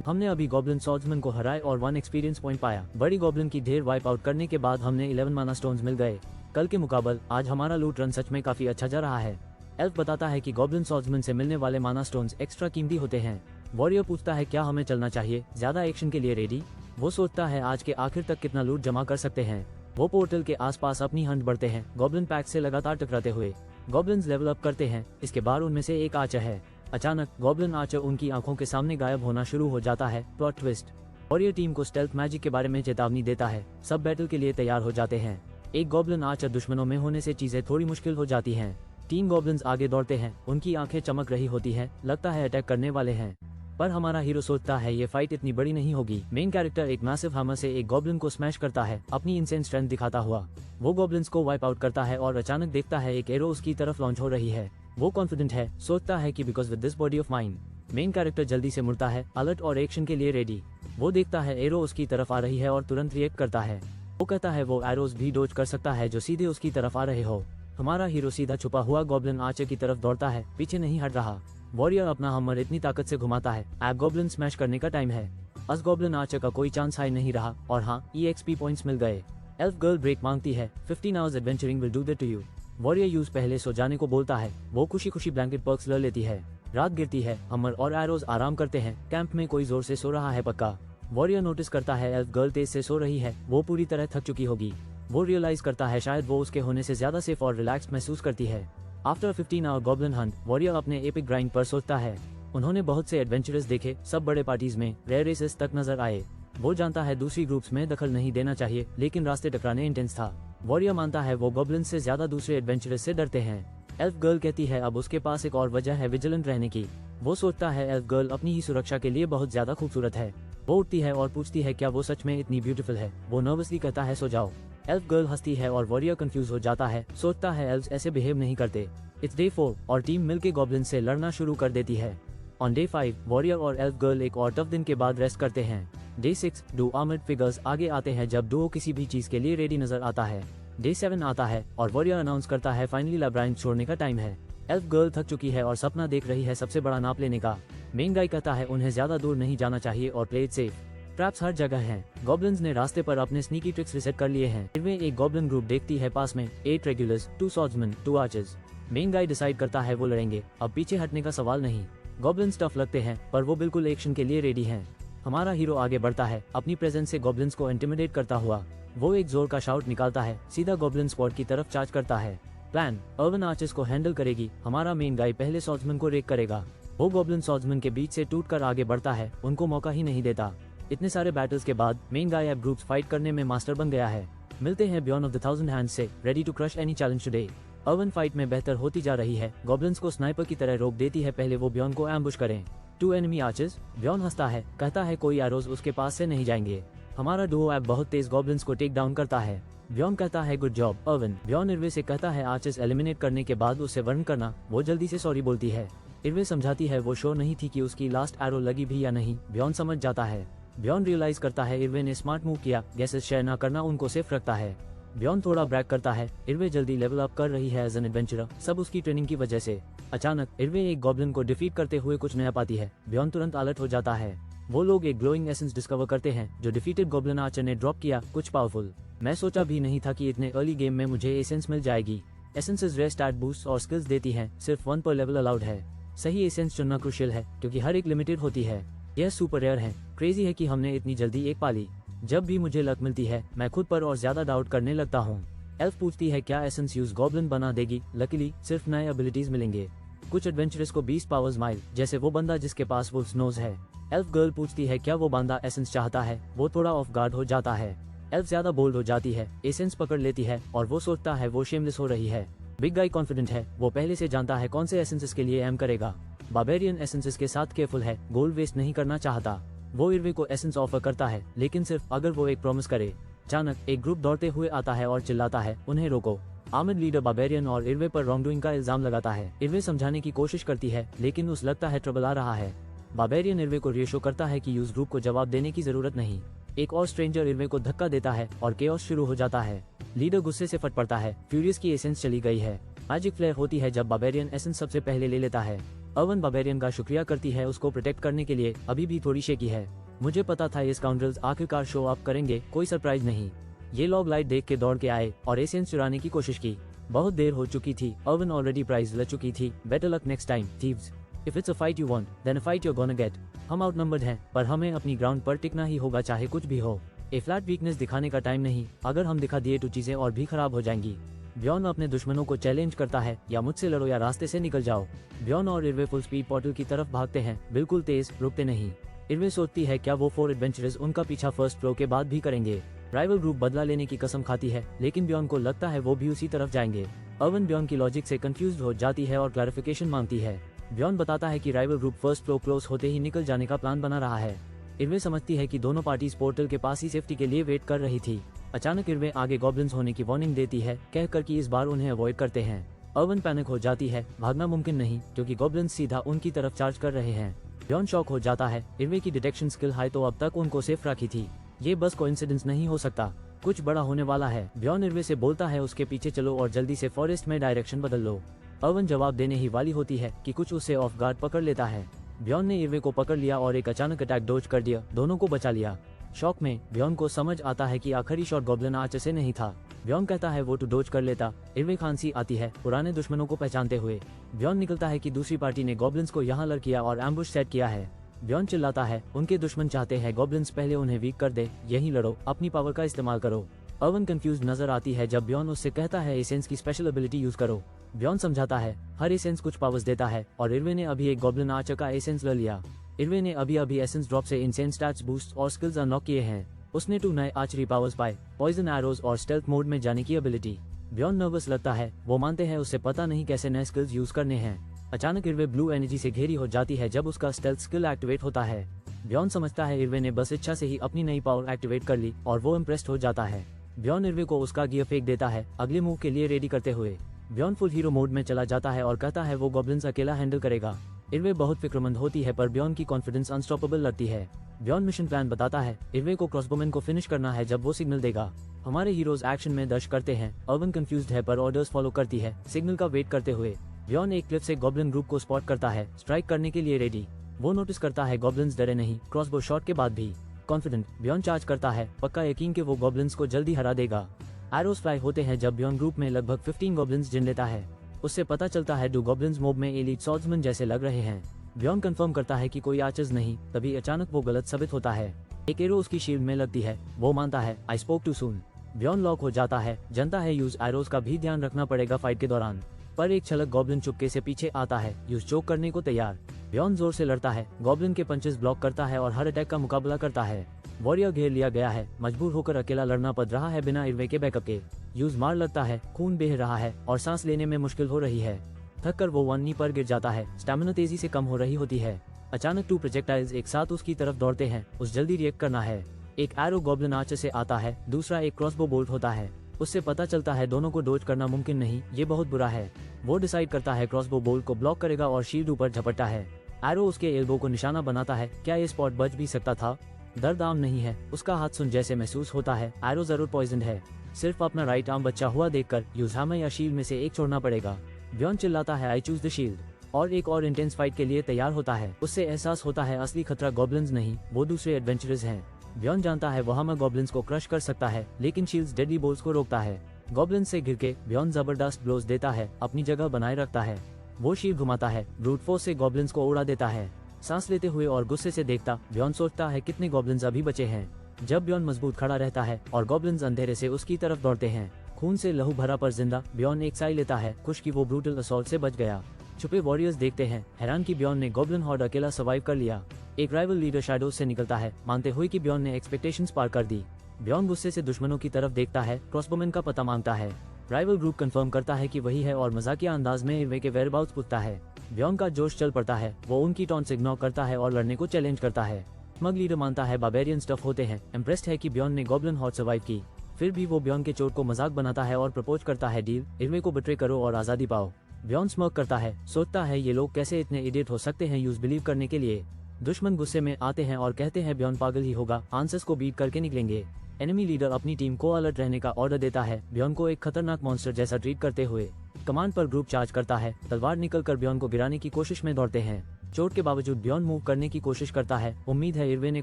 हमने अभी गॉब्लिन सॉर्ड्समैन को हराए और 1 एक्सपीरियंस पॉइंट पाया। बड़ी गॉब्लिन की ढेर वाइप आउट करने के बाद हमने 11 माना स्टोन्स मिल गए। कल के मुकाबले आज हमारा लूट रन सच में काफी अच्छा जा रहा है। एल्फ बताता है कि गॉब्लिन सॉर्ड्समैन से मिलने वाले माना स्टोन्स एक्स्ट्रा कीमती होते हैं। वॉरियर पूछता है क्या हमें चलना चाहिए, ज्यादा एक्शन के लिए रेडी। वो सोचता है आज के आखिर तक कितना लूट जमा कर सकते हैं। वो पोर्टल के आसपास अपनी हंट बढ़ते हैं, गॉब्लिन पैक से लगातार टकराते हुए। गॉब्लिन्स लेवल अप करते हैं। इसके बाद उनमें से एक आर्चर है। अचानक गॉब्लिन आर्चर उनकी आंखों के सामने गायब होना शुरू हो जाता है। Plot twist. वॉरियर टीम को स्टेल्थ मैजिक के बारे में चेतावनी देता है। सब बैटल के लिए तैयार हो जाते हैं। एक गॉब्लिन आर्चर दुश्मनों में होने से चीजें थोड़ी मुश्किल हो जाती हैं। 3 गॉब्लिन्स आगे दौड़ते हैं, उनकी आंखें चमक रही होती हैं, लगता है अटैक करने वाले हैं। पर हमारा हीरो सोचता है ये फाइट इतनी बड़ी नहीं होगी। मेन कैरेक्टर एक मैसिव हैमर से एक गॉब्लिन को स्मैश करता है, अपनी इंसेंट स्ट्रेंथ दिखाता हुआ। वो गॉब्लिन्स को वाइप आउट करता है और अचानक देखता है एक एरो उसकी तरफ लॉन्च हो रही है। वो कॉन्फिडेंट है, सोचता है कि because with this body of mine. Main character जल्दी से मुड़ता है, अलर्ट और एक्शन के लिए रेडी। वो देखता है एरो उसकी तरफ आ रही है और तुरंत रिएक्ट करता है। वो कहता है वो एरोज भी डोज कर सकता है जो सीधे उसकी तरफ आ रहे हो। हमारा हीरो सीधा छुपा हुआ गॉब्लिन आर्चर की तरफ दौड़ता है, पीछे नहीं हट रहा। वॉरियर अपना हमर इतनी ताकत से घुमाता है, अब गॉब्लिन स्मैश करने का टाइम है। अस गॉब्लिन आर्चर का कोई चांस हाई नहीं रहा, और हाँ, EXP पॉइंट्स मिल गए। एल्फ गर्ल ब्रेक मांगती है, 15 hours adventuring will do that to you. Warrior use पहले सो जाने को बोलता है। वो खुशी खुशी ब्लैंकेट पर्क्स ले लेती है। रात गिरती है, हमर और एरोज आराम करते हैं। कैंप में कोई जोर से सो रहा है पक्का। वॉरियर नोटिस करता है एल्फ गर्ल तेज से सो रही है, वो पूरी तरह थक चुकी होगी। वो रियलाइज करता है शायद वो उसके होने से ज्यादा सेफ और रिलैक्स महसूस करती है। After 15 hour goblin hunt, warrior अपने एपिक ग्राइंड पर सोचता है। उन्होंने बहुत से एडवेंचरस देखे, सब बड़े पार्टीज में, रेयर रेसेस तक नजर आए। वो जानता है दूसरी ग्रुप्स में दखल नहीं देना चाहिए, लेकिन रास्ते टकराने इंटेंस था। वॉरियर मानता है वो गॉब्लिन से ज्यादा दूसरे एडवेंचरस से डरते हैं। एल्फ गर्ल कहती है अब उसके पास एक और वजह है विजिलेंट रहने की। वो सोचता है एल्फ गर्ल अपनी ही सुरक्षा के लिए बहुत ज्यादा खूबसूरत है। वो उठती है और पूछती है क्या वो सच में इतनी ब्यूटीफुल है। वो नर्वसली कहता है सो जाओ। एल्फ गर्ल हंसती है और वॉरियर कंफ्यूज हो जाता है, सोचता है एल्फ्स ऐसे बिहेव नहीं करते। इट्स डे 4 और टीम मिलके गॉब्लिन से लड़ना शुरू कर देती है। ऑन डे 5 वॉरियर और एल्फ गर्ल एक और टफ दिन के बाद रेस्ट करते हैं। डे 6 डू आर्मर्ड फिगर्स आगे आते हैं जब डुओ किसी भी चीज के लिए रेडी नजर आता है। डे 7 आता है और वॉरियर अनाउंस करता है फाइनली लैब्राइंथ छोड़ने का टाइम है। एल्फ गर्ल थक चुकी है और सपना देख रही है सबसे बड़ा नाप लेने का। मेन गाय कहता है उन्हें ज्यादा दूर नहीं जाना चाहिए और प्ले इट सेफ। ट्रैप्स हर जगह हैं। गॉब्लिन्स ने रास्ते पर अपने स्नीकी ट्रिक्स रिसेट कर लिए हैं। फिर एक गॉब्लिन ग्रुप देखती है पास में 8 regulars, 2 सॉर्ड्समैन, 2 archers. Main guy decide करता है वो लड़ेंगे, अब पीछे हटने का सवाल नहीं। गॉब्लिन्स टफ लगते हैं पर वो बिल्कुल एक्शन के लिए रेडी हैं। हमारा हीरो आगे बढ़ता है, अपनी प्रेजेंस से गॉब्लिन्स को इंटिमिडेट करता हुआ। वो एक जोर का शाउट निकालता है, सीधा गॉब्लिन स्क्वाड की तरफ चार्ज करता है। प्लान अर्वन आर्चर्स को हैंडल करेगी। हमारा मेन गाय पहले सॉर्ड्समैन को रेक करेगा। वो गॉब्लिन सॉर्ड्समैन के बीच से टूटकर आगे बढ़ता है, उनको मौका ही नहीं देता। इतने सारे बैटल्स के बाद मेन गाय अब ग्रुप्स फाइट करने में मास्टर बन गया है। मिलते हैं बियॉन्ड ऑफ द 1000 हैंड्स से, ready to crush any challenge today. Erwin fight में बेहतर होती जा रही है, गॉब्लिन्स को स्नाइपर की तरह रोक देती है, पहले वो बियॉन्ड को एम्बुश करें। 2 एनिमी आर्चर्स। बियॉन्ड हंसता है, कहता है कोई एरोज उसके पास से नहीं जाएंगे। हमारा डुओ ऐप बहुत तेज गॉब्लिन्स को टेक डाउन करता है। बियॉन्ड कहता है गुड जॉब अर्वन। बियॉन्ड इरवे से कहता है आर्चर्स एलिमिनेट करने के बाद उससे वर्न करना। वो जल्दी से सॉरी बोलती है। इरवे समझाती है वो श्योर नहीं थी कि उसकी लास्ट एरो लगी भी या नहीं। बियॉन्ड समझ जाता है। बियॉन्ड रियलाइज करता है इरवे ने स्मार्ट मूव किया, गैसेस शेयर न करना उनको सेफ रखता है। बियॉन्ड थोड़ा ब्रैक करता है, इरवे जल्दी लेवल अप कर रही है एज एन एडवेंचरर, सब उसकी ट्रेनिंग की वजह से। अचानक इरवे एक गॉब्लिन को डिफीट करते हुए कुछ नया पाती है। बियॉन्ड तुरंत अलर्ट हो जाता है। वो लोग एक ग्लोइंग एसेंस डिस्कवर करते हैं जो डिफीटेड गॉब्लिन आर्चर ने ड्रॉप किया, कुछ पावरफुल। मैं सोचा भी नहीं था कि इतने अर्ली गेम में मुझे एसेंस मिल जाएगी। एसेंसेस रेयर स्टैट बूस्ट और स्किल्स देती हैं, सिर्फ 1 पर लेवल अलाउड है। सही एसेंस चुनना क्रूशियल है क्योंकि हर एक लिमिटेड होती है। यह सुपर रेयर है। क्रेजी है कि हमने इतनी जल्दी एक पाली। जब भी मुझे लक मिलती है मैं खुद पर और ज्यादा डाउट करने लगता हूँ। एल्फ पूछती है क्या एसेंस यूज गॉब्लिन बना देगी। लकीली सिर्फ नए एबिलिटीज मिलेंगे। कुछ एडवेंचरर्स को 20 पावर्स माइल, जैसे वो बंदा जिसके पास वुल्फ्स नोज है। एल्फ गर्ल पूछती है क्या वो बंदा एसेंस चाहता है। वो थोड़ा ऑफ गार्ड हो जाता है। एल्फ ज्यादा बोल्ड हो जाती है, एसेंस पकड़ लेती है और वो सोचता है वो शेमलेस हो रही है। बिग गाय कॉन्फिडेंट है, वो पहले से जानता है कौन से एसेंसेस के लिए एम करेगा। बार्बेरियन एसेंसेस के साथ केयरफुल है, गोल्ड वेस्ट नहीं करना चाहता। वो इरवे को एसेंस ऑफर करता है, लेकिन सिर्फ अगर वो एक प्रॉमिस करे। अचानक एक ग्रुप दौड़ते हुए आता है और चिल्लाता है उन्हें रोको। आर्मर्ड लीडर बार्बेरियन और इरवे पर रॉन्गडूइंग का इल्जाम लगाता है। इरवे समझाने की कोशिश करती है, लेकिन उस लगता है ट्रबल आ रहा है। बार्बेरियन इरवे को रिएश्योर करता है कि यूज ग्रुप को जवाब देने की जरूरत नहीं। एक और स्ट्रेंजर इरवे को धक्का देता है और केओस शुरू हो जाता है। लीडर गुस्से से फट पड़ता है, फ्यूरियस की एसेंस चली गई है। मैजिक फ्लेयर होती है जब बार्बेरियन एसेंस सबसे पहले ले लेता है। अर्वन बार्बेरियन का शुक्रिया करती है, उसको प्रोटेक्ट करने के लिए अभी भी थोड़ी शेकी है। मुझे पता था ये स्काउंड्रल्स आखिरकार शो अप करेंगे, कोई सरप्राइज नहीं। ये लोग लाइट देख के दौड़ के आए और एसेंस चुराने की कोशिश की। बहुत देर हो चुकी थी, अर्वन ऑलरेडी प्राइज ले चुकी थी। Better luck next time thieves. If it's a fight you want, then a fight you gonna get. हम आउटनंबर्ड हैं, पर हमें अपनी ग्राउंड पर टिकना ही होगा चाहे कुछ भी हो। ए फ्लैट वीकनेस दिखाने का टाइम नहीं, अगर हम दिखा दिए तो चीजें और भी खराब हो जाएंगी। बियॉन अपने दुश्मनों को चैलेंज करता है, या मुझसे लड़ो या रास्ते से निकल जाओ। बियॉन और इरवे फुल स्पीड पोर्टल की तरफ भागते हैं, बिल्कुल तेज, रुकते नहीं। इरवे सोचती है क्या वो 4 एडवेंचरर्स उनका पीछा फर्स्ट फ्लो के बाद भी करेंगे। राइवल ग्रुप बदला लेने की कसम खाती है, लेकिन बियॉन को लगता है वो भी उसी तरफ जाएंगे। अर्वन बियॉन की लॉजिक से कंफ्यूज हो जाती है और क्लैरिफिकेशन मांगती है। बियॉन बताता है कि rival group first flow close होते ही निकल जाने का प्लान बना रहा है। इरवे समझती है कि दोनों पार्टीज पोर्टल के पास ही सेफ्टी के लिए वेट कर रही थी। अचानक इरवे आगे गॉब्लिन्स होने की वार्निंग देती है, कहकर कि इस बार उन्हें अवॉइड करते हैं। अर्वन पैनिक हो जाती है, भागना मुमकिन नहीं क्योंकि गॉब्लिन्स सीधा उनकी तरफ चार्ज कर रहे हैं। बियॉन शॉक हो जाता है, इरवे की डिटेक्शन स्किल हाई तो अब तक उनको सेफ रखी थी। ये बस कोइंसिडेंस नहीं हो सकता, कुछ बड़ा होने वाला है। बियॉन इरवे से बोलता है उसके पीछे चलो और जल्दी से फॉरेस्ट में डायरेक्शन बदल लो। अर्वन जवाब देने ही वाली होती है कि कुछ उसे ऑफ गार्ड पकड़ लेता है। बियॉन ने इरवे को पकड़ लिया और एक अचानक अटैक डोज कर दिया, दोनों को बचा लिया। शॉक में बियॉन को समझ आता है कि आखिरी शॉट गॉब्लिन आर्चर से नहीं था। बियॉन कहता है वो तो डोज कर लेता। इरवे खांसी आती है पुराने दुश्मनों को पहचानते हुए। बियॉन निकलता है कि दूसरी पार्टी ने गॉब्लिन्स को यहाँ लड़ किया और एम्बुश सेट किया है। बियॉन चिल्लाता है उनके दुश्मन चाहते हैं गॉब्लिन्स पहले उन्हें वीक कर दे, यहीं लड़ो, अपनी पावर का इस्तेमाल करो। अर्वन कंफ्यूज नजर आती है जब बियॉन उससे कहता है एसेंस की स्पेशल एबिलिटी यूज करो। बियॉन समझाता है हर एसेंस कुछ पावर्स देता है और इरवे ने अभी एक गॉब्लिन आर्चर का एसेंस ले लिया। इरवे ने अभी एसेंस ड्रॉप से इनसेन स्टैट्स बूस्ट और स्किल्स अनलॉक किए हैं। उसने 2 नए आर्चरी पावर्स पाए, पॉइजन एरोज और स्टेल्थ मोड में जाने की एबिलिटी। बियॉन नर्वस लगता है, वो मानते हैं उसे पता नहीं कैसे नए स्किल्स यूज करने हैं। अचानक इरवे ब्लू एनर्जी से घेरी हो जाती है जब उसका स्टेल्थ स्किल एक्टिवेट होता है। बियॉन समझता है इरवे ने बस इच्छा से ही अपनी नई पावर एक्टिवेट कर ली और वो इम्प्रेस्ड हो जाता है। बियॉन इरवे को उसका गियर फेंक देता है, अगले मूव के लिए रेडी करते हुए। बियॉन फुल हीरो मोड में चला जाता है और कहता है वो गॉब्लिन्स अकेला हैंडल करेगा। इरवे बहुत फिक्रमंद होती है पर बियॉन की कॉन्फिडेंस अनस्टॉपेबल लगती है। बियॉन मिशन प्लान बताता है इरवे को क्रॉसबोमैन को फिनिश करना है जब वो सिग्नल देगा। हमारे हीरोज एक्शन में दश करते हैं। अर्वन कंफ्यूज्ड है पर ऑर्डर्स फॉलो करती है, सिग्नल का वेट करते हुए। बियॉन एक क्लिफ से गॉब्लिन ग्रुप को स्पॉट करता है, स्ट्राइक करने के लिए रेडी। वो नोटिस करता है गॉब्लिन्स डरे नहीं, क्रॉसबो शॉट के बाद भी कॉन्फिडेंट। बियॉन चार्ज करता है, पक्का यकीन कि वो गॉब्लिन्स को जल्दी हरा देगा। एरोस फ्लाई होते हैं जब बियॉन ग्रुप में लगभग 15 गॉब्लिन्स जिन लेता है। उससे पता चलता है 2 गॉब्लिन्स मोब में एलीट सॉर्ड्समैन जैसे लग रहे हैं। ब्यॉन कंफर्म करता है कि कोई आर्चर्स नहीं, तभी अचानक वो गलत साबित होता है। एक एरो उसकी शील्ड में लगती है। वो मानता है I spoke too soon. Bjorn lock हो जाता है, जानता है यूज एरोज का भी ध्यान रखना पड़ेगा फाइट के दौरान। पर एक छलक गॉब्लिन चुपके से पीछे आता है, यूज चोक करने को तैयार। ब्यॉन जोर से लड़ता है, गॉब्लिन के पंचेस ब्लॉक करता है और हर अटैक का मुकाबला करता है। वॉरियर घेर लिया गया है, मजबूर होकर अकेला लड़ना पड़ रहा है बिना इर्वे के बैकअप के। यूज मार लगता है, खून बह रहा है और सांस लेने में मुश्किल हो रही है। थक कर वो वन नी पर गिर जाता है, स्टैमिना तेजी से कम हो रही होती है। अचानक 2 प्रोजेक्टाइल्स एक साथ उसकी तरफ दौड़ते हैं, उस जल्दी रिएक्ट करना है। एक एरो गॉब्लिन आर्चर से आता है, दूसरा एक क्रॉसबो बोल्ट होता है। उससे पता चलता है दोनों को डोज करना मुमकिन नहीं, ये बहुत बुरा है। वो डिसाइड करता है क्रॉसबो बोल्ट को ब्लॉक करेगा और शील्ड ऊपर झपटता है। एरो उसके एल्बो को निशाना बनाता है, क्या ये स्पॉट बच भी सकता था? दर्द आम नहीं है, उसका हाथ सुन जैसे महसूस होता है। एरो जरूर पॉइजन है। सिर्फ अपना राइट आर्म बचा हुआ देखकर यूज हैमर या शील्ड में से एक छोड़ना पड़ेगा। ब्यॉन चिल्लाता है आई चूज द शील्ड और एक और इंटेंस फाइट के लिए तैयार होता है। उससे एहसास होता है असली खतरा गॉब्लिन्स नहीं, वो दूसरे एडवेंचरर्स हैं। ब्यॉन जानता है वो हैमर गॉब्लिन्स को क्रश कर सकता है, लेकिन शील्ड्स डेडली बोल्ट्स को रोकता है। गॉब्लिन्स से घिर के ब्यॉन जबरदस्त ब्लोज देता है, अपनी जगह बनाए रखता है। वो शील्ड घुमाता है, ब्रूट फोर्स से गॉब्लिन्स को उड़ा देता है। सांस लेते हुए और गुस्से से देखता ब्यॉन सोचता है कितने गॉब्लिन्स अभी बचे हैं। जब ब्यॉन मजबूत खड़ा रहता है और गॉब्लिन्स अंधेरे से उसकी तरफ दौड़ते हैं, खून से लहू भरा पर जिंदा, ब्यॉन एक साई लेता है, खुश कि वो ब्रूटल असॉल्ट से बच गया। छुपे वॉरियर्स देखते हैं, हैरान कि ब्यॉन ने गॉब्लिन हॉर्ड अकेला सर्वाइव कर लिया। एक राइवल लीडर शैडोज से निकलता है, मानते हुए कि ब्यॉन ने एक्सपेक्टेशंस पार कर दी। ब्यॉन गुस्से से दुश्मनों की तरफ देखता है, क्रॉसबोमैन का पता मांगता है। राइवल ग्रुप कंफर्म करता है कि वही है और मजाकिया अंदाज में इर्वे के वेयरअबाउट्स पूछता है। ब्यॉन का जोश चल पड़ता है, वो उनकी टॉन्ट्स इग्नोर करता है और लड़ने को चैलेंज करता है। स्मग लीडर मानता है बार्बेरियन स्टफ होते हैं, इम्प्रेस्ड है कि ब्यॉन ने गॉब्लिन हॉर्ड सर्वाइव की। फिर भी वो ब्यॉन के चोट को मजाक बनाता है और प्रपोज करता है डील, इर्वे को बिट्रे करो और आजादी पाओ। ब्यॉन स्मर्क करता है, सोचता है ये लोग कैसे इतने इडियट हो सकते हैं यूज बिलीव करने के लिए। दुश्मन गुस्से में आते हैं और कहते हैं ब्यॉन पागल ही होगा, आंसर्स को बीट करके निकलेंगे। एनिमी लीडर अपनी टीम को अलर्ट रहने का ऑर्डर देता है, ब्यॉन को एक खतरनाक मॉन्स्टर जैसा ट्रीट करते हुए। कमांड पर ग्रुप चार्ज करता है, तलवार निकल कर ब्यॉन को गिराने की कोशिश में दौड़ते हैं। चोट के बावजूद ब्यॉन मूव करने की कोशिश करता है, उम्मीद है इर्वे ने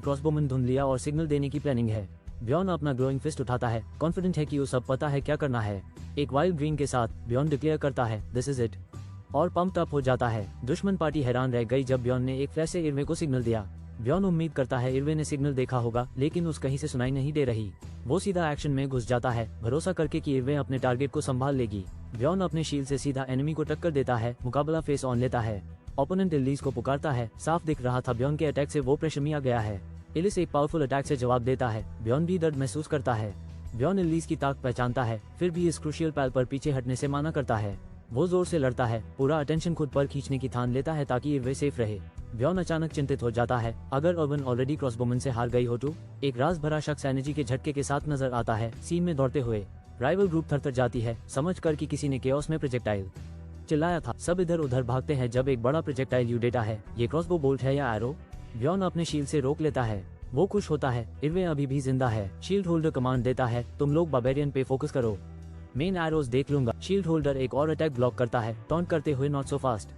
क्रॉसबोमैन ढूंढ लिया और सिग्नल देने की प्लानिंग है। ब्यॉन अपना ग्लोइंग फिस्ट उठाता है, कॉन्फिडेंट है कि उसे सब पता है क्या करना है। एक वाइल्ड ग्रीन के साथ ब्यॉन डिक्लेयर करता है दिस इज इट और पंप्ड अप हो जाता है। दुश्मन पार्टी हैरान रह गई जब ब्यॉन ने एक फ्लैश से इर्वे को सिग्नल दिया। ब्यॉन उम्मीद करता है इर्वे ने सिग्नल देखा होगा, लेकिन उस कहीं से सुनाई नहीं दे रही। वो सीधा एक्शन में घुस जाता है, भरोसा करके कि इर्वे अपने टारगेट को संभाल लेगी। ब्यॉन अपने शील्ड से सीधा एनिमी को टक्कर देता है, मुकाबला फेस ऑन लेता है। ओपोनेंट इलीस को पुकारता है, साफ दिख रहा था ब्यॉन के अटैक से वो प्रेशर में आ गया है। इलिस एक पावरफुल अटैक से जवाब देता है, ब्यॉन भी दर्द महसूस करता है। ब्यॉन इलीस की ताकत पहचानता है, फिर भी इस क्रूशियल पैल पर पीछे हटने से माना करता है। वो जोर से लड़ता है, पूरा अटेंशन खुद पर खींचने की ठान लेता है ताकि इर्वे सेफ रहे। ब्यॉन अचानक चिंतित हो जाता है, अगर अर्बन ऑलरेडी क्रॉसबोमैन से हार गई हो तो। एक राज भरा शख्स एनर्जी के झटके के साथ नजर आता है, सीन में दौड़ते हुए। राइवल ग्रुप थरथर जाती है, समझ कर कि किसी ने केओस में प्रोजेक्टाइल चिल्लाया था। सब इधर उधर भागते हैं जब एक बड़ा प्रोजेक्टाइल यू डेटा है। ये क्रॉसबो बोल्ट है या एरो? ब्यॉन अपने शील्ड से रोक लेता है। वो खुश होता है, इर्वे अभी भी जिंदा है। शील्ड होल्डर कमांड देता है, तुम लोग बार्बेरियन पे फोकस करो, मेन एरोज देख लूंगा। शील्ड होल्डर एक और अटैक ब्लॉक करता है, टॉन्ट करते हुए नॉट सो फास्ट।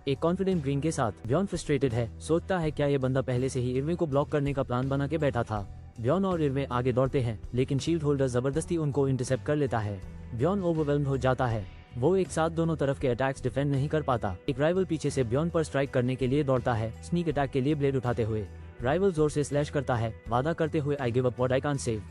एक कॉन्फिडेंट ग्रीन के साथ ब्यॉन फ्रस्ट्रेटेड है, सोचता है क्या ये बंदा पहले से ही इर्वे को ब्लॉक करने का प्लान बना के बैठा था। ब्यॉन और इर्वे आगे दौड़ते हैं, लेकिन शील्ड होल्डर जबरदस्ती उनको इंटरसेप्ट कर लेता है। ब्यॉन ओवरवेल्म्ड हो जाता है, वो एक साथ दोनों तरफ के अटैक्स डिफेंड नहीं कर पाता। एक राइवल पीछे से ब्यॉन पर स्ट्राइक करने के लिए दौड़ता है, स्नीक अटैक के लिए ब्लेड उठाते हुए। राइवल जोर से स्लैश करता है, वादा करते हुए I give up what I can't save,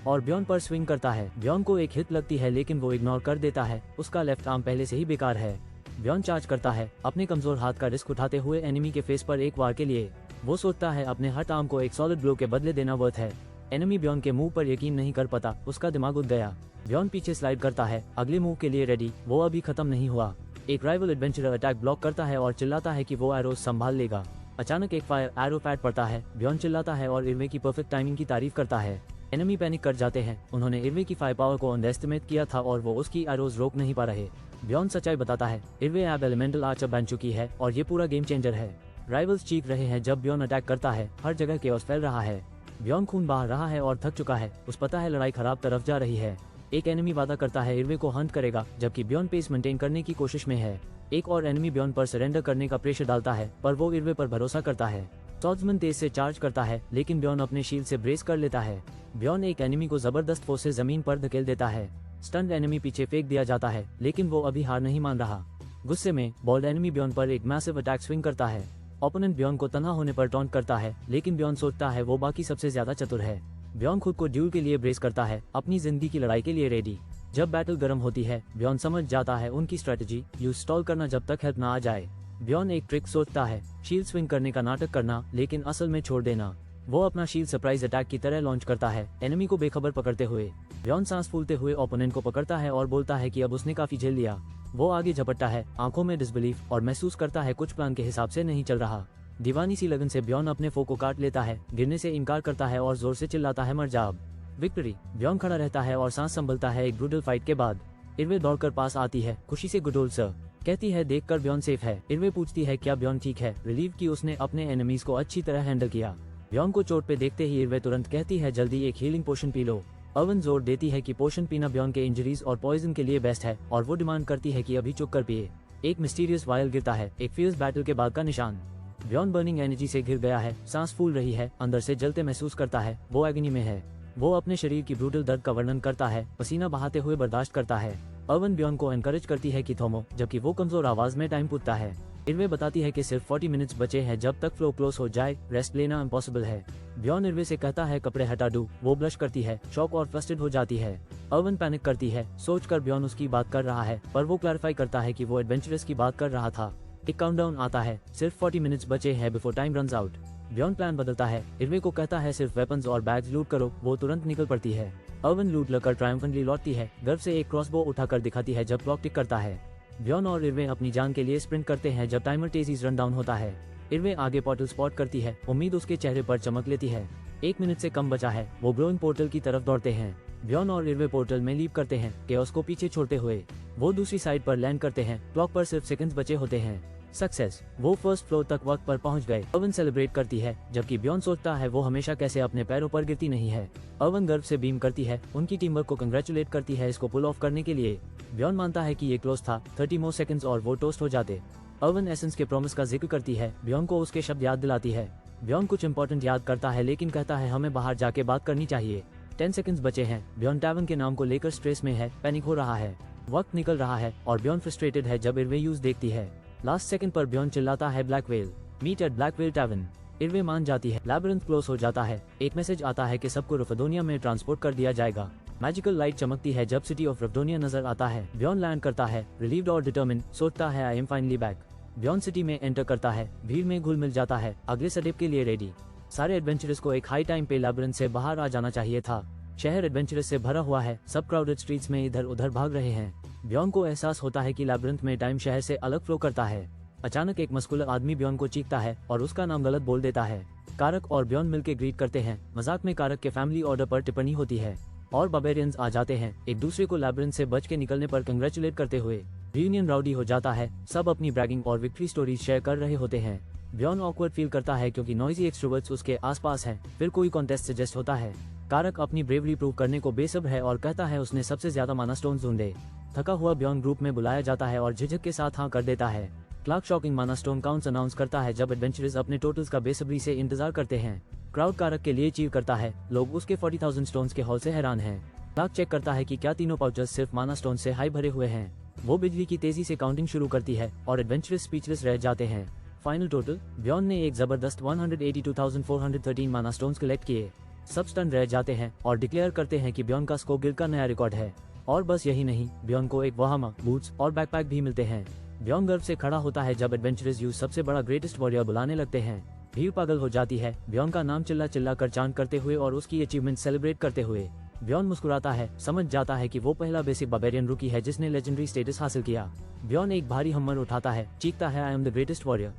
और ब्यॉन पर स्विंग करता है। ब्यॉन को एक हिट लगती है लेकिन वो इग्नोर कर देता है, उसका लेफ्ट आर्म पहले से ही बेकार है। ब्यॉन चार्ज करता है, अपने कमजोर हाथ का रिस्क उठाते हुए एनिमी के फेस पर एक वार के लिए। वो सोचता है अपने हट आर्म को एक सॉलिड ब्लो के बदले देना वर्थ है। एनिमी ब्यॉन के मुंह पर यकीन नहीं कर पाता, उसका दिमाग उठ गया। ब्यॉन पीछे स्लाइड करता है, अगले मूव के लिए रेडी। वो अभी खत्म नहीं हुआ। एक राइवल एडवेंचरर अटैक ब्लॉक करता है और चिल्लाता है कि वो एरोज संभाल लेगा। अचानक एक फायर एरो पैड पड़ता है, ब्यॉन चिल्लाता है और इर्वे की परफेक्ट टाइमिंग की तारीफ करता है। एनिमी पैनिक कर जाते हैं, उन्होंने इर्वे की फायर पावर को अंडरएस्टिमेट किया था और वो उसकी एरोज रोक नहीं पा रहे। ब्यॉन सच्चाई बताता है, इर्वे अब एलिमेंटल आर्चर बन चुकी है और ये पूरा गेम चेंजर है। राइवल्स चीख रहे हैं जब ब्यॉन अटैक करता है, हर जगह केओस फैल रहा है। ब्यॉन खून बहा रहा है और थक चुका है, उस पता है लड़ाई खराब तरफ जा रही है। एक एनिमी वादा करता है इर्वे को हंट करेगा, जबकि ब्यॉन पेस मेंटेन करने की कोशिश में है। एक और एनिमी ब्यॉन पर सरेंडर करने का प्रेशर डालता है, पर वो इर्वे पर भरोसा करता है। सॉर्ड्समैन तेज से चार्ज करता है, लेकिन ब्यॉन अपने शील्ड से ब्रेस कर लेता है। ब्यॉन एक एनिमी को जबरदस्त फोर्स से जमीन पर धकेल देता है। स्टंट एनिमी पीछे फेंक दिया जाता है, लेकिन वो अभी हार नहीं मान रहा। गुस्से में बॉल्ड एनिमी ब्यॉन पर एक मैसिव अटैक स्विंग करता है। ओपोनेंट ब्यॉन को तन्हा होने पर टॉन्ट करता है, लेकिन ब्यॉन सोचता है वो बाकी सबसे ज्यादा चतुर है। ब्यॉन खुद को ड्यूल के लिए ब्रेस करता है, अपनी जिंदगी की लड़ाई के लिए रेडी। जब बैटल गर्म होती है, ब्यॉन समझ जाता है उनकी स्ट्रेटेजी, यूज स्टॉल करना जब तक हेल्प ना आ जाए। ब्यॉन एक ट्रिक सोचता है, शील्ड स्विंग करने का नाटक करना, लेकिन असल में छोड़ देना। वो अपना शील्ड सरप्राइज अटैक की तरह लॉन्च करता है, एनिमी को बेखबर पकड़ते हुए। ब्यॉन सांस फूलते हुए ओपोनेंट को पकड़ता है और बोलता है कि अब उसने काफी झेल लिया। वो आगे झपटता है, आंखों में डिसबिलीफ, और महसूस करता है कुछ प्लान के हिसाब से नहीं चल रहा। दीवानी सी लगन से ब्यॉन अपने फो को काट लेता है, गिरने से इनकार करता है और जोर से चिल्लाता है, मर जा अब। विक्ट्री। ब्यॉन खड़ा रहता है और सांस संभलता है एक ब्रूटल फाइट के बाद। इरवे दौड़कर पास आती है, खुशी से गुड ओल्ड सर कहती है, देखकर ब्यॉन सेफ है। इरवे पूछती है क्या ब्यॉन ठीक है, रिलीव की उसने अपने एनिमीज को अच्छी तरह हैंडल किया। ब्यॉन को चोट पे देखते ही इरवे तुरंत कहती है, जल्दी एक हीलिंग पोशन पी लो। अर्वन जोर देती है कि पोशन पीना ब्यॉन के इंजरीज और पॉइजन के लिए बेस्ट है, और वो डिमांड करती है कि अभी चुप कर पिए। एक मिस्टीरियस वायल गिरता है, एक फियर्स बैटल के बाद का निशान। ब्यॉन बर्निंग एनर्जी से घिर गया है, सांस फूल रही है, अंदर से जलते महसूस करता है, वो एगनी में है। वो अपने शरीर की ब्रूटल दर्द का वर्णन करता है, पसीना बहाते हुए बर्दाश्त करता है। अर्वन ब्यॉन को एनकरेज करती है कि थोमो, जबकि वो कमजोर आवाज में टाइम पूछता है। इरवे बताती है कि सिर्फ 40 मिनट्स बचे हैं, जब तक फ्लो क्लोज हो जाए रेस्ट लेना इम्पॉसिबल है। ब्यॉन इरवे से कहता है कपड़े हटा दो, वो ब्लश करती है, शॉक और फ्रस्ट्रेटेड हो जाती है। अर्वन पैनिक करती है, सोचकर ब्यॉन उसकी बात कर रहा है, पर वो क्लैरिफाई करता है कि वो एडवेंचरस की बात कर रहा था। एक काउंटडाउन आता है, सिर्फ 40 मिनट्स बचे हैं before time runs out. Bjorn plan बदलता है, इरवे को कहता है सिर्फ वेपन्स और बैग्स लूट करो, वो तुरंत निकल पड़ती है। अर्वन लूट लेकर ट्रायम्फेंटली लौटती है, गर्व से एक क्रॉसबो उठाकर दिखाती है जब क्लॉक टिक करता है। ब्यॉन और इरवे अपनी जान के लिए स्प्रिंट करते हैं जब टाइमर तेजी रन डाउन होता है। इरवे आगे पोर्टल स्पॉट करती है, उम्मीद उसके चेहरे पर चमक लेती है। 1 मिनट से कम बचा है, वो ग्रोइंग पोर्टल की तरफ दौड़ते हैं। ब्यॉन और इरवे पोर्टल में लीप करते हैं, केओस को पीछे छोड़ते हुए। वो दूसरी साइड पर लैंड करते हैं, क्लॉक पर सिर्फ सेकंड्स बचे होते हैं। सक्सेस, वो फर्स्ट फ्लोर तक वक्त पर पहुंच गए। अर्वन सेलिब्रेट करती है, जबकि ब्यॉन सोचता है वो हमेशा कैसे अपने पैरों पर गिरती नहीं है। अर्वन गर्व से बीम करती है, उनकी टीम वर्क को कंग्रेचुलेट करती है इसको पुल ऑफ करने के लिए। ब्यॉन मानता है कि ये क्लोज था, 30 मोर सेकंड्स और वो टोस्ट हो जाते। अर्वन एसेंस के प्रॉमिस का जिक्र करती है, ब्यॉन को उसके शब्द याद दिलाती है। ब्यॉन कुछ इंपॉर्टेंट याद करता है, लेकिन कहता है हमें बाहर जाके बात करनी चाहिए। 10 सेकंड्स बचे हैं, ब्यॉन टैवन के नाम को लेकर स्ट्रेस में है, पैनिक हो रहा है। वक्त निकल रहा है और ब्यॉन फ्रस्ट्रेटेड है जब इरवे यूज देखती है। लास्ट सेकंड पर ब्यॉन चिल्लाता है, black whale, meet at black whale tavern. इरवे मान जाती है, लैबिरिंथ क्लोज हो जाता है। एक मैसेज आता है कि सबको रफदोनिया में ट्रांसपोर्ट कर दिया जाएगा। मैजिकल लाइट चमकती है जब सिटी ऑफ रफदोनिया नजर आता है। ब्यॉन लैंड करता है, रिलीव्ड और डिटर्मिन, सोचता है I am finally back. Bjorn city में एंटर करता है, भीड़ में घुल मिल जाता है, अगले स्टेप के लिए रेडी। सारे एडवेंचरर्स को एक हाई टाइम पे लैबिरिंथ से बाहर आ जाना चाहिए था। शहर एडवेंचरस से भरा हुआ है, सब क्राउडेड स्ट्रीट्स में इधर उधर भाग रहे हैं। ब्यॉन को एहसास होता है कि लैबिरिंथ में टाइम शहर से अलग फ्लो करता है। अचानक एक मस्कुलर आदमी ब्यॉन को चीखता है और उसका नाम गलत बोल देता है। कारक और ब्यॉन मिलकर ग्रीट करते हैं। मजाक में कारक के फैमिली ऑर्डर पर टिप्पणी होती है और बार्बेरियंस आ जाते हैं, एक दूसरे को लैबिरिंथ से बच के निकलने पर कंग्रेचुलेट करते हुए। रियूनियन राउडी हो जाता है, सब अपनी ब्रैगिंग और विक्ट्री स्टोरीज शेयर कर रहे होते हैं। ब्यॉन ऑकवर्ड फील करता है क्योंकि नॉइजी एक्सट्रोवर्ट्स उसके आसपास हैं। फिर कोई कॉन्टेस्ट सजेस्ट होता है। कारक अपनी ब्रेवरी प्रूव करने को बेसब्र है और कहता है उसने सबसे ज्यादा माना स्टोन्स ढूंढे। थका हुआ ब्यॉन ग्रुप में बुलाया जाता है और झिझक के साथ हाँ कर देता है। क्लार्क शॉकिंग माना स्टोन काउंट्स अनाउंस करता है जब एडवेंचरर्स अपने टोटल्स का बेसब्री से इंतजार करते हैं। क्राउड कारक के लिए चीर करता है, लोग उसके 40,000 स्टोन्स के हॉल से हैरान हैं। क्लार्क चेक करता है कि क्या तीनों पाउचेस सिर्फ माना स्टोन से हाई भरे हुए हैं। वो बिजली की तेजी से काउंटिंग शुरू करती है और एडवेंचरर्स स्पीचलेस रह जाते हैं। फाइनल टोटल, ब्यॉन ने एक जबरदस्त 182,413 माना स्टोन्स कलेक्ट किए। सब स्टन रह जाते हैं और डिक्लेयर करते हैं कि ब्यॉन का स्कोप गिल का नया रिकॉर्ड है। और बस यही नहीं, ब्यॉन को एक वहामा, बूट्स और बैकपैक भी मिलते हैं। ब्यॉन गर्व से खड़ा होता है जब एडवेंचरर्स यूज सबसे बड़ा ग्रेटेस्ट वॉरियर बुलाने लगते हैं। भीड़ पागल हो जाती है, ब्यॉन का नाम चिल्ला चिल्ला कर चांट करते हुए और उसकी अचीवमेंट सेलिब्रेट करते हुए। ब्यॉन मुस्कुराता है, समझ जाता है कि वो पहला बेसिक बार्बेरियन रूकी है जिसने लेजेंडरी स्टेटस हासिल किया। ब्यॉन एक भारी हम्मर उठाता है, चीखता है I am the greatest warrior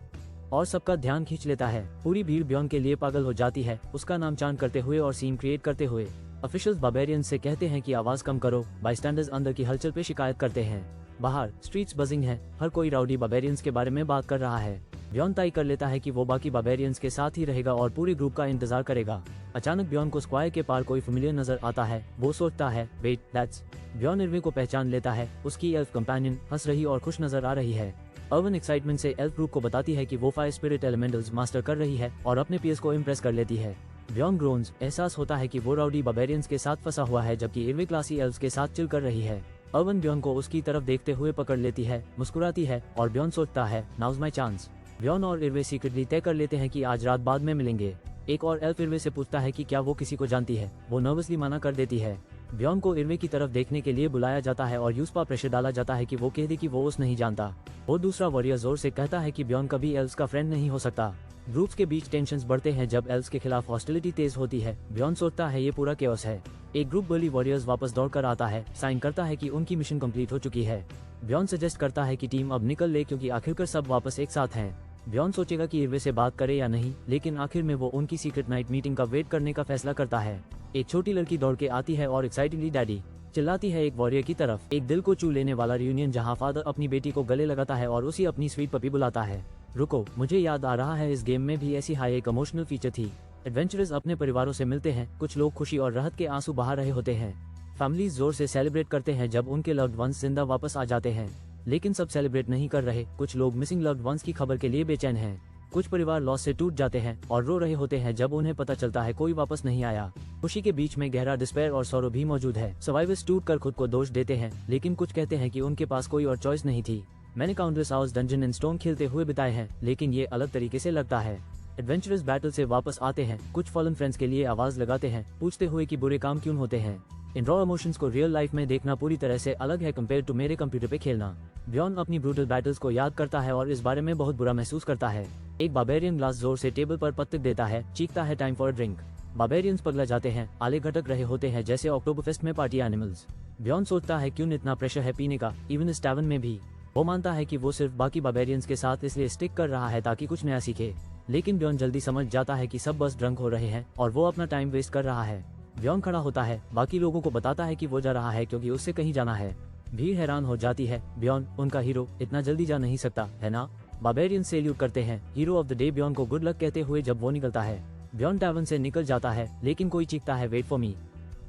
और सबका ध्यान खींच लेता है। पूरी भीड़ ब्यॉन के लिए पागल हो जाती है, उसका नाम चांट करते हुए और सीन क्रिएट करते हुए। ऑफिशियल्स बार्बेरियन से कहते हैं कि आवाज कम करो, बाईस्टैंडर्स अंदर की हलचल पे शिकायत करते हैं। बाहर स्ट्रीट्स बजिंग है, हर कोई राउडी बार्बेरियंस के बारे में बात कर रहा है। ब्यॉन तय कर लेता है कि वो बाकी बार्बेरियंस के साथ ही रहेगा और पूरे ग्रुप का इंतजार करेगा। अचानक ब्यॉन को स्क्वायर के पार कोई फेमिलियर नजर आता है। वो सोचता है वेट दैट्स। ब्यॉन इरवे को पहचान लेता है, उसकी एल्फ कंपेनियन हंस रही और खुश नजर आ रही है। अर्वन एक्साइटमेंट से एल्फ ग्रुप को बताती है कि वो फायर स्पिरिट एलिमेंटल्स मास्टर कर रही है और अपने पीयर्स को इम्प्रेस कर लेती है। ब्यॉन ग्रोन्स, एहसास होता है कि वो राउडी बार्बेरियंस के साथ फंसा हुआ है जबकि इरवे क्लासी एल्व्स के साथ चिल कर रही है। अर्वन ब्यॉन को उसकी तरफ देखते हुए पकड़ लेती है, मुस्कुराती है और ब्यॉन सोचता है नाउज माय चांस। ब्यॉन और इर्वे सीक्रेटली तय कर लेते हैं कि आज रात बाद में मिलेंगे। एक और एल्फ इर्वे से पूछता है कि क्या वो किसी को जानती है। वो नर्वसली मना कर देती है। ब्यॉन को इर्वे की तरफ देखने के लिए बुलाया जाता है और यूज पर प्रेशर डाला जाता है कि वो कह दे कि वो उस नहीं जानता। वो दूसरा वॉरियर जोर से कहता है कि ब्यॉन कभी एल्व्स का फ्रेंड नहीं हो सकता। ग्रुप्स के बीच टेंशंस बढ़ते हैं जब एल्व्स के खिलाफ हॉस्टिलिटी तेज होती है। ब्यॉन सोचता है ये पूरा केओस है। एक ग्रुप बली वॉरियर्स वापस दौड़कर आता है, साइन करता है कि उनकी मिशन कंप्लीट हो चुकी है। ब्यॉन सजेस्ट करता है कि टीम अब निकल ले क्योंकि आखिरकार सब वापस एक साथ हैं। ब्यॉन सोचेगा कि इर्वे से बात करे या नहीं, लेकिन आखिर में वो उनकी सीक्रेट नाइट मीटिंग का वेट करने का फैसला करता है। एक छोटी लड़की दौड़ के आती है और एक्साइटिंगली डैडी चिल्लाती है एक वॉरियर की तरफ। एक दिल को छू लेने वाला रियूनियन जहां फादर अपनी बेटी को गले लगाता है और उसी अपनी स्वीट पपी बुलाता है। रुको, मुझे याद आ रहा है इस गेम में भी ऐसी हाई एक इमोशनल फीचर थी। एडवेंचरर्स अपने परिवारों से मिलते हैं। कुछ लोग खुशी और राहत के आंसू बहा रहे होते हैं। फैमिलीज जोर से सेलिब्रेट करते हैं जब उनके लव्ड वंस जिंदा वापस आ जाते हैं, लेकिन सब सेलिब्रेट नहीं कर रहे। कुछ लोग मिसिंग लव्ड वंस की खबर के लिए बेचैन हैं। कुछ परिवार लॉस से टूट जाते हैं और रो रहे होते हैं जब उन्हें पता चलता है कोई वापस नहीं आया। खुशी के बीच में गहरा डिस्पेयर और सौरो भी मौजूद है। सर्वाइवर्स टूट कर खुद को दोष देते हैं, लेकिन कुछ कहते हैं कि उनके पास कोई और चॉइस नहीं थी। मैंने countless hours dungeon and stone खेलते हुए बिताए हैं, लेकिन ये अलग तरीके से लगता है। एडवेंचरस बैटल से वापस आते हैं। कुछ फॉलन फ्रेंड्स के लिए आवाज लगाते हैं, पूछते हुए कि बुरे काम क्यों होते हैं। इन रॉ इमोशंस को रियल लाइफ में देखना पूरी तरह से अलग है कंपेयर टू मेरे कंप्यूटर पे खेलना। ब्यॉन अपनी ब्रूटल बैटल्स को याद करता है और इस बारे में बहुत बुरा महसूस करता है। एक बार्बेरियन ग्लास जोर से टेबल पर पत्थर देता है, चीखता है टाइम फॉर अ ड्रिंक। बार्बेरियंस पगला जाते हैं, आले घटक रहे होते हैं जैसे ऑक्टोबरफेस्ट में पार्टी एनिमल्स। ब्यॉन सोचता है क्यों इतना प्रेशर है पीने का, इवन इस टैवर्न में भी। वो मानता है कि वो सिर्फ बाकी बार्बेरियंस के साथ इसलिए स्टिक कर रहा है ताकि कुछ नया सीखे, लेकिन ब्यॉन जल्दी समझ जाता है कि सब बस ड्रंक हो रहे हैं और वो अपना टाइम वेस्ट कर रहा है। ब्यॉन खड़ा होता है, बाकी लोगों को बताता है कि वो जा रहा है क्योंकि उससे कहीं जाना है। भीड़ हैरान हो जाती है। ब्यॉन, उनका हीरो, इतना जल्दी जा नहीं सकता है ना। बार्बेरियन सेल्यूट करते हैं। हीरो ऑफ द डे ब्यॉन को गुड लक कहते हुए जब वो निकलता है। ब्यॉन टैवर्न से निकल जाता है, लेकिन कोई चीखता है वेट फॉर मी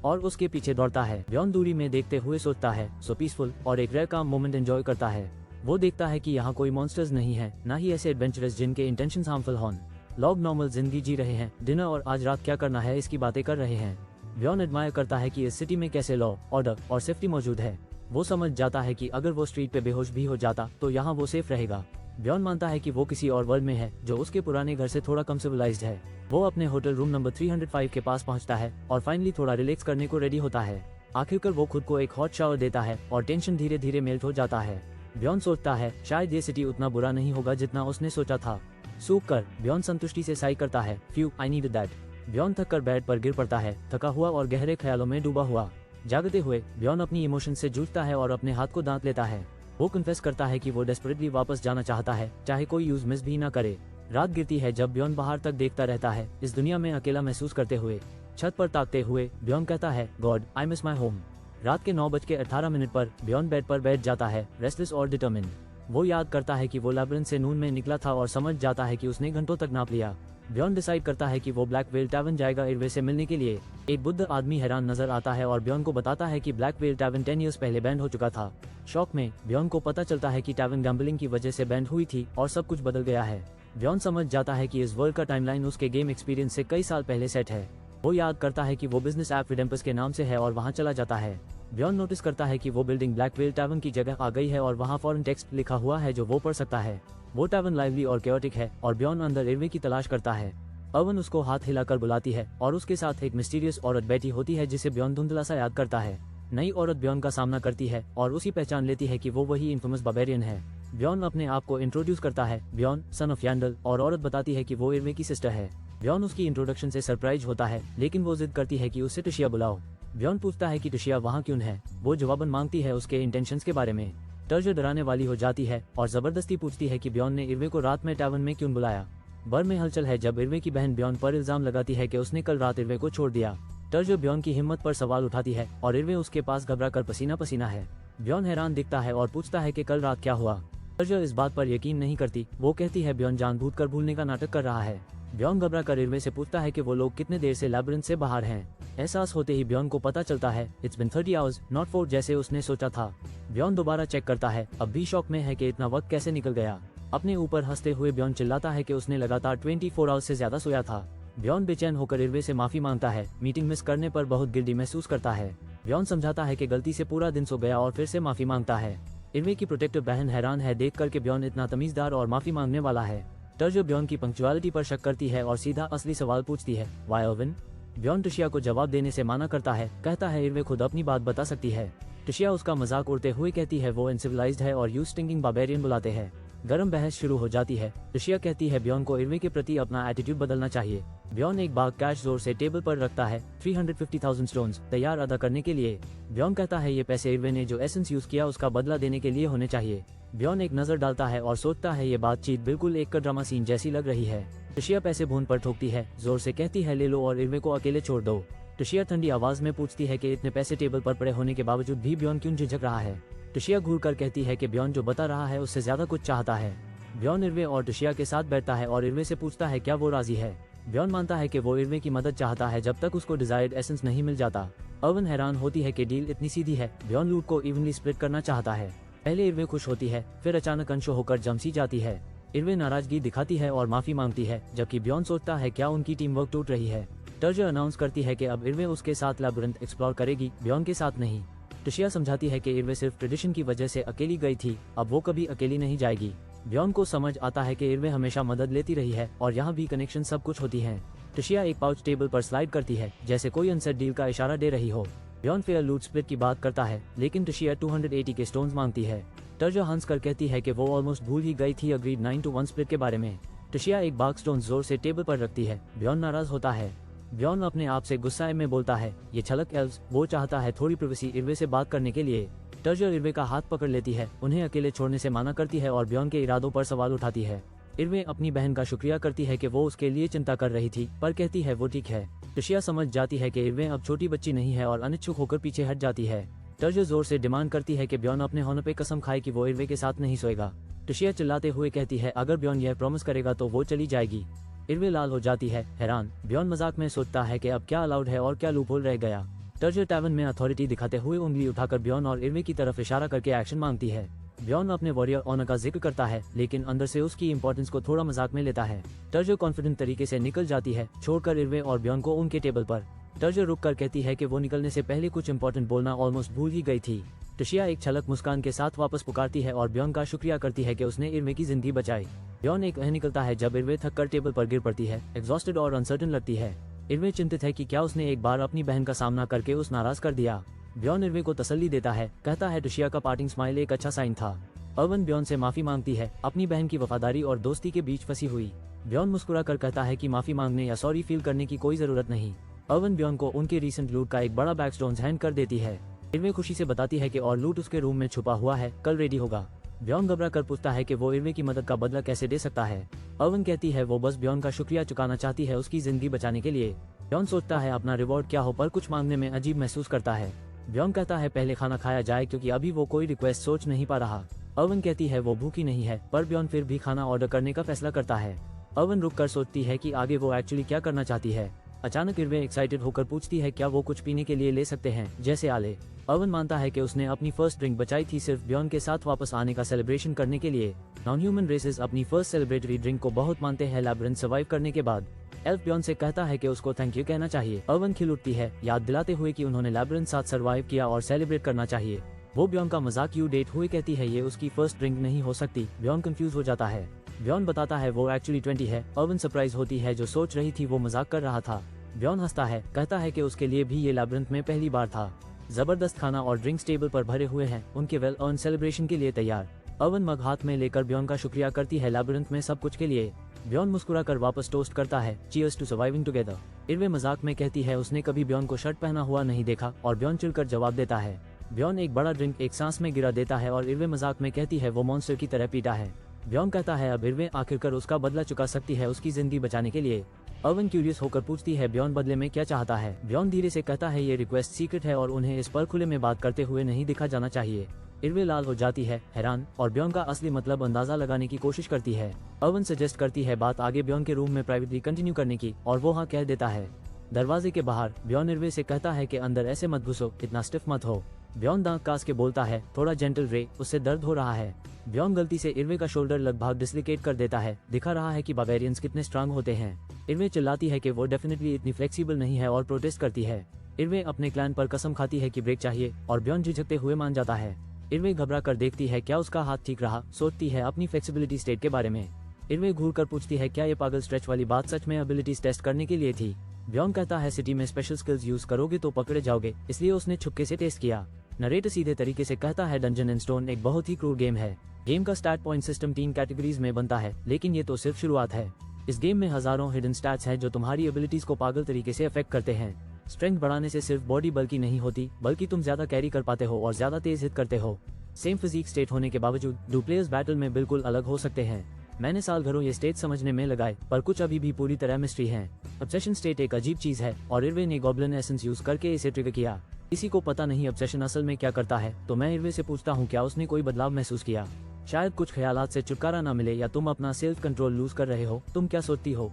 और उसके पीछे दौड़ता है। ब्यॉन दूरी में देखते हुए सोचता है सो पीसफुल और एक रेयर काम मोमेंट एंजॉय करता है। वो देखता है कि यहाँ कोई मॉन्स्टर्स नहीं है, ना ही ऐसे एडवेंचरस जिनके इंटेंशंस हार्मफुल हों। लोग नॉर्मल जिंदगी जी रहे हैं, डिनर और आज रात क्या करना है इसकी बातें कर रहे हैं। ब्यॉन एडमायर करता है कि इस सिटी में कैसे लॉ, ऑर्डर और सेफ्टी मौजूद है। वो समझ जाता है कि अगर वो स्ट्रीट पे बेहोश भी हो जाता तो यहाँ वो सेफ रहेगा। ब्यॉन मानता है कि वो किसी और वर्ल्ड में है जो उसके पुराने घर से थोड़ा कम सिविलाइज्ड है। वो अपने होटल रूम नंबर 305 के पास पहुंचता है और फाइनली थोड़ा रिलैक्स करने को रेडी होता है। आखिरकार वो खुद को एक हॉट शावर देता है और टेंशन धीरे धीरे मेल्ट हो जाता है। ब्यॉन सोचता है शायद ये सिटी उतना बुरा नहीं होगा जितना उसने सोचा था। सूख कर ब्यॉन संतुष्टि से साई करता है, फ्यू आई नीड दैट। ब्यॉन थक कर बेड पर गिर पड़ता है, थका हुआ और गहरे ख्यालों में डूबा हुआ। जागते हुए ब्यॉन अपनी इमोशन से जूझता है और अपने हाथ को दांत लेता है। वो कन्फेस करता है कि वो डेस्परेटली वापस जाना चाहता है, चाहे कोई यूज मिस भी ना करे। रात गिरती है जब ब्यॉन बाहर तक देखता रहता है, इस दुनिया में अकेला महसूस करते हुए। छत पर ताकते हुए ब्यॉन कहता है, God I miss my home. रात के 9:18 पर ब्यॉन बेड पर बैठ जाता है, रेस्टलेस और डिटर्मिन्ड। वो याद करता है कि वो लैबिरिंथ से नून में निकला था और समझ जाता है कि उसने घंटों तक नाप लिया। ब्यॉन डिसाइड करता है कि वो ब्लैक वेल टैवर्न जाएगा इर्वे से मिलने के लिए। एक बुद्ध आदमी हैरान नजर आता है और ब्यॉन को बताता है कि ब्लैक वेल टैवर्न 10 ईयर्स पहले बैंड हो चुका था। शॉक में ब्यॉन को पता चलता है कि टैवर्न गैम्बलिंग की वजह से बैंड हुई थी और सब कुछ बदल गया है। ब्यॉन समझ जाता है कि इस वर्ल्ड का टाइमलाइन उसके गेम एक्सपीरियंस से कई साल पहले सेट है। वो याद करता है कि वो बिजनेस ऐप रिडेम्पस के नाम से है और वहाँ चला जाता है। ब्यॉन नोटिस करता है कि वो बिल्डिंग ब्लैक वेल टैवर्न की जगह आ गई है और वहाँ फॉरेन टेक्स्ट लिखा हुआ है जो वो पढ़ सकता है। वो टैवर्न लाइवली और केओटिक है और ब्यॉन अंदर इर्वे की तलाश करता है। अवन उसको हाथ हिलाकर बुलाती है और उसके साथ एक मिस्टीरियस औरत बैठी होती है जिसे ब्यॉन धुंधला सा याद करता है। नई औरत ब्यॉन का सामना करती है और उसी पहचान लेती है कि वो वही इन्फेमस बार्बेरियन है। ब्यॉन अपने आप को इंट्रोड्यूस करता है, ब्यॉन सन ऑफ यांडल, और औरत बताती है कि वो इर्वे की सिस्टर है। ब्यॉन उसकी इंट्रोडक्शन से सरप्राइज होता है, लेकिन वो जिद करती है कि उसे टशिया बुलाओ। ब्यॉन पूछता है कि टशिया वहाँ क्यों है। वो जवाबन मांगती है उसके इंटेंशंस के बारे में। टर्जर डराने वाली हो जाती है और जबरदस्ती पूछती है कि ब्यॉन ने इर्वे को रात में टैवर्न में क्यों बुलाया। बर में हलचल है जब इर्वे की बहन ब्यॉन पर इल्जाम लगाती है कि उसने कल रात इर्वे को छोड़ दिया। टर्जर ब्यॉन की हिम्मत पर सवाल उठाती है और इर्वे उसके पास घबरा कर पसीना पसीना है। ब्यॉन हैरान दिखता है और पूछता है कि कल रात क्या हुआ। टर्जर इस बात पर यकीन नहीं करती। वो कहती है ब्यॉन जानबूझकर भूलने का नाटक कर रहा है। ब्यॉन घबरा कर इर्वे से पूछता है कि वो लोग कितने देर से लैबिरिंथ से बाहर हैं। एहसास होते ही ब्यॉन को पता चलता है इट्स बिन 30 आवर्स नॉट 4 जैसे उसने सोचा था। ब्यॉन दोबारा चेक करता है, अब भी शॉक में है कि इतना वक्त कैसे निकल गया। अपने ऊपर हंसते हुए ब्यॉन चिल्लाता है कि उसने लगातार 24 आवर्स से ज्यादा सोया था। ब्यॉन बेचैन होकर इर्वे से माफी मांगता है, मीटिंग मिस करने पर बहुत गिल्टी महसूस करता है। ब्यॉन समझाता है कि गलती से पूरा दिन सो गया और फिर से माफी मांगता है। इर्वे की प्रोटेक्टिव बहन हैरान है देख कर के ब्यॉन इतना तमीजदार और माफी मांगने वाला है। टर्जो ब्योन की पंक्चुअलिटी पर शक करती है और सीधा असली सवाल पूछती है, वाई अर्विन? ब्योन टशिया को जवाब देने से मना करता है, कहता है इर्वे खुद अपनी बात बता सकती है। टशिया उसका मजाक उड़ते हुए कहती है वो अनसिविलाइज्ड है और यू स्टिंकिंग बार्बेरियन बुलाते हैं। गरम बहस शुरू हो जाती है। टशिया कहती है ब्योन को इर्वे के प्रति अपना एटीट्यूड बदलना चाहिए। ब्योन एक बाग कैश जोर से टेबल पर रखता है, 350,000 स्टोन्स तैयार अदा करने के लिए। ब्योन कहता है ये पैसे इर्वे ने जो एसेंस यूज किया उसका बदला देने के लिए होने चाहिए। ब्योन एक नजर डालता है और सोचता है ये बातचीत बिल्कुल एक ड्रामा सीन जैसी लग रही है। टशिया पैसे भून पर ठोकती है, जोर से कहती है ले लो और इर्वे को अकेले छोड़ दो। टशिया ठंडी आवाज में पूछती है कि इतने पैसे टेबल पर पड़े होने के बावजूद भी ब्योन क्यों झिझक रहा है। टशिया घूर कर कहती है कि ब्योन जो बता रहा है उससे ज्यादा कुछ चाहता है। ब्योन इर्वे और टशिया के साथ बैठता है और इर्वे से पूछता है क्या वो राजी है। ब्योन मानता है कि वो इर्वे की मदद चाहता है जब तक उसको डिजायर्ड एसेंस नहीं मिल जाता। अर्विन हैरान होती है कि डील इतनी सीधी है। ब्योन लूट को इवनली स्प्लिट करना चाहता है। पहले इर्वे खुश होती है, फिर अचानक अनशो होकर जमसी जाती है। इर्वे नाराजगी दिखाती है और माफी मांगती है, जबकि ब्योन सोचता है क्या उनकी टीम वर्क टूट रही है। टर्जो अनाउंस करती है कि अब इर्वे उसके साथ लैबिरिंथ एक्सप्लोर करेगी, ब्योन के साथ नहीं। टशिया समझाती है कि इर्वे सिर्फ ट्रेडिशन की वजह से अकेली गई थी, अब वो कभी अकेली नहीं जाएगी। ब्योन को समझ आता है कि इर्वे हमेशा मदद लेती रही है और यहाँ भी कनेक्शन सब कुछ होती है। टशिया एक पाउच टेबल पर स्लाइड करती है, जैसे कोई अनसेट डील का इशारा दे रही हो। ब्योन फेयर लूट स्प्लिट की बात करता है, लेकिन टशिया 280 के स्टोन्स मांगती है। टर्जो हंस कर कहती है कि वो ऑलमोस्ट भूल ही गई थी अग्रीड 9-1 स्प्लिट के बारे में। टशिया एक बाग स्टोन जोर से टेबल पर रखती है। ब्योन नाराज होता है। ब्योन अपने आप से गुस्साए में बोलता है, ये छलक एल्व्स, वो चाहता है थोड़ी प्राइवेसी इर्वे से बात करने के लिए। टर्जो इर्वे का हाथ पकड़ लेती है, उन्हें अकेले छोड़ने से मना करती है और ब्योन के इरादों पर सवाल उठाती है। इर्वे अपनी बहन का शुक्रिया करती है कि वो उसके लिए चिंता कर रही थी, पर कहती है वो ठीक है। टशिया समझ जाती है कि इर्वे अब छोटी बच्ची नहीं है और अनिच्छुक होकर पीछे हट जाती है। टर्जो जोर से डिमांड करती है कि ब्योन अपने होने पे कसम खाए कि वो इर्वे के साथ नहीं सोएगा। टशिया चिल्लाते हुए कहती है अगर ब्योन यह प्रॉमिस करेगा तो वो चली जाएगी। इर्वे लाल हो जाती है, हैरान। ब्योन मजाक में सोचता है कि अब क्या अलाउड है और क्या लूपहोल रह गया। टर्जो टैवन में अथॉरिटी दिखाते हुए उंगली उठाकर ब्योन और इर्वे की तरफ इशारा करके एक्शन मांगती है। ब्योन अपने वॉरियर ऑनर का जिक्र करता है, लेकिन अंदर से उसकी इंपॉर्टेंस को थोड़ा मजाक में लेता है। टर्जो कॉन्फिडेंट तरीके से निकल जाती है, छोड़कर इर्वे और ब्योन को उनके टेबल पर। टर्जो रुक कर कहती है कि वो निकलने से पहले कुछ इंपॉर्टेंट बोलना ऑलमोस्ट भूल ही गई थी। टशिया एक छलक मुस्कान के साथ वापस पुकारती है और ब्योन का शुक्रिया करती है कि उसने इर्वे की जिंदगी बचाई। ब्योन एक निकलता है जब इर्वे थक कर टेबल पर गिर पड़ती है, एग्जॉस्टेड और अनसर्टन लगती है। इर्वे चिंतित है कि क्या उसने एक बार अपनी बहन का सामना करके उस नाराज कर दिया। ब्योन इर्वे को तसल्ली देता है, कहता है टशिया का पार्टिंग स्माइल एक अच्छा साइन था। अर्विन ब्योन से माफी मांगती है, अपनी बहन की वफादारी और दोस्ती के बीच फंसी हुई। ब्योन मुस्कुरा कर कहता है कि माफी मांगने या सॉरी फील करने की कोई जरूरत नहीं। अर्विन ब्योन को उनके रीसेंट लूट का एक बड़ा बैग स्टोन्स हैंड कर देती है। इर्वे खुशी से बताती है कि और लूट उसके रूम में छुपा हुआ है, कल रेडी होगा। ब्योन घबरा कर पूछता है कि वो इर्वे की मदद का बदला कैसे दे सकता है। अर्विन कहती है वो बस ब्योन का शुक्रिया चुकाना चाहती है उसकी जिंदगी बचाने के लिए। ब्योन सोचता है अपना रिवॉर्ड क्या हो, पर कुछ मांगने में अजीब महसूस करता है। ब्योन कहता है पहले खाना खाया जाए क्योंकि अभी वो कोई रिक्वेस्ट सोच नहीं पा रहा। अर्विन कहती है वो भूखी नहीं है, पर ब्योन फिर भी खाना ऑर्डर करने का फैसला करता है। अर्विन रुक कर सोचती है कि आगे वो एक्चुअली क्या करना चाहती है। अचानक इर्वे एक्साइटेड होकर पूछती है क्या वो कुछ पीने के लिए ले सकते हैं, जैसे आले। अर्विन मानता है कि उसने अपनी फर्स्ट ड्रिंक बचाई थी सिर्फ ब्योन के साथ वापस आने का सेलिब्रेशन करने के लिए। नॉन ह्यूमन रेसेस अपनी फर्स्ट सेलिब्रेटरी ड्रिंक को बहुत मानते हैं लैबिरिंथ सर्वाइव करने के बाद। एल्फ ब्योन से कहता है कि उसको थैंक यू कहना चाहिए। अर्विन खिल उठती है, याद दिलाते हुए कि उन्होंने लैबिरिंथ साथ सर्वाइव किया और सेलिब्रेट करना चाहिए। वो ब्योन का मजाक यू डेट हुए कहती है ये उसकी फर्स्ट ड्रिंक नहीं हो सकती। ब्योन कंफ्यूज हो जाता है। ब्योन बताता है वो एक्चुअली 20 है। अर्विन सरप्राइज होती है, जो सोच रही थी वो मजाक कर रहा था। ब्योन हंसता है, कहता है कि उसके लिए भी ये लैबिरिंथ में पहली बार था। जबरदस्त खाना और ड्रिंक्स टेबल पर भरे हुए हैं, उनके वेल अर्न सेलिब्रेशन के लिए तैयार। अर्विन मग हाथ में लेकर ब्योन का शुक्रिया करती है लैबिरिंथ में सब कुछ के लिए। ब्योन मुस्कुरा कर वापस टोस्ट करता है, चीयर्स टू सर्वाइविंग टुगेदर। इर्वे मजाक में कहती है उसने कभी ब्योन को शर्ट पहना हुआ नहीं देखा, और ब्योन चिढ़कर जवाब देता है। ब्योन एक बड़ा ड्रिंक एक सांस में गिरा देता है और इर्वे मजाक में कहती है वो मॉन्स्टर की तरह पीटा है। ब्योन कहता है अब इर्वे आखिरकार उसका बदला चुका सकती है उसकी जिंदगी बचाने के लिए। अर्विन क्यूरियस होकर पूछती है ब्योन बदले में क्या चाहता है। ब्योन धीरे से कहता है ये रिक्वेस्ट सीक्रेट है और उन्हें इस पर खुले में बात करते हुए नहीं दिखा जाना चाहिए। इर्वे लाल हो जाती है, हैरान, और ब्योन का असली मतलब अंदाजा लगाने की कोशिश करती है। अर्विन सजेस्ट करती है बात आगे ब्योन के रूम में प्राइवेटली कंटिन्यू करने की, और वो हाँ कह देता है। दरवाजे के बाहर ब्योन इर्वे से कहता है कि अंदर ऐसे मत घुसो, इतना स्टिफ मत हो। ब्योन दांत कास के बोलता है, थोड़ा जेंटल रे, उससे दर्द हो रहा है। ब्योन गलती से इर्वे का शोल्डर लगभग डिसलोकेट कर देता है, दिखा रहा है कि बार्बेरियंस कितने स्ट्रांग होते हैं। इर्वे चिल्लाती है कि वो डेफिनेटली इतनी फ्लेक्सिबल नहीं है और प्रोटेस्ट करती है। इर्वे अपने क्लैन पर कसम खाती है कि ब्रेक चाहिए, और ब्योन झिझकते हुए मान जाता है। इर्वे घबरा कर देखती है क्या उसका हाथ ठीक रहा, सोचती है अपनी फ्लेक्सिबिलिटी स्टेट के बारे में। इरवे घूर कर पूछती है क्या ये पागल स्ट्रेच वाली बात सच में एबिलिटीज टेस्ट करने के लिए थी। ब्यॉन कहता है सिटी में स्पेशल स्किल्स यूज करोगे तो पकड़े जाओगे, इसलिए उसने छुपके से टेस्ट किया। नरेटर सीधे तरीके से कहता है डंजन एंड स्टोन एक बहुत ही क्रूर गेम है। गेम का स्टैट पॉइंट सिस्टम 3 कैटेगरीज में बनता है, लेकिन ये तो सिर्फ शुरुआत है। इस गेम में हजारों हिडन स्टैट्स हैं जो तुम्हारी एबिलिटीज को पागल तरीके से अफेक्ट करते हैं। स्ट्रेंथ बढ़ाने से सिर्फ बॉडी बल्कि नहीं होती, बल्कि तुम ज्यादा कैरी कर पाते हो और ज्यादा तेज हिट करते हो। सेम फिजिक स्टेट होने के बावजूद दो प्लेयर्स बैटल में बिल्कुल अलग हो सकते हैं। मैंने साल भरों ये स्टेट समझने में लगाए, पर कुछ अभी भी पूरी तरह मिस्ट्री हैं। ऑब्सेशन स्टेट एक अजीब चीज है और इरवे ने गॉब्लिन एसेंस यूज करके इसे ट्रिगर किया। किसी को पता नहीं ऑब्सेशन असल में क्या करता है, तो मैं इरवे से पूछता हूँ क्या उसने कोई बदलाव महसूस किया। शायद कुछ ख्यालात से छुटकारा ना मिले या तुम अपना सेल्फ कंट्रोल लूज कर रहे हो। तुम क्या सोचती हो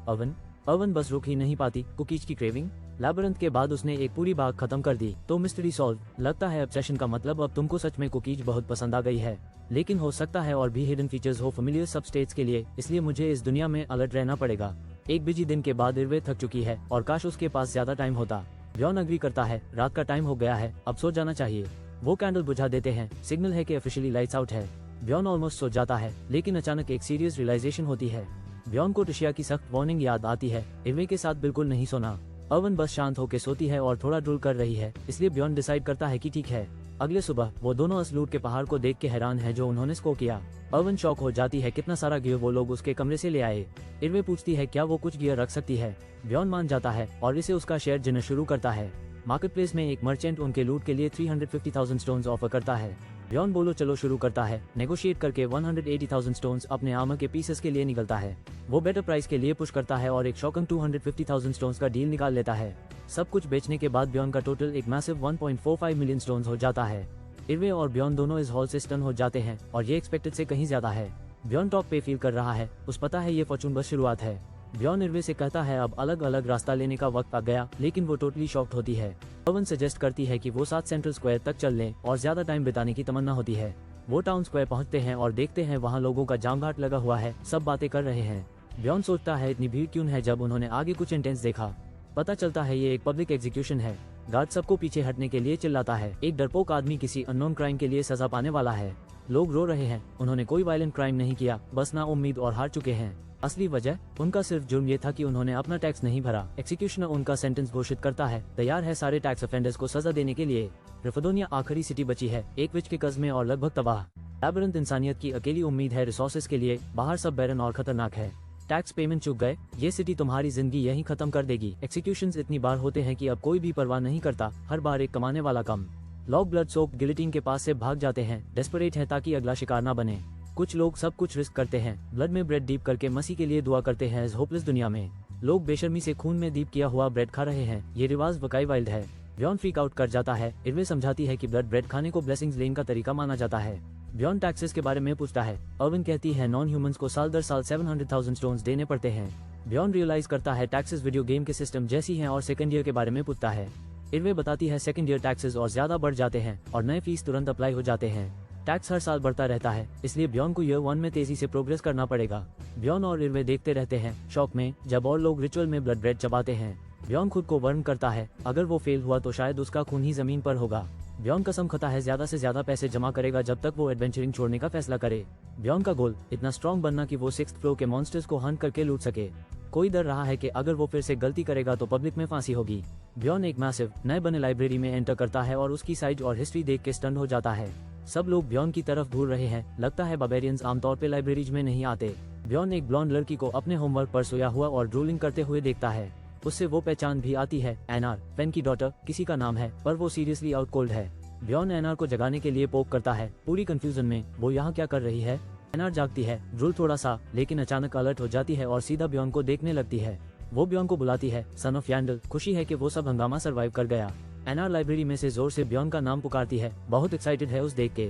अवन बस रुक ही नहीं पाती कुकीज की क्रेविंग। लैबिरिंथ के बाद उसने एक पूरी बाग खत्म कर दी, तो मिस्ट्री सॉल्व। लगता है ऑब्सेशन का मतलब अब तुमको सच में कुकीज बहुत पसंद आ गई है, लेकिन हो सकता है और भी हिडन फीचर्स हो फेमिलियर सब स्टेट्स के लिए, इसलिए मुझे इस दुनिया में अलर्ट रहना पड़ेगा। एक बिजी दिन के बाद इरवे थक चुकी है और काश उसके पास ज्यादा टाइम होता। ब्यॉन अग्री करता है, रात का टाइम हो गया है, अब सो जाना चाहिए। वो कैंडल बुझा देते हैं, सिग्नल है कि ऑफिशियली लाइट्स आउट है। ब्यॉन ऑलमोस्ट सो जाता है, लेकिन अचानक एक सीरियस रियलाइजेशन होती है। ब्यॉन को टिशिया की सख्त वार्निंग याद आती है, इरवे के साथ बिल्कुल नहीं सोना। अवन बस शांत होकर सोती है और थोड़ा ड्रूल कर रही है, इसलिए ब्यॉन डिसाइड करता है कि ठीक है। अगले सुबह वो दोनों असलूट के पहाड़ को देख के हैरान है जो उन्होंने स्को किया। अवन शॉक हो जाती है कितना सारा गियर वो लोग उसके कमरे से ले आए। इरवे पूछती है क्या वो कुछ गियर रख सकती है। ब्यॉन मान जाता है और इसे उसका शेयर देना शुरू करता है। मार्केट प्लेस में एक मर्चेंट उनके लूट के लिए 350,000 स्टोन्स ऑफर करता है। ब्यॉन बोलो चलो शुरू करता है। नेगोशिएट करके 180,000 स्टोन्स अपने आर्मर के पीसेस के लिए निकलता है। वो बेटर प्राइस के लिए पुश करता है और एक शॉकिंग 250,000 स्टोन्स का डील निकाल लेता है। सब कुछ बेचने के बाद ब्यॉन का टोटल एक मैसिव 1.45 मिलियन स्टोन्स हो जाता है। इरवे और ब्यॉन दोनों इस हॉल से स्टन हो जाते हैं और ये एक्सपेक्टेड से कहीं ज्यादा है। ब्यॉन टॉप पे फील कर रहा है, उस पता है ये फॉर्चून बस शुरुआत है। ब्यॉन इरवे से कहता है अब अलग अलग रास्ता लेने का वक्त आ गया, लेकिन वो टोटली शॉक्ड होती है। अवन सजेस्ट करती है कि वो 7 सेंट्रल स्क्वायर तक चल लें और ज्यादा टाइम बिताने की तमन्ना होती है। वो टाउन स्क्वायर पहुंचते हैं और देखते हैं वहाँ लोगों का जाम घाट लगा हुआ है, सब बातें कर रहे हैं। ब्यॉन सोचता है इतनी भीड़ क्यों है, जब उन्होंने आगे कुछ इंटेंस देखा। पता चलता है ये एक पब्लिक एग्जीक्यूशन है। गार्ड सबको पीछे हटने के लिए चिल्लाता है। एक डरपोक आदमी किसी अननोन क्राइम के लिए सजा पाने वाला है। लोग रो रहे हैं, उन्होंने कोई वायलेंट क्राइम नहीं किया, बस ना उम्मीद और हार चुके हैं। असली वजह उनका सिर्फ जुर्म ये था कि उन्होंने अपना टैक्स नहीं भरा। एक्सिक्यूशनर उनका सेंटेंस घोषित करता है, तैयार है सारे टैक्स ऑफेंडर्स को सजा देने के लिए। रिफदोनिया आखिरी सिटी बची है, एक विच के कस्मे और लगभग तबाह। लैबिरिंथ इंसानियत की अकेली उम्मीद है रिसोर्सेज के लिए, बाहर सब बैरन और खतरनाक है। टैक्स पेमेंट चूक गए, ये सिटी तुम्हारी जिंदगी यहीं खत्म कर देगी। एक्सिक्यूशंस इतनी बार होते हैं कि अब कोई भी परवाह नहीं करता, हर बार एक कमाने वाला कम। लोग ब्लड सोप गिलिटिन के पास से भाग जाते हैं, डेस्परेट है ताकि अगला शिकार ना बने। कुछ लोग सब कुछ रिस्क करते हैं, ब्लड में ब्रेड डीप करके मसीह के लिए दुआ करते हैं। इस होपलेस दुनिया में लोग बेशर्मी से खून में डीप किया हुआ ब्रेड खा रहे हैं, ये रिवाज वकाई वाइल्ड है। ब्यॉन फ्रीक आउट कर जाता है। इरवे समझाती है कि ब्लड ब्रेड खाने को ब्लेसिंग्स लेने का तरीका माना जाता है। ब्यॉन टैक्सेस के बारे में पूछता है। अवन कहती है नॉन ह्यूमंस को साल दर साल 700,000 स्टोन्स देने पड़ते हैं। ब्यॉन रियलाइज करता है टैक्सेस वीडियो गेम के सिस्टम जैसी हैं और सेकंड ईयर के बारे में पूछता है। इरवे बताती है सेकंड ईयर टैक्सेस और ज्यादा बढ़ जाते हैं और नए फीस तुरंत अप्लाई हो जाते हैं। टैक्स हर साल बढ़ता रहता है, इसलिए ब्यॉन को ईयर 1 में तेजी से प्रोग्रेस करना पड़ेगा। ब्यॉन और इरवे देखते रहते हैं शौक में, जब और लोग रिचुअल में ब्लड ब्रेड चबाते हैं। ब्यॉन खुद को वर्न करता है, अगर वो फेल हुआ तो शायद उसका खून ही जमीन पर होगा। ब्यॉन कसम खाता है ज्यादा से ज्यादा पैसे जमा करेगा जब तक वो एडवेंचरिंग छोड़ने का फैसला करे। ब्यॉन का गोल इतना स्ट्रॉन्ग बनना कि वो 6th फ्लोर के मॉन्स्टर्स को हंट करके लूट सके। कोई डर रहा है कि अगर वो फिर से गलती करेगा तो पब्लिक में फांसी होगी। ब्यॉन एक मैसिव नए बने लाइब्रेरी में एंटर करता है और उसकी साइज और हिस्ट्री देख के स्टन हो जाता है। सब लोग ब्यॉन की तरफ घूर रहे हैं, लगता है बार्बेरियंस आमतौर पे लाइब्रेरीज में नहीं आते। ब्यॉन एक ब्लॉन्ड लड़की को अपने होमवर्क पर सोया हुआ और ड्रूलिंग करते हुए देखता है। उससे वो पहचान भी आती है, एनार, पेन की डॉटर किसी का नाम है, पर वो सीरियसली आउट कोल्ड है। ब्यॉन एनार को जगाने के लिए पोक करता है, पूरी कंफ्यूजन में वो यहाँ क्या कर रही है। एनार जागती है, ड्रूल थोड़ा सा, लेकिन अचानक अलर्ट हो जाती है और सीधा ब्यॉन को देखने लगती है। वो ब्यॉन को बुलाती है, सन ऑफ यैंडल। खुशी है कि वो सब हंगामा सर्वाइव कर गया। एनार लाइब्रेरी में से जोर से ब्यॉन का नाम पुकारती है, बहुत एक्साइटेड है उस देख के।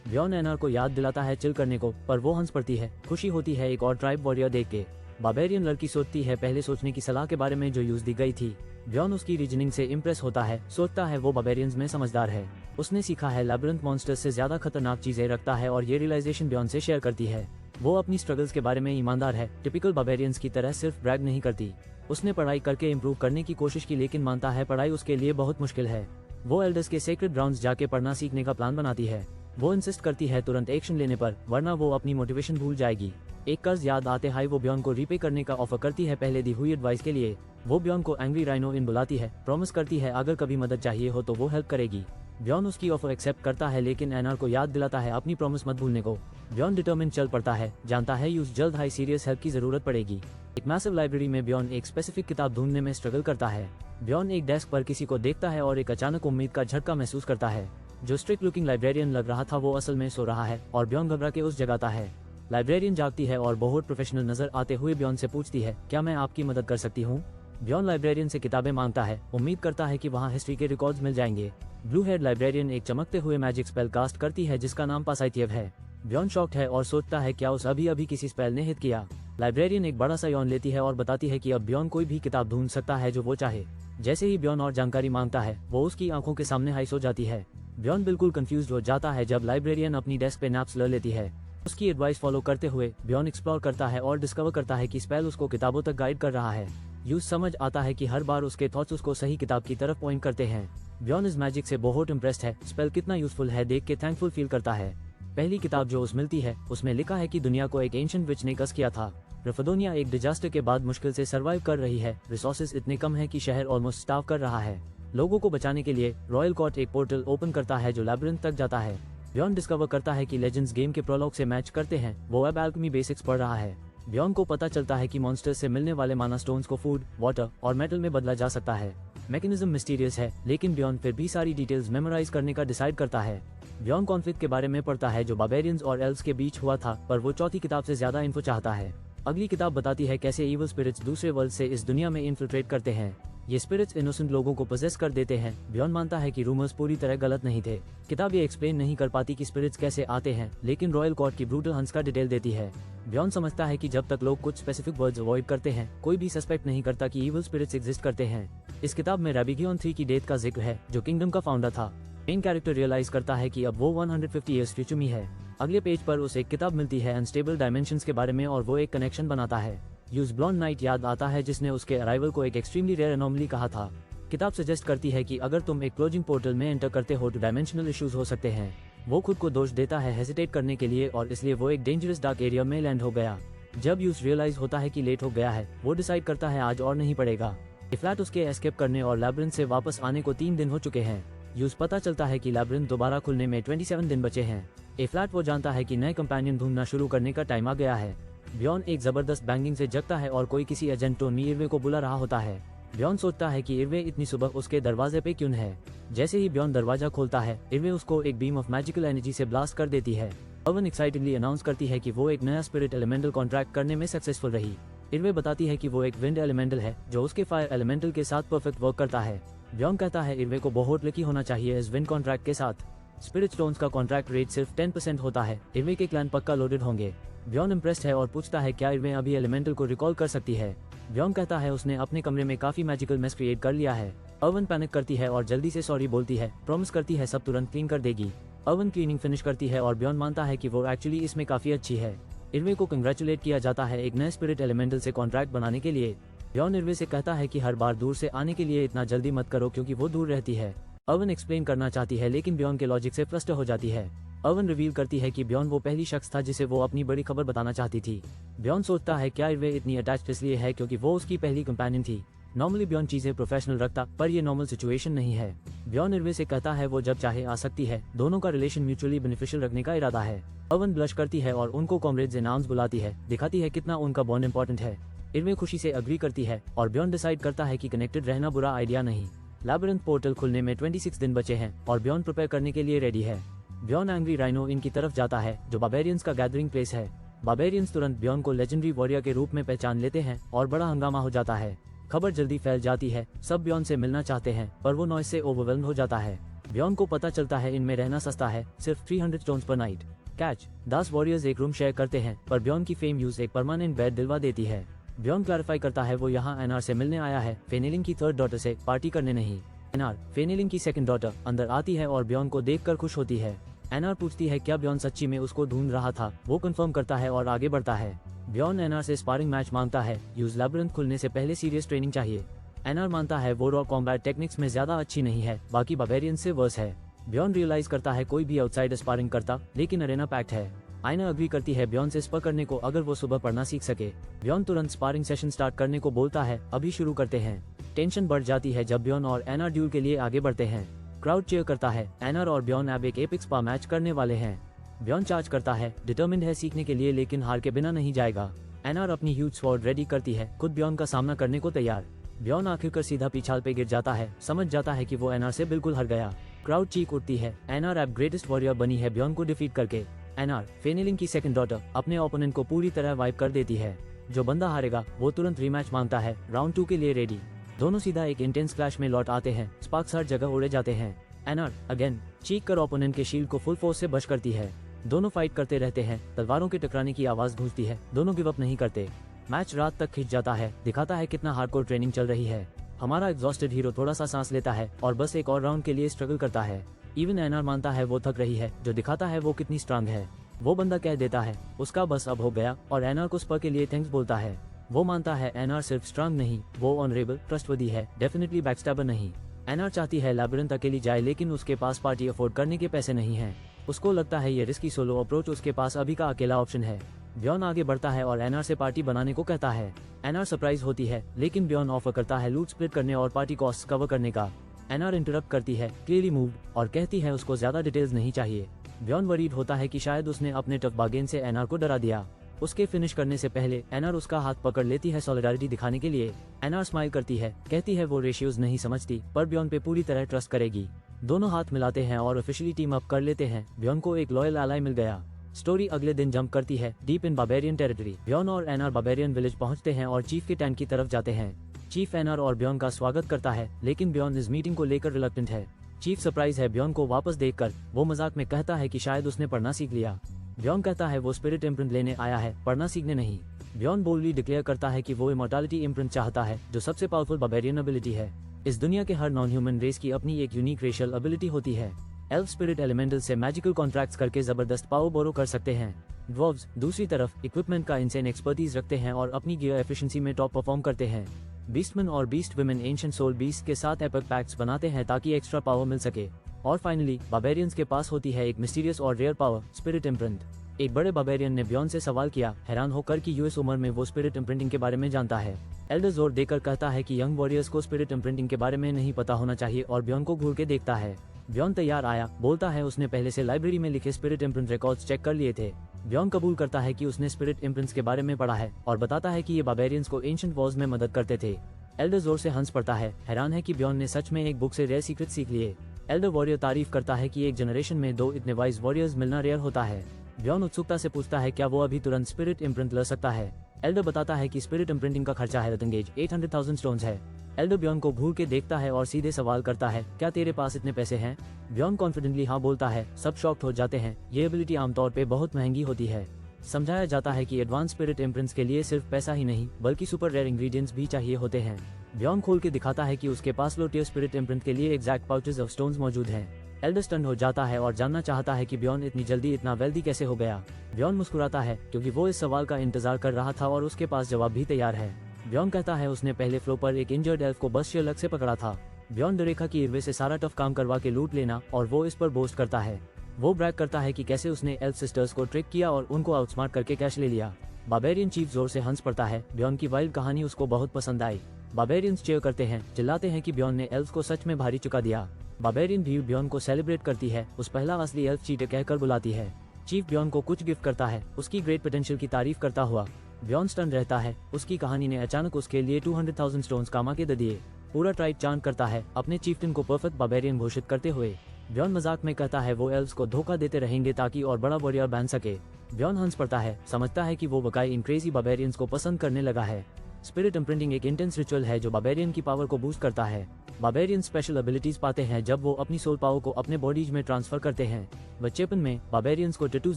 ब्यॉन एनार को याद दिलाता है चिल करने को, पर वो हंस पड़ती है। खुशी होती है एक और ट्राइब वॉरियर देख के। बार्बेरियन लड़की सोचती है पहले सोचने की सलाह के बारे में जो यूज दी गई थी। ब्यॉन उसकी रीजनिंग से इम्प्रेस होता है, सोचता है वो बार्बेरियंस में समझदार है। उसने सीखा है लैबिरिंथ मॉन्स्टर्स से ज्यादा खतरनाक चीजें रखता है और ये रियलाइजेशन ब्यॉन से शेयर करती है। वो अपनी स्ट्रगल्स के बारे में ईमानदार है, टिपिकल बार्बेरियंस की तरह सिर्फ ब्रैग नहीं करती। उसने पढ़ाई करके इम्प्रूव करने की कोशिश की, लेकिन मानता है पढ़ाई उसके लिए बहुत मुश्किल है। वो एल्डर्स के सेक्रेड ग्राउंड्स जाके पढ़ना सीखने का प्लान बनाती है। वो इंसिस्ट करती है तुरंत एक्शन लेने पर, वरना वो अपनी मोटिवेशन भूल जाएगी। एक कर्ज याद आते हाई वो ब्यॉन को रीपे करने का ऑफर करती है पहले दी हुई एडवाइस के लिए। वो ब्यॉन को एंग्री राइनो इन बुलाती है, प्रॉमिस करती है अगर कभी मदद चाहिए हो तो वो हेल्प करेगी। ब्यॉन उसकी ऑफर एक्सेप्ट करता है लेकिन एनार को याद दिलाता है अपनी प्रॉमिस मत भूलने को। ब्यॉन डिटर्मिन चल पड़ता है, जानता है यूज जल्द हाई सीरियस हेल्प की जरूरत पड़ेगी। एक मैसिव लाइब्रेरी में ब्यॉन एक स्पेसिफिक किताब ढूंढने में स्ट्रगल करता है। ब्यॉन एक डेस्क पर किसी को देखता है और एक अचानक उम्मीद का झटका महसूस करता है। जो स्ट्रिक्ट लुकिंग लाइब्रेरियन लग रहा था वो असल में सो रहा है और ब्यॉन घबरा के उस जगाता है। लाइब्रेरियन जागती है और बहुत प्रोफेशनल नजर आते हुए ब्यॉन से पूछती है, क्या मैं आपकी मदद कर सकती हूँ? ब्यॉन लाइब्रेरियन से किताबें मांगता है, उम्मीद करता है कि वहाँ हिस्ट्री के रिकॉर्ड्स मिल जाएंगे। ब्लू हेड लाइब्रेरियन एक चमकते हुए मैजिक स्पेल कास्ट करती है जिसका नाम पासाइतियव है। ब्यॉन शॉक्ड है और सोचता है क्या उस अभी किसी स्पेल ने हिट किया। लाइब्रेरियन एक बड़ा सा यौन लेती है और बताती है कि अब ब्यॉन कोई भी किताब ढूंढ सकता है जो वो चाहे। जैसे ही ब्यॉन और जानकारी मांगता है वो उसकी आंखों के सामने हाई सो जाती है। ब्यॉन बिल्कुल कंफ्यूज हो जाता है जब लाइब्रेरियन अपनी डेस्क पे नैप्स ले लेती है। उसकी एडवाइस फॉलो करते हुए ब्यॉन एक्सप्लोर करता है और डिस्कवर करता है कि स्पेल उसको किताबों तक गाइड कर रहा है। यूज समझ आता है कि हर बार उसके थॉट्स उसको सही किताब की तरफ पॉइंट करते हैं। ब्यॉन इस मैजिक से बहुत इम्प्रेस्ड है, स्पेल कितना यूजफुल है देख के थैंकफुल फील करता है। पहली किताब जो उस मिलती है उसमें लिखा है कि दुनिया को एक एंशिएंट विच ने कस किया था। रफदोनिया एक डिजास्टर के बाद मुश्किल से सर्वाइव कर रही है, रिसोर्सेज इतने कम है कि शहर ऑलमोस्ट स्टार्व कर रहा है। लोगों को बचाने के लिए रॉयल कोर्ट एक पोर्टल ओपन करता है जो लैबिरिंथ तक जाता है। ब्यॉन डिस्कवर करता है कि लेजेंड्स गेम के प्रोलॉग से मैच करते हैं, वो अब एल्केमी बेसिक्स पढ़ रहा है। ब्यॉन को पता चलता है कि मॉन्स्टर्स से मिलने वाले माना स्टोन्स को फूड, वाटर और मेटल में बदला जा सकता है। मैकेनिज्म मिस्टीरियस है लेकिन ब्यॉन फिर भी सारी डिटेल्स मेमोराइज करने का डिसाइड करता है। ब्यॉन कॉन्फ्लिक्ट के बारे में पढ़ता है जो बार्बेरियंस और एल्व्स के बीच हुआ था, पर वो चौथी किताब से ज्यादा इन्फो चाहता है। अगली किताब बताती है कैसे इविल स्पिरिट्स दूसरे वर्ल्ड से इस दुनिया में इन्फिल्ट्रेट करते हैं। ये स्पिरिट्स इनोसेंट लोगों को पोजेस कर देते हैं। ब्यॉन मानता है कि रूमर्स पूरी तरह गलत नहीं थे। किताब ये एक्सप्लेन नहीं कर पाती कि स्पिरिट्स कैसे आते हैं, लेकिन रॉयल कोर्ट की ब्रूटल हंस का डिटेल देती है। ब्यॉन समझता है कि जब तक लोग कुछ स्पेसिफिक वर्ड्स अवॉइड करते हैं कोई भी सस्पेक्ट नहीं करता कि इविल स्पिरिट्स एग्जिस्ट करते हैं। इस किताब में रैबिगियन 3 की डेथ का जिक्र है जो किंगडम का फाउंडर था। मेन कैरेक्टर रियलाइज करता है कि अब वो 150 ईयर्स फ्यूचर में है। अगले पेज पर उसे एक किताब मिलती है अनस्टेबल डायमेंशंस के बारे में और वो एक कनेक्शन बनाता है। यूज ब्लॉन्ड नाइट याद आता है जिसने उसके अराइवल को एक एक्सट्रीमली रेयर एनोमली कहा था। किताब सजेस्ट करती है कि अगर तुम एक क्लोजिंग पोर्टल में एंटर करते हो तो डायमेंशनल इश्यूज हो सकते हैं। वो खुद को दोष देता है हेजिटेट करने के लिए और इसलिए वो एक डेंजरस डार्क एरिया में लैंड हो गया। जब यूज रियलाइज होता है कि लेट हो गया है वो डिसाइड करता है आज और नहीं पड़ेगा। ये फ्लैट उसके एस्केप करने और लैब्रिंथ से वापस आने को 3 दिन हो चुके हैं। यूज पता चलता है कि लैब्रिंथ दोबारा खुलने में 27 दिन बचे हैं। ए फ्लैट वो जानता है कि नए कंपेनियन ढूंढना शुरू करने का टाइम आ गया है। ब्यॉन एक जबरदस्त बैंगिंग से जगता है और कोई किसी एजेंट टोनी इर्वे को बुला रहा होता है। ब्यॉन सोचता है कि इर्वे इतनी सुबह उसके दरवाजे पे क्यों है। जैसे ही ब्यॉन दरवाजा खोलता है इर्वे उसको एक बीम ऑफ मैजिकल एनर्जी से ब्लास्ट कर देती है। अवन एक्साइटेडली अनाउंस करती है कि वो एक नया स्पिरिट एलिमेंटल कॉन्ट्रैक्ट करने में सक्सेसफुल रही। इर्वे बताती है कि वो एक विंड एलिमेंटल है जो उसके फायर एलिमेंटल के साथ परफेक्ट वर्क करता है। ब्यॉन कहता है इर्वे को बहुत लकी होना चाहिए इस विंड कॉन्ट्रैक्ट के साथ। स्पिरिट स्टोन्स का कॉन्ट्रैक्ट रेट सिर्फ 10% होता है। इर्वे के क्लैन पक्का लोडेड होंगे। ब्यॉन इम्प्रेस्ड है और पूछता है क्या इर्वे अभी एलिमेंटल को रिकॉल कर सकती है। ब्यॉन कहता है उसने अपने कमरे में काफी मैजिकल मेस क्रिएट कर लिया है। अवन पैनिक करती है और जल्दी से सॉरी बोलती है, प्रॉमिस करती है सब तुरंत क्लीन कर देगी। अवन क्लीनिंग फिनिश करती है और ब्यॉन मानता है कि वो एक्चुअली इसमें काफी अच्छी है। इर्वे को कंग्रेचुलेट किया जाता है एक नए स्पिरिट एलिमेंटल से कॉन्ट्रैक्ट बनाने के लिए। ब्यॉन इर्वे से कहता है कि हर बार दूर से आने के लिए इतना जल्दी मत करो क्योंकि वो दूर रहती है। अवन एक्सप्लेन करना चाहती है लेकिन ब्यॉन के लॉजिक से फ्रस्ट्रेट हो जाती है। अवन रिवील करती है कि ब्यॉन वो पहली शख्स था जिसे वो अपनी बड़ी खबर बताना चाहती थी। ब्यॉन सोचता है क्या इर्वे इतनी अटैच्ड इसलिए है क्योंकि वो उसकी पहली कंपेनियन थी। नॉर्मली ब्यॉन चीजें प्रोफेशनल रखता पर ये नॉर्मल सिचुएशन नहीं है। ब्यॉन इर्वे से कहता है वो जब चाहे आ सकती है, दोनों का रिलेशन म्यूचुअली बेनिफिशियल रखने का इरादा है। अवन ब्लश करती है और उनको कॉमरेड्स इन आर्म्स बुलाती है, दिखाती है कितना उनका बॉन्ड इंपॉर्टेंट है। इर्वे खुशी से अग्री करती है और ब्यॉन डिसाइड करता है कि कनेक्टेड रहना बुरा आइडिया नहीं। लैबिरिंथ पोर्टल खुलने में 26 दिन बचे हैं और ब्यॉन प्रिपेयर करने के लिए रेडी है। ब्यॉन एंग्री राइनो इन की तरफ जाता है जो बार्बेरियंस का गैदरिंग प्लेस है। बार्बेरियंस तुरंत ब्यॉन को लेजेंडरी वॉरियर के रूप में पहचान लेते हैं और बड़ा हंगामा हो जाता है। खबर जल्दी फैल जाती है, सब ब्यॉन से मिलना चाहते हैं पर वो नॉइस से ओवरवेल्म्ड हो जाता है। ब्यॉन को पता चलता है इनमें रहना सस्ता है, सिर्फ 300 स्टोन्स पर नाइट। कैच 10 वॉरियर्स एक रूम शेयर करते हैं पर ब्यॉन की फेम यूज एक परमानेंट बेड दिलवा देती है। ब्यॉन क्लैरिफाई करता है वो यहाँ एनार से मिलने आया है, फेनेलिंग की 3rd डॉटर से पार्टी करने नहीं। एनार फेनेलिंग की 2nd डॉटर अंदर आती है और ब्यॉन को देखकर खुश होती है। एनार पूछती है क्या ब्यॉन सच्ची में उसको ढूंढ रहा था। वो कंफर्म करता है और आगे बढ़ता है। ब्यॉन एनार से स्पारिंग मैच मांगता है, यूज लैबिरिंथ खुलने से पहले सीरियस ट्रेनिंग चाहिए। एनार मानता है वो रॉ कॉम्बैट टेक्निक्स में ज्यादा अच्छी नहीं है, बाकी बार्बेरियन से वर्स है। ब्यॉन रियलाइज करता है कोई भी आउटसाइड स्पारिंग करता, लेकिन अरेना पैक्ट है। आयना अग्री करती है ब्यॉन से स्पर करने को अगर वो सुबह पढ़ना सीख सके। ब्यॉन तुरंत स्पारिंग सेशन स्टार्ट करने को बोलता है, अभी शुरू करते हैं। टेंशन बढ़ जाती है जब ब्यॉन और एना ड्यूल के लिए आगे बढ़ते हैं। क्राउड चीयर करता है। एना और ब्यॉन अब एक एपिक स्पा मैच करने वाले हैं। ब्यॉन चार्ज करता है, डिटर्मिन्ड है सीखने के लिए, लेकिन हार के बिना नहीं जाएगा। एना अपनी ह्यूज स्वॉर्ड रेडी करती है, खुद ब्यॉन का सामना करने को तैयार। ब्यॉन आखिरकार सीधा पीछाल पे गिर जाता है, समझ जाता है कि वो एना से बिल्कुल हार गया। क्राउड चीख उठती है। एना अब ग्रेटेस्ट वॉरियर बनी है ब्यॉन को डिफीट करके। एना फेनेलिंग की सेकंड डॉटर अपने ओपोनेंट को पूरी तरह वाइप कर देती है। जो बंदा हारेगा वो तुरंत रीमैच मांगता है। राउंड 2 के लिए रेडी। दोनों सीधा एक इंटेंस क्लैश में लौट आते हैं। स्पार्क्स हर जगह उड़े जाते हैं। एना अगेन चीख कर ओपोनेंट के शील्ड को फुल फोर्स से बश करती है। दोनों फाइट करते रहते हैं। तलवारों के टकराने की आवाज गूंजती है। दोनों गिव अप नहीं करते। मैच रात तक खिंच जाता है, दिखाता है कितना हार्डकोर ट्रेनिंग चल रही है। हमारा एग्जॉस्टेड हीरो थोड़ा सा सांस लेता है और बस एक और राउंड के लिए स्ट्रगल करता है। इवन एना मानता है वो थक रही है, जो दिखाता है वो कितनी स्ट्रांग है। वो बंदा कह देता है उसका बस अब हो गया और एना को स्पर के लिए थैंक्स बोलता है। वो मानता है एना सिर्फ स्ट्रांग नहीं, वो ऑनरेबल ट्रस्टवर्दी है, डेफिनेटली बैकस्टैबर नहीं। एना चाहती है लैबिरिंथ अकेली जाए, लेकिन उसके पास पार्टी अफोर्ड करने के पैसे नहीं हैं। उसको लगता है ये रिस्की सोलो अप्रोच उसके पास अभी का अकेला ऑप्शन है। ब्यॉन आगे बढ़ता है और एना से पार्टी बनाने को कहता है। एना सरप्राइज होती है, लेकिन ब्यॉन ऑफर करता है लूट स्प्लिट करने और पार्टी कॉस्ट कवर करने का। एना इंटरप्ट करती है, क्लियरली मूव्ड, और कहती है उसको ज्यादा डिटेल्स नहीं चाहिए। ब्यॉन वरीड होता है कि शायद उसने अपने टफ बार्गेन से एना को डरा दिया। उसके फिनिश करने से पहले एना उसका हाथ पकड़ लेती है सॉलिडारिटी दिखाने के लिए। एना स्माइल करती है, कहती है वो रेशियोज नहीं समझती, पर ब्यॉन पे पूरी तरह ट्रस्ट करेगी। दोनों हाथ मिलाते हैं और ऑफिशियली टीम अप कर लेते हैं। ब्यॉन को एक लॉयल एलाई मिल गया। स्टोरी अगले दिन जंप करती है डीप इन बार्बेरियन टेरिटरी। ब्यॉन और एना बार्बेरियन विलेज पहुंचते हैं और चीफ के टेंट की तरफ जाते हैं। चीफ एना और ब्यॉन का स्वागत करता है, लेकिन ब्यॉन इस मीटिंग को लेकर रिलक्टेंट है। चीफ सरप्राइज है ब्यॉन को वापस देखकर। वो मजाक में कहता है कि शायद उसने पढ़ना सीख लिया। ब्यॉन कहता है वो स्पिरिट इम्प्रिंट लेने आया है, पढ़ना सीखने नहीं। ब्यॉन बोल्डली डिक्लेयर करता है कि वो इमॉर्टैलिटी इम्प्रिंट चाहता है, जो सबसे पावरफुल बार्बेरियन एबिलिटी है। इस दुनिया के हर नॉन ह्यूमन रेस की अपनी एक यूनिक रेशियल एबिलिटी होती है। एल्फ स्पिरिट एलिमेंटल से मैजिकल कॉन्ट्रैक्ट्स करके जबरदस्त पावर बोरो कर सकते हैं। ड्वार्व्स दूसरी तरफ इक्विपमेंट का इंसेन एक्सपर्टीज रखते हैं और अपनी गियर एफिशिएंसी में टॉप परफॉर्म करते हैं। बीस्टमैन और beast women ancient soul beast के साथ एपिक पैक्ट्स बनाते हैं ताकि एक्स्ट्रा पावर मिल सके। और फाइनली बार्बेरियंस के पास होती है एक मिस्टीरियस और रेयर पावर, स्पिरिट इम्प्रिंट। एक बड़े बार्बेरियन ने ब्यॉन से सवाल किया, हैरान होकर कि यूएस उम्र में वो स्पिरिट इम्प्रिंटिंग के बारे में जानता है। एल्डर जोर देकर कहता है कि यंग वॉरियर्स को स्पिरिट इम्प्रिंटिंग के बारे में नहीं पता होना चाहिए और ब्यॉन को घूर के देखता है। ब्यॉन तैयार आया, बोलता है उसने पहले से लाइब्रेरी में लिखे स्पिरिट इम्प्रिंट रिकॉर्ड्स चेक कर लिए थे। ब्यॉन कबूल करता है कि उसने स्पिरिट इम्प्रिंट्स के बारे में पढ़ा है और बताता है कि ये बार्बेरियंस को एंशिएंट वॉर्स में मदद करते थे। एल्डर जोर से हंस पड़ता है, हैरान है कि ब्यॉन ने सच में एक बुक से रेयर सीक्रेट सीख लिए। एल्डर वॉरियर तारीफ करता है कि एक जनरेशन में 2 इतने वाइज वॉरियर्स मिलना रेयर होता है। ब्यॉन उत्सुकता से पूछता है क्या वो अभी तुरंत स्पिरिट इम्प्रिंट ले सकता है। एल्डर बताता है कि स्पिरिट इम्प्रिंटिंग का खर्चा है रतंगेज 800,000 स्टोन्स है। एल्डर ब्यॉन को घूर के देखता है और सीधे सवाल करता है, क्या तेरे पास इतने पैसे हैं? ब्यॉन कॉन्फिडेंटली हाँ बोलता है। सब शॉक्ड हो जाते हैं। ये एबिलिटी आमतौर पे बहुत महंगी होती है। समझाया जाता है कि एडवांस स्पिरिट इम्प्रिंट्स के लिए सिर्फ पैसा ही नहीं बल्कि सुपर रेयर इंग्रेडिएंट्स भी चाहिए होते हैं। ब्यॉन खोल के दिखाता है कि उसके पास लो टियर स्पिरिट इम्प्रिंट के लिए एग्जैक्ट पाउचेस ऑफ स्टोन्स मौजूद हैं। एल्डर स्टन हो जाता है और जानना चाहता है कि ब्यॉन इतनी जल्दी इतना वेल्दी कैसे हो गया। ब्यॉन मुस्कुराता है क्योंकि वो इस सवाल का इंतजार कर रहा था और उसके पास जवाब भी तैयार है। ब्यॉन कहता है उसने पहले फ्लोर पर एक इंजर्ड एल्फ को बस शेयर से पकड़ा था। ब्यॉन डरेखा की इर्वे से सारा टफ काम करवा के लूट लेना और वो इस पर बोस्ट करता है। वो ब्रैग करता है कि कैसे उसने एल्फ सिस्टर्स को ट्रिक किया और उनको आउटस्मार्ट करके कैश ले लिया। बार्बेरियन चीफ जोर से हंस पड़ता है। ब्यॉन की वाइल्ड कहानी उसको बहुत पसंद आई। बार्बेरियंस चीयर करते हैं, चिल्लाते हैं कि ब्यॉन ने एल्फ को सच में भारी चुका दिया। बार्बेरियन भी ब्यॉन को सेलिब्रेट करती है, उस पहला असली एल्फ चीटर कहकर बुलाती है। चीफ ब्यॉन को कुछ गिफ्ट करता है, उसकी ग्रेट पोटेंशियल की तारीफ करता हुआ। ब्यॉन स्टन रहता है। उसकी कहानी ने अचानक उसके लिए 200,000 स्टोन्स कामा के दे दिए। पूरा ट्राइब चांट करता है, अपने चीफ्टन को परफेक्ट बार्बेरियन घोषित करते हुए। ब्यॉन मजाक में कहता है वो एल्व्स को धोखा देते रहेंगे ताकि और बड़ा वॉरियर बन सके। ब्यॉन हंस पड़ता है, समझता है कि वो वकाई इन क्रेजी बार्बेरियंस को पसंद करने लगा है। स्पिरिट इम्प्रिंटिंग एक इंटेंस रिचुअल है जो बार्बेरियन की पावर को बूस्ट करता है। बार्बेरियन स्पेशल एबिलिटीज पाते हैं जब वो अपनी सोल पावर को अपने बॉडीज में ट्रांसफर करते हैं। बचपन में बार्बेरियंस को टैटूज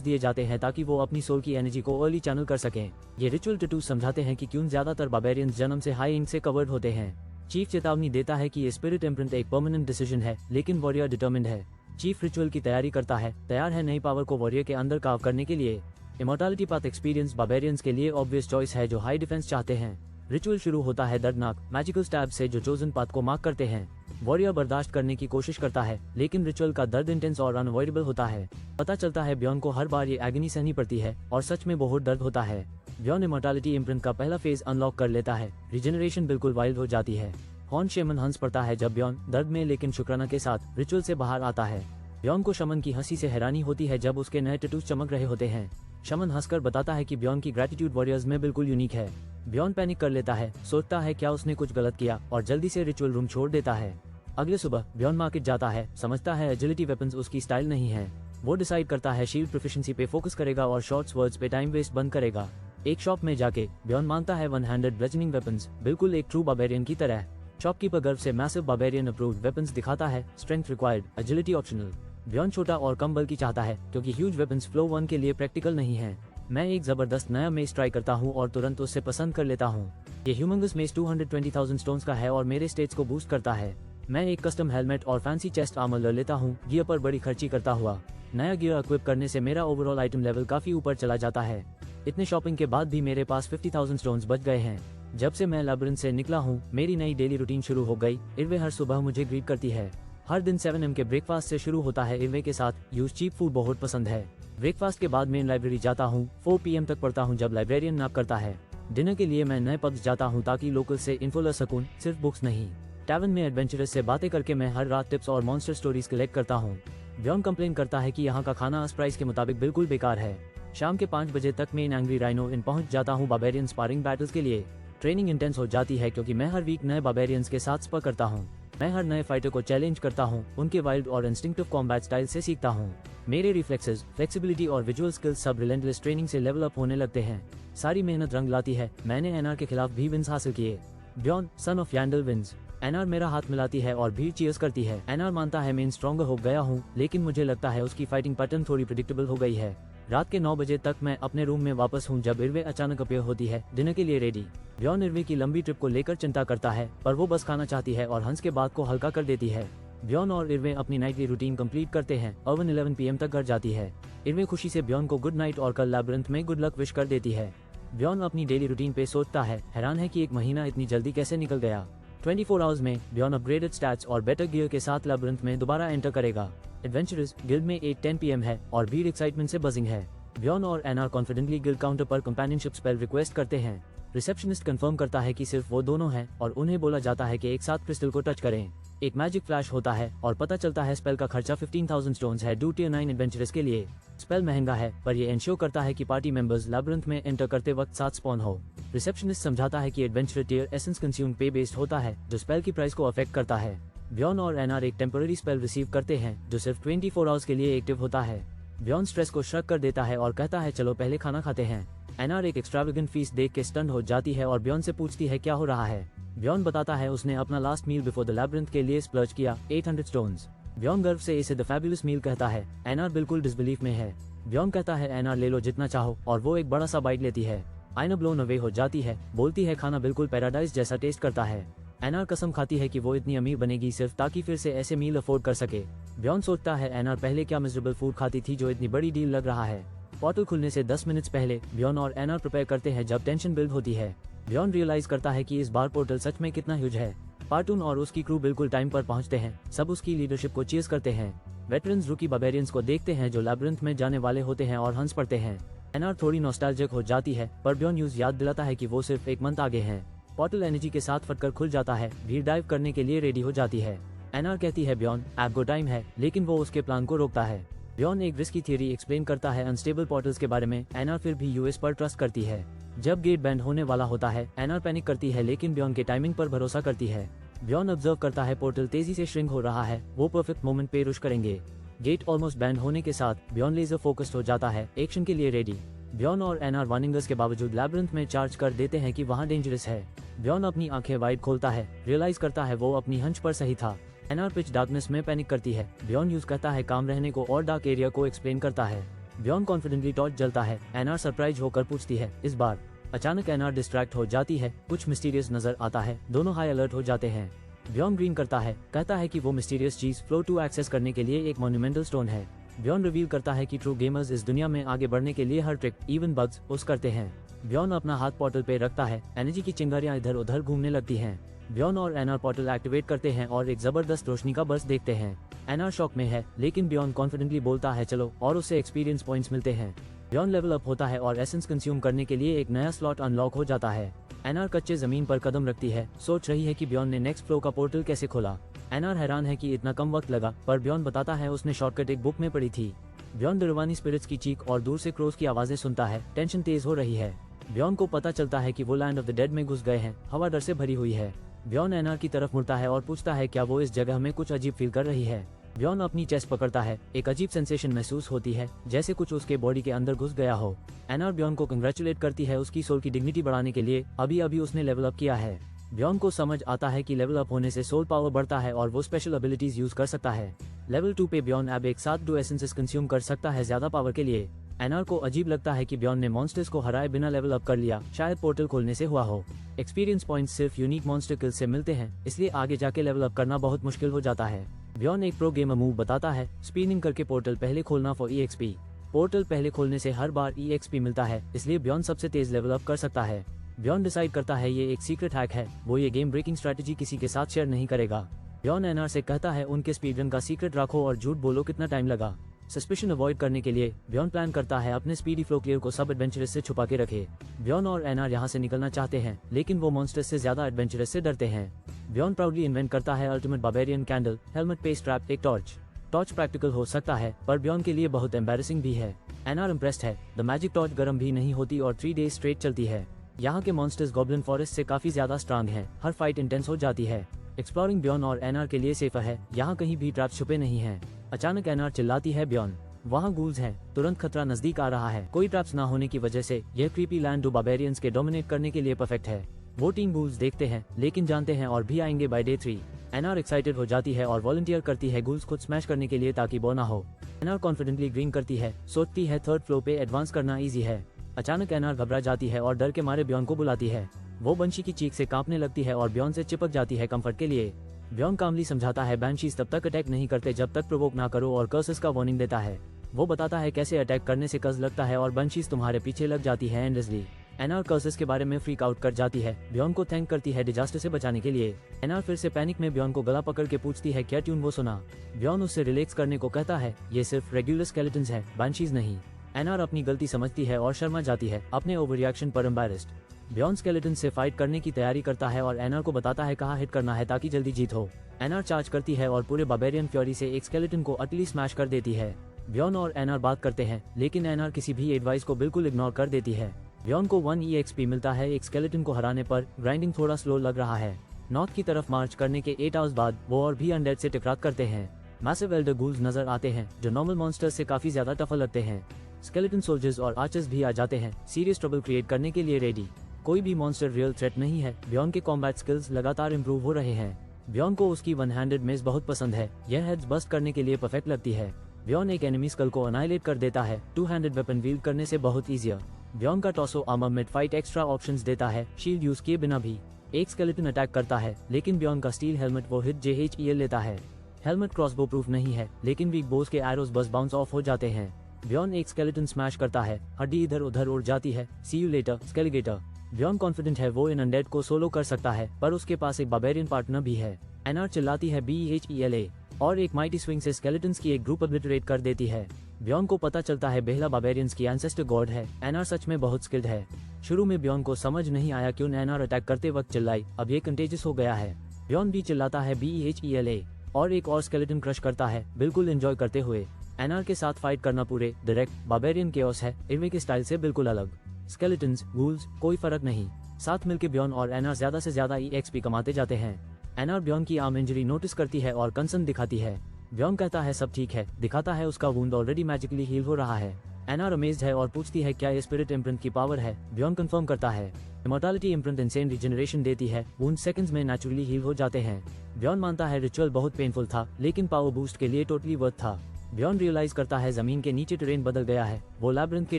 दिए जाते हैं ताकि वो अपनी सोल की एनर्जी को अर्ली चैनल कर सकें। ये रिचुअल टैटूज समझाते हैं कि क्यों ज्यादातर बार्बेरियंस जन्म से हाई इंक से कवर्ड होते हैं। चीफ चेतावनी देता है कि ये स्पिरिट इम्प्रिंट एक परमानेंट डिसीजन है, लेकिन वॉरियर डिटर्मिन्ड है। चीफ रिचुअल की तैयारी करता है, तैयार है नई पावर को वॉरियर के अंदर कार्व करने के लिए। इमॉर्टैलिटी पाथ एक्सपीरियंस बार्बेरियंस के लिए ऑब्वियस चॉइस है जो हाई डिफेंस चाहते हैं। रिचुअल शुरू होता है दर्दनाक मैजिकल स्टैब से जो चोजन पाथ को मार्क करते हैं। वॉरियर बर्दाश्त करने की कोशिश करता है, लेकिन रिचुअल का दर्द इंटेंस और अनअवॉइडेबल होता है। पता चलता है ब्यॉन को हर बार ये एगनी सहनी पड़ती है और सच में बहुत दर्द होता है। ब्यॉन इमॉर्टैलिटी इम्प्रिंट का पहला फेज अनलॉक कर लेता है। रिजेनरेशन बिल्कुल वाइल्ड हो जाती है। हॉर्न शेमन हंस पड़ता है जब ब्यॉन दर्द में लेकिन शुक्राना के साथ रिचुअल से बाहर आता है। ब्यॉन को शमन की हंसी से हैरानी होती है जब उसके नए टैटूज चमक रहे होते हैं। शमन हंसकर बताता है कि ब्यॉन की ग्रेटिट्यूड वॉरियर्स में बिल्कुल यूनिक है। ब्यॉन पैनिक कर लेता है, सोचता है क्या उसने कुछ गलत किया और जल्दी से रिचुअल रूम छोड़ देता है। अगले सुबह ब्यॉन मार्केट जाता है, समझता है एजिलिटी वेपन्स उसकी स्टाइल नहीं है। वो डिसाइड करता है शील्ड प्रोफिशिएंसी पे फोकस करेगा और शॉर्ट स्वर्ड्स पे टाइम वेस्ट बंद करेगा। एक शॉप में जाके ब्यॉन मानता है वन हैंडेड ब्लेजनिंग वेपन्स बिल्कुल एक ट्रू बार्बेरियन की तरह। शॉपकीपर गर्व से मैसिव बार्बेरियन अप्रूव्ड वेपन्स दिखाता है, स्ट्रेंथ रिक्वायर्ड, एजिलिटी ऑप्शनल। ब्यॉन छोटा और कम बल की चाहता है क्योंकि ह्यूज वेपन्स फ्लो 1 के लिए प्रैक्टिकल नहीं है। मैं एक जबरदस्त नया मेस ट्राई करता हूँ और तुरंत उससे पसंद कर लेता हूँ। ये ह्यूमंगस मेस 220,000 स्टोन्स का है और मेरे स्टेट्स को बूस्ट करता है। मैं एक कस्टम हेलमेट और फैंसी चेस्ट आर्मर ले लेता हूँ, गियर पर बड़ी खर्ची करता हुआ। नया गियर इक्विप करने से मेरा ओवरऑल आइटम लेवल काफी ऊपर चला जाता है। इतने शॉपिंग के बाद भी मेरे पास 50,000 स्टोन्स बच गए हैं। जब से मैं लैबिरिंथ से निकला हूँ मेरी नई डेली रूटीन शुरू हो गई। इरवे हर सुबह मुझे ग्रीट करती है। हर दिन 7 AM के ब्रेकफास्ट से शुरू होता है। इरवे के साथ यूज चीप फूड बहुत पसंद है। ब्रेकफास्ट के बाद मेन लाइब्रेरी जाता हूँ, 4 PM तक पढ़ता हूँ जब लाइब्रेरियन नैप करता है। डिनर के लिए मैं नए पब्स जाता हूँ ताकि लोकल से इन्फो ले सकूं, सिर्फ बुक्स नहीं। टैवन में एडवेंचरस से बातें करके मैं हर रात टिप्स और मॉन्स्टर स्टोरीज कलेक्ट करता हूँ। ब्यॉन कंप्लेन करता है कि यहाँ का खाना प्राइस के मुताबिक बिल्कुल बेकार है। शाम के 5 बजे तक मैं एंग्री राइनो इन पहुंच जाता हूँ बार्बेरियन स्पारिंग बैटल्स के लिए। ट्रेनिंग इंटेंस हो जाती है क्योंकि मैं हर वीक नए बार्बेरियंस के साथ स्पर करता हूँ। मैं हर नए फाइटर को चैलेंज करता हूँ, उनके वाइल्ड और इंस्टिंक्टिव कॉम्बैट स्टाइल से सीखता हूँ। मेरे रिफ्लेक्सेस, फ्लेक्सिबिलिटी और विजुअल स्किल्स सब रिलेंटलेस ट्रेनिंग से लेवल अप होने लगते हैं। सारी मेहनत रंग लाती है। मैंने एनआर के खिलाफ भी विन्स हासिल किए। ब्यॉन सन ऑफ यैंडल विन्स। एनआर मेरा हाथ मिलाती है और भीड़ चीयर्स करती है। एनआर मानता है मैं स्ट्रॉन्गर हो गया हूँ, लेकिन मुझे लगता है उसकी फाइटिंग पैटर्न थोड़ी प्रेडिक्टेबल हो गई है। रात के 9 बजे तक मैं अपने रूम में वापस हूँ जब इरवे अचानक अपीयर होती है, डिनर के लिए रेडी। ब्यॉन इरवे की लंबी ट्रिप को लेकर चिंता करता है, पर वो बस खाना चाहती है और हंस के बाद को हल्का कर देती है। ब्यॉन और इरवे अपनी नाइटली रूटीन कंप्लीट करते हैं। अवन 11 PM तक घर जाती है। इरवे खुशी से ब्यॉन को गुड नाइट और कल लैबिरिंथ में गुड लक विश कर देती है। ब्यॉन अपनी डेली रूटीन पे सोचता है, हैरान है कि एक महीना इतनी जल्दी कैसे निकल गया। 24 आवर्स में ब्यॉन अपग्रेडेड स्टैट्स और बेटर गियर के साथ लैबिरिंथ में दोबारा एंटर करेगा। एडवेंचरस गिल्ड में 8:10 PM है और भीड़ एक्साइटमेंट से बजिंग है। ब्यॉन और एनआर कॉन्फिडेंटली गिल्ड काउंटर पर कंपेनियनशिप स्पेल रिक्वेस्ट करते हैं। रिसेप्शनिस्ट कंफर्म करता है कि सिर्फ वो दोनों हैं और उन्हें बोला जाता है कि एक साथ क्रिस्टल को टच करें। एक मैजिक फ्लैश होता है और पता चलता है स्पेल का खर्चा 15,000 स्टोन्स है ड्यू टियर 9 एडवेंचरस के लिए। स्पेल महंगा है, पर ये इंश्योर करता है कि पार्टी मेंबर्स लैबिरिंथ में एंटर करते वक्त साथ स्पॉन हो। रिसेप्शनिस्ट समझाता है कि एडवेंचर टियर एसेंस कंज्यूम पे बेस्ड होता है, जो स्पेल की प्राइस को अफेक्ट करता है। ब्यॉन और एनआर एक टेम्पररी स्पेल रिसीव करते हैं जो सिर्फ 24 आवर्स के लिए एक्टिव होता है। ब्यॉन स्ट्रेस को श्रग कर देता है और कहता है चलो पहले खाना खाते हैं। एनआर एक एक्स्ट्रावेगेंट फीस देख के स्टंड हो जाती है और ब्यॉन से पूछती है क्या हो रहा है। ब्यॉन बताता है उसने अपना last meal before the labyrinth के लिए स्प्लर्ज किया, 800 स्टोन्स। ब्यॉन गर्व से इसे द फैबुलस मील कहता है। एनआर बिल्कुल डिसबिलीफ में है। ब्यॉन कहता है एनआर ले लो जितना चाहो और वो एक बड़ा सा बाइट लेती है। आइना ब्लोन अवे हो जाती है, बोलती है खाना बिल्कुल पैराडाइज जैसा टेस्ट करता है। एनआर कसम खाती है कि वो इतनी अमीर बनेगी सिर्फ ताकि फिर से ऐसे मील अफोर्ड कर सके। ब्यॉन सोचता है एनआर पहले क्या मिजरेबल फूड खाती थी जो इतनी बड़ी डील लग रहा है। पोर्टल खुलने से 10 मिनट्स पहले ब्यॉन और एनआर प्रिपेयर करते हैं जब टेंशन बिल्ड होती है। ब्यॉन रियलाइज करता है कि इस बार पोर्टल सच में कितना ह्यूज है। पार्टून और उसकी क्रू बिल्कुल टाइम पर पहुंचते हैं। सब उसकी लीडरशिप को चीयर्स करते हैं। वेटरन्स रूकी बार्बेरियंस को देखते हैं जो लैबिरिंथ में जाने वाले होते हैं और हंस पड़ते हैं। एनआर थोड़ी नॉस्टैल्जिक हो जाती है, पर ब्यॉन न्यूज याद दिलाता है कि वो सिर्फ एक मंथ आगे हैं। पोर्टल एनर्जी के साथ फटकर खुल जाता है। भीड़ डाइव करने के लिए रेडी हो जाती है। एनआर कहती है ब्यॉन आपको टाइम है, लेकिन वो उसके प्लान को रोकता है। ब्यॉन एक रिस्की थ्योरी एक्सप्लेन करता है अनस्टेबल पोर्टल्स के बारे में। एनआर फिर भी यूएस पर ट्रस्ट करती है। जब गेट बैंड होने वाला होता है एनआर पैनिक करती है, लेकिन ब्यॉन के टाइमिंग पर भरोसा करती है। ब्यॉन ऑब्जर्व करता है पोर्टल तेजी से श्रिंक हो रहा है, वो परफेक्ट मोमेंट पे रुश करेंगे। गेट ऑलमोस्ट बैंड होने के साथ ब्यॉन लेजर फोकस्ड हो जाता है, एक्शन के लिए रेडी। ब्यॉन और एनआर वार्निंग्स के बावजूद लैबिरिंथ में चार्ज कर देते हैं कि वहाँ डेंजरस है। ब्यॉन अपनी आंखें वाइड खोलता है, रियलाइज करता है वो अपनी हंच पर सही था। एनआर पिच डार्कनेस में पैनिक करती है। ब्यॉन यूज करता है काम रहने को और डार्क एरिया को एक्सप्लेन करता है। ब्यॉन कॉन्फिडेंटली टॉर्च जलता है। एनआर सरप्राइज होकर पूछती है इस बार। अचानक एनआर डिस्ट्रैक्ट हो जाती है, कुछ मिस्टीरियस नजर आता है, दोनों हाई अलर्ट हो जाते हैं। ब्यॉन ग्रीन करता है, कहता है कि वो मिस्टीरियस चीज फ्लो 2 एक्सेस करने के लिए एक मॉन्यूमेंटल स्टोन है। ब्यॉन रिवील करता है कि ट्रू गेमर्स इस दुनिया में आगे बढ़ने के लिए हर ट्रिक इवन बग्स पुश करते हैं। ब्यॉन अपना हाथ पोर्टल पे रखता है, एनर्जी की चिंगारियां इधर उधर घूमने लगती हैं। ब्यॉन और एनार पोर्टल एक्टिवेट करते हैं और एक जबरदस्त रोशनी का बर्स्ट देखते हैं। एनार शॉक में है, लेकिन ब्यॉन कॉन्फिडेंटली बोलता है चलो, और उसे एक्सपीरियंस पॉइंट्स मिलते हैं। ब्यॉन लेवल अप होता है और एसेंस कंज्यूम करने के लिए एक नया स्लॉट अनलॉक हो जाता है। एनार कच्चे जमीन पर कदम रखती है, सोच रही है कि ब्यॉन ने नेक्स्ट फ्लो का पोर्टल कैसे खोला। एनार हैरान है कि इतना कम वक्त लगा, पर ब्यॉन बताता है उसने शॉर्टकट एक बुक में पढ़ी थी। ब्यॉन डरवानी स्पिरिट्स की चीख और दूर से क्रोस की आवाजें सुनता है। टेंशन तेज हो रही है। ब्यॉन को पता चलता है कि वो लैंड ऑफ द डेड में घुस गए हैं। हवा डर से भरी हुई है। ब्यॉन एनार की तरफ मुड़ता है और पूछता है क्या वो इस जगह में कुछ अजीब फील कर रही है। ब्यॉन अपनी चेस्ट पकड़ता है। एक अजीब सेंसेशन महसूस होती है, जैसे कुछ उसके बॉडी के अंदर घुस गया हो। एनार ब्यॉन को कंग्रेचुलेट करती है उसकी सोल की डिग्निटी बढ़ाने के लिए। अभी अभी उसने लेवल अप किया है। ब्यॉन को समझ आता है कि लेवल अप होने से सोल पावर बढ़ता है और वो स्पेशल एबिलिटीज यूज कर सकता है। लेवल 2 पे ब्यॉन अब एक साथ 2 एसेंसेस कंज्यूम कर सकता है ज्यादा पावर के लिए। एनार को अजीब लगता है कि ब्यॉन ने मॉन्स्टर्स को हराए बिना लेवल अप कर लिया, शायद पोर्टल खोलने से हुआ हो। एक्सपीरियंस पॉइंट्स सिर्फ यूनिक मॉन्स्टर किल से मिलते हैं, इसलिए आगे जाके लेवल अप करना बहुत मुश्किल हो जाता है। ब्यॉन एक प्रो गेमर मूव बताता है, स्पिनिंग करके पोर्टल पहले खोलना फॉर EXP। पोर्टल पहले खोलने से हर बार EXP मिलता है, इसलिए ब्यॉन सबसे तेज लेवल अप कर सकता है। ब्यॉन डिसाइड करता है ये एक सीक्रेट हैक है, वो ये गेम ब्रेकिंग स्ट्रेटेजी किसी के साथ शेयर नहीं करेगा। ब्यॉन एनार से कहता है उनके स्पीडरन का सीक्रेट रखो और झूठ बोलो कितना टाइम लगा। सस्पिशन अवॉइड करने के लिए ब्यॉन प्लान करता है अपने स्पीडी फ्लो क्लियर को सब एडवेंचरस से छुपा के रखे। ब्यॉन और एनार यहाँ से निकलना चाहते हैं, लेकिन वो मॉन्स्टर्स से ज्यादा एडवेंचरस से डरते हैं। ब्यॉन प्राउडली इन्वेंट करता है अल्टीमेट बार्बेरियन कैंडल, हेलमेट पे स्ट्रैप एक टॉर्च। टॉर्च प्रैक्टिकल हो सकता है, पर ब्यॉन के लिए बहुत एम्बैरेसिंग भी है। एनार इम्प्रेस्ड है। द मैजिक टॉर्च गर्म भी नहीं होती और 3 डेज स्ट्रेट चलती है। यहाँ के मॉन्स्टर्स गॉब्लिन फॉरेस्ट से काफी ज्यादा स्ट्रांग हैं। हर फाइट इंटेंस हो जाती है। एक्सप्लोरिंग ब्यॉन और एनार के लिए सेफर है, यहाँ कहीं भी ट्रैप छुपे नहीं हैं। अचानक एनार चिल्लाती है ब्यॉन, वहाँ गूल्स हैं, तुरंत खतरा नजदीक आ रहा है। कोई ट्रैप्स ना होने की वजह से यह क्रीपी लैंड 2 बार्बेरियंस के डोमिनेट करने के लिए परफेक्ट है। वो टीम गूल्स देखते हैं, लेकिन जानते हैं और भी आएंगे बाय डे 3। एनार एक्साइटेड हो जाती है और वॉलंटियर करती है गूल्स खुद स्मैश करने के लिए ताकि वो ना हो। एनार कॉन्फिडेंटली ग्रीन करती है, सोचती है थर्ड फ्लोर पे एडवांस करना ईजी है। अचानक एनार घबरा जाती है और डर के मारे ब्यॉन को बुलाती है। वो बंशी की चीख से कांपने लगती है और ब्यॉन से चिपक जाती है कंफर्ट के लिए। ब्यॉन कामली समझाता है बैंशीज तब तक अटैक नहीं करते जब तक प्रोवोक ना करो और कर्सेस का वार्निंग देता है। वो बताता है कैसे अटैक करने से कर्ज लगता है और बंशीज तुम्हारे पीछे लग जाती है एंडलेसली। एनार कर्सेस के बारे में फ्रीक आउट कर जाती है। ब्यॉन को थैंक करती है डिजास्टर से बचाने के लिए। एनार फिर से पैनिक में ब्यॉन को गला पकड़ के पूछती है क्या ट्यून वो सुना। ब्यॉन उससे रिलैक्स करने को कहता है, ये सिर्फ रेगुलर स्केलेटन्स है, बैंशीज नहीं। एनार अपनी गलती समझती है और शर्मा जाती है, अपने ओवर रिएक्शन पर एम्बैरेस्ड। ब्यॉन स्केलेटन से फाइट करने की तैयारी करता है और एनार को बताता है कहाँ हिट करना है ताकि जल्दी जीत हो। एनार चार्ज करती है और पूरे बार्बेरियन फ्योरी से एक स्केलेटन को अटली स्मैश कर देती है। ब्यॉन और एनार बात करते हैं, लेकिन एनार किसी भी एडवाइस को बिल्कुल इग्नोर कर देती है। ब्यॉन को 1 EXP मिलता है एक स्केलेटन को हराने पर। ग्राइंडिंग थोड़ा स्लो लग रहा है। नॉर्थ की तरफ मार्च करने के 8 आवर्स बाद वो और भी अनडेड से टकरात करते हैं। मैसिव एल्डर गूल्स नजर आते हैं जो नॉर्मल मॉन्स्टर्स से काफी ज्यादा टफर लगते हैं। स्केलेटन सोल्जर्स और आर्चर्स भी आ जाते हैं, सीरियस ट्रबल क्रिएट करने के लिए रेडी। कोई भी मॉन्स्टर रियल थ्रेट नहीं है। ब्यॉन के कॉम्बैट स्किल्स लगातार इंप्रूव हो रहे हैं। ब्यॉन को उसकी 1 हैंडेड मेस बहुत पसंद है, यह हेड्स बस्ट करने के लिए परफेक्ट लगती है। ब्यॉन एक एनिमी स्कल को अनाइलेट कर देता है, 2 हैंडेड वेपन व्हील्ड करने से बहुत ईजियर। ब्यॉन का torso armor mid fight extra options देता है, शील्ड यूज किए बिना भी। एक स्केलेटन अटैक करता है, लेकिन ब्यॉन का स्टील हेलमेट वो हिट JHEL लेता है। हेलमेट क्रॉसबो प्रूफ नहीं है, लेकिन वीक बोस के एरोस बस बाउंस ऑफ हो जाते हैं। ब्यॉन एक स्केलेटन स्मैश करता है, हड्डी इधर उधर उड़ जाती है। सी यू लेटर स्केलिगेटर। ब्यॉन कॉन्फिडेंट है वो इन अनडेड को सोलो कर सकता है, पर उसके पास एक बार्बेरियन पार्टनर भी है। एनार चिल्लाती है BHELA और एक माइटी स्विंग से स्केलेटन्स की एक ग्रुप ऑब्लिटरेट कर देती है। ब्यॉन को पता चलता है बेहला बार्बेरियंस की एंसेस्टर गॉड है। एनार सच में बहुत स्किल्ड है। शुरू में ब्यॉन को समझ नहीं आया क्यों एनार अटैक करते वक्त चिल्लाई, अब ये कंटेजियस हो गया है। ब्यॉन भी चिल्लाता है BHELA और एक और स्केलेटन क्रश करता है, बिल्कुल एंजॉय करते हुए। एनार के साथ फाइट करना पूरे डायरेक्ट बार्बेरियन केओस है, इरवे के स्टाइल से बिल्कुल अलग। स्केलेटन्स, गूल्स, कोई फर्क नहीं। साथ मिलकर ब्यॉन और एनार ज्यादा से ज्यादा EXP कमाते जाते हैं। एनार ब्यॉन की आर्म इंजरी नोटिस करती है और कंसर्न दिखाती है। ब्यॉन कहता है सब ठीक है, दिखाता है उसका वुंड ऑलरेडी मैजिकली हील हो रहा है। एनार अमेज्ड है और पूछती है क्या ये स्पिरिट इम्प्रिंट की पावर है। ब्यॉन कंफर्म करता है। इमॉर्टैलिटी इम्प्रिंट इंसेन रिजेनरेशन देती है, वुंड सेकंड्स में नेचुरली हील हो जाते हैं। ब्यॉन मानता है रिचुअल बहुत पेनफुल था, लेकिन पावर बूस्ट के लिए टोटली वर्थ था। ब्यॉन रियलाइज करता है जमीन के नीचे टेरेन बदल गया है, वो लैब्रिंथ के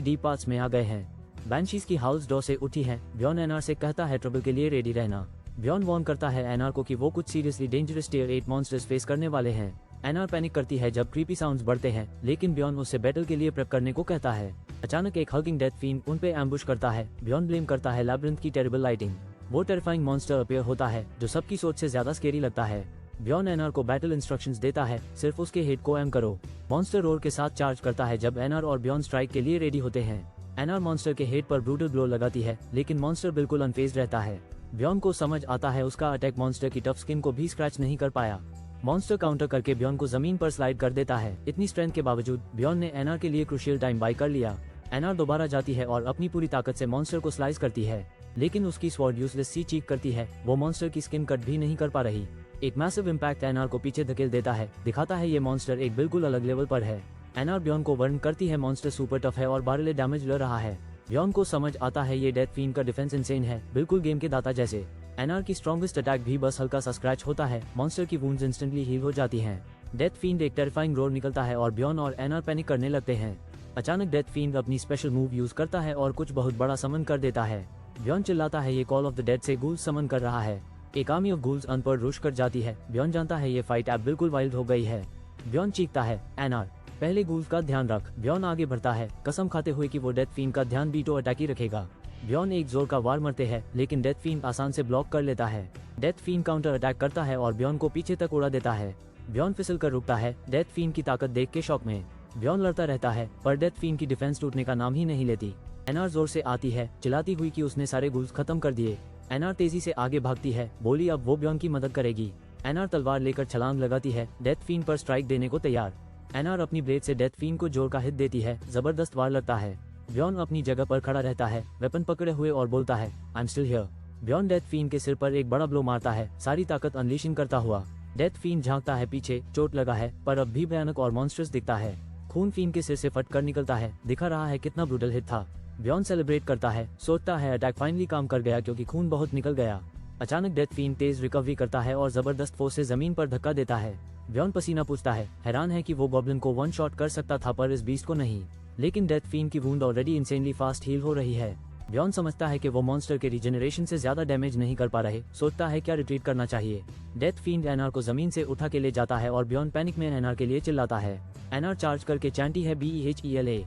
डीप पार्ट्स में आ गए हैं। बैंशीज की हाउस डोर से उठी है। ब्यॉन एनार से कहता है ट्रबल के लिए रेडी रहना। ब्यॉन वार्न करता है एनार को कि वो कुछ seriously dangerous tier 8 monsters face करने वाले हैं। एनार पैनिक करती है जब क्रीपी साउंड्स बढ़ते हैं, लेकिन ब्यॉन उससे बैटल के लिए प्रेप करने को कहता है। अचानक एक हगिंग डेथ फीन उन पे एम्बुश करता है। ब्यॉन ब्लेम करता है लैब्रिंथ की टेरिबल लाइटिंग। वो टेरिफाइंग मॉन्स्टर अपीयर होता है जो सबकी सोच से ज्यादा स्केरी लगता है। ब्यॉन एनआर को बैटल इंस्ट्रक्शंस देता है, सिर्फ उसके हेड को एम करो। मॉन्स्टर रोर के साथ चार्ज करता है जब एनआर और ब्यॉन स्ट्राइक के लिए रेडी होते हैं। एनआर मॉन्स्टर के हेड पर ब्रूटल ब्लो लगाती है, लेकिन मॉन्स्टर बिल्कुल अनफेज्ड रहता है। ब्यॉन को समझ आता है उसका अटैक मॉन्स्टर की टफ स्किन को भी स्क्रैच नहीं कर पाया। मॉन्स्टर काउंटर करके ब्यॉन को जमीन पर स्लाइड कर देता है। इतनी स्ट्रेंथ के बावजूद ब्यॉन ने एनआर के लिए क्रूशियल टाइम बाय कर लिया। एनआर दोबारा जाती है और अपनी पूरी ताकत से मॉन्स्टर को स्लाइस करती है, लेकिन उसकी स्वॉर्ड यूजलेस सी चीक करती है। वो मॉन्स्टर की स्किन कट भी नहीं कर पा रही। एक मैसिव इम्पैक्ट एनआर को पीछे धकेल देता है, दिखाता है ये मॉन्स्टर एक बिल्कुल अलग लेवल पर है। एनआर ब्यॉन को वार्न करती है मॉन्स्टर सुपर टफ है और बारले डैमेज ले रहा है। ब्यॉन को समझ आता है ये डेथ फील्ड का डिफेंस इंसेन है, बिल्कुल गेम के दाता जैसे। एनआर की स्ट्रॉन्गेस्ट अटैक भी बस हल्का सा स्क्रैच होता है, मॉन्स्टर की वुंड्स इंस्टेंटली हील हो जाती हैं। डेथ फील्ड एक टेरिफाइंग रोर निकलता है और ब्यॉन और एनआर पैनिक करने लगते हैं। अचानक डेथ फील्ड अपनी स्पेशल मूव यूज करता है और कुछ बहुत बड़ा समन कर देता है। ब्यॉन चिल्लाता है ये कॉल ऑफ द डेड से गूल्स समन कर रहा है। एक आर्मी ऑफ गूल्स अन पर रुश कर जाती है। ब्यॉन जानता है ये फाइट अब बिल्कुल वाइल्ड हो गई है। ब्यॉन चीखता है, एनआर पहले गूल्स का ध्यान रख। ब्यॉन आगे बढ़ता है, कसम खाते हुए कि वो डेथ फील्ड का ध्यान बीटो अटैक ही रखेगा। ब्यॉन एक जोर का वार मरते हैं, लेकिन डेथ फील्ड आसान से ब्लॉक कर लेता है। डेथ फील्ड काउंटर अटैक करता है और ब्यॉन को पीछे तक उड़ा देता है। ब्यॉन फिसल कर रुकता है, डेथ फील्ड की ताकत देख के शॉक में। ब्यॉन लड़ता रहता है, पर डेथ फील्ड की डिफेंस टूटने का नाम ही नहीं लेती। एनआर जोर से आती है, चिल्लाती हुई कि उसने सारे गूल्स खत्म कर दिए। एनआर तेजी से आगे भागती है, बोली अब वो ब्यॉन की मदद करेगी। एनआर तलवार लेकर छलांग लगाती है, डेथ फील्ड पर स्ट्राइक देने को तैयार। एनआर अपनी ब्लेड से डेथ फील्ड को जोर का हिट देती है, जबरदस्त वार लगता है। ब्यॉन अपनी जगह पर खड़ा रहता है, वेपन पकड़े हुए और बोलता है, I am still here. Bjorn death field के सिर पर एक बड़ा ब्लो मारता है, सारी ताकत अनलीशिंग करता हुआ। डेथ फील्ड झांकता है पीछे, चोट लगा है पर अब भी भयानक और मॉन्स्टर्स दिखता है। खून फील्ड के सिर से फट कर निकलता है, दिखा रहा है कितना ब्रूटल हिट था। ब्यॉन सेलिब्रेट करता है, सोचता है अटैक फाइनली काम कर गया क्योंकि खून बहुत निकल गया। अचानक डेथ फील्ड तेज रिकवरी करता है और जबरदस्त फोर्स से जमीन पर धक्का देता है। ब्यॉन पसीना पूछता है, हैरान है कि वो गॉब्लिन को वन शॉट कर सकता था पर इस बीस्ट को नहीं। लेकिन डेथ फील्ड की wound already insanely fast heal हो रही है। ब्यॉन समझता है कि वो मॉन्स्टर के रिजेनरेशन से ज्यादा डैमेज नहीं कर पा रहे, सोचता है क्या रिट्रीट करना चाहिए। डेथ फील्ड एनआर को जमीन से उठा के ले जाता है और ब्यॉन पैनिक में एनआर के लिए चिल्लाता है। एनआर चार्ज करके चैंटी है BEHELA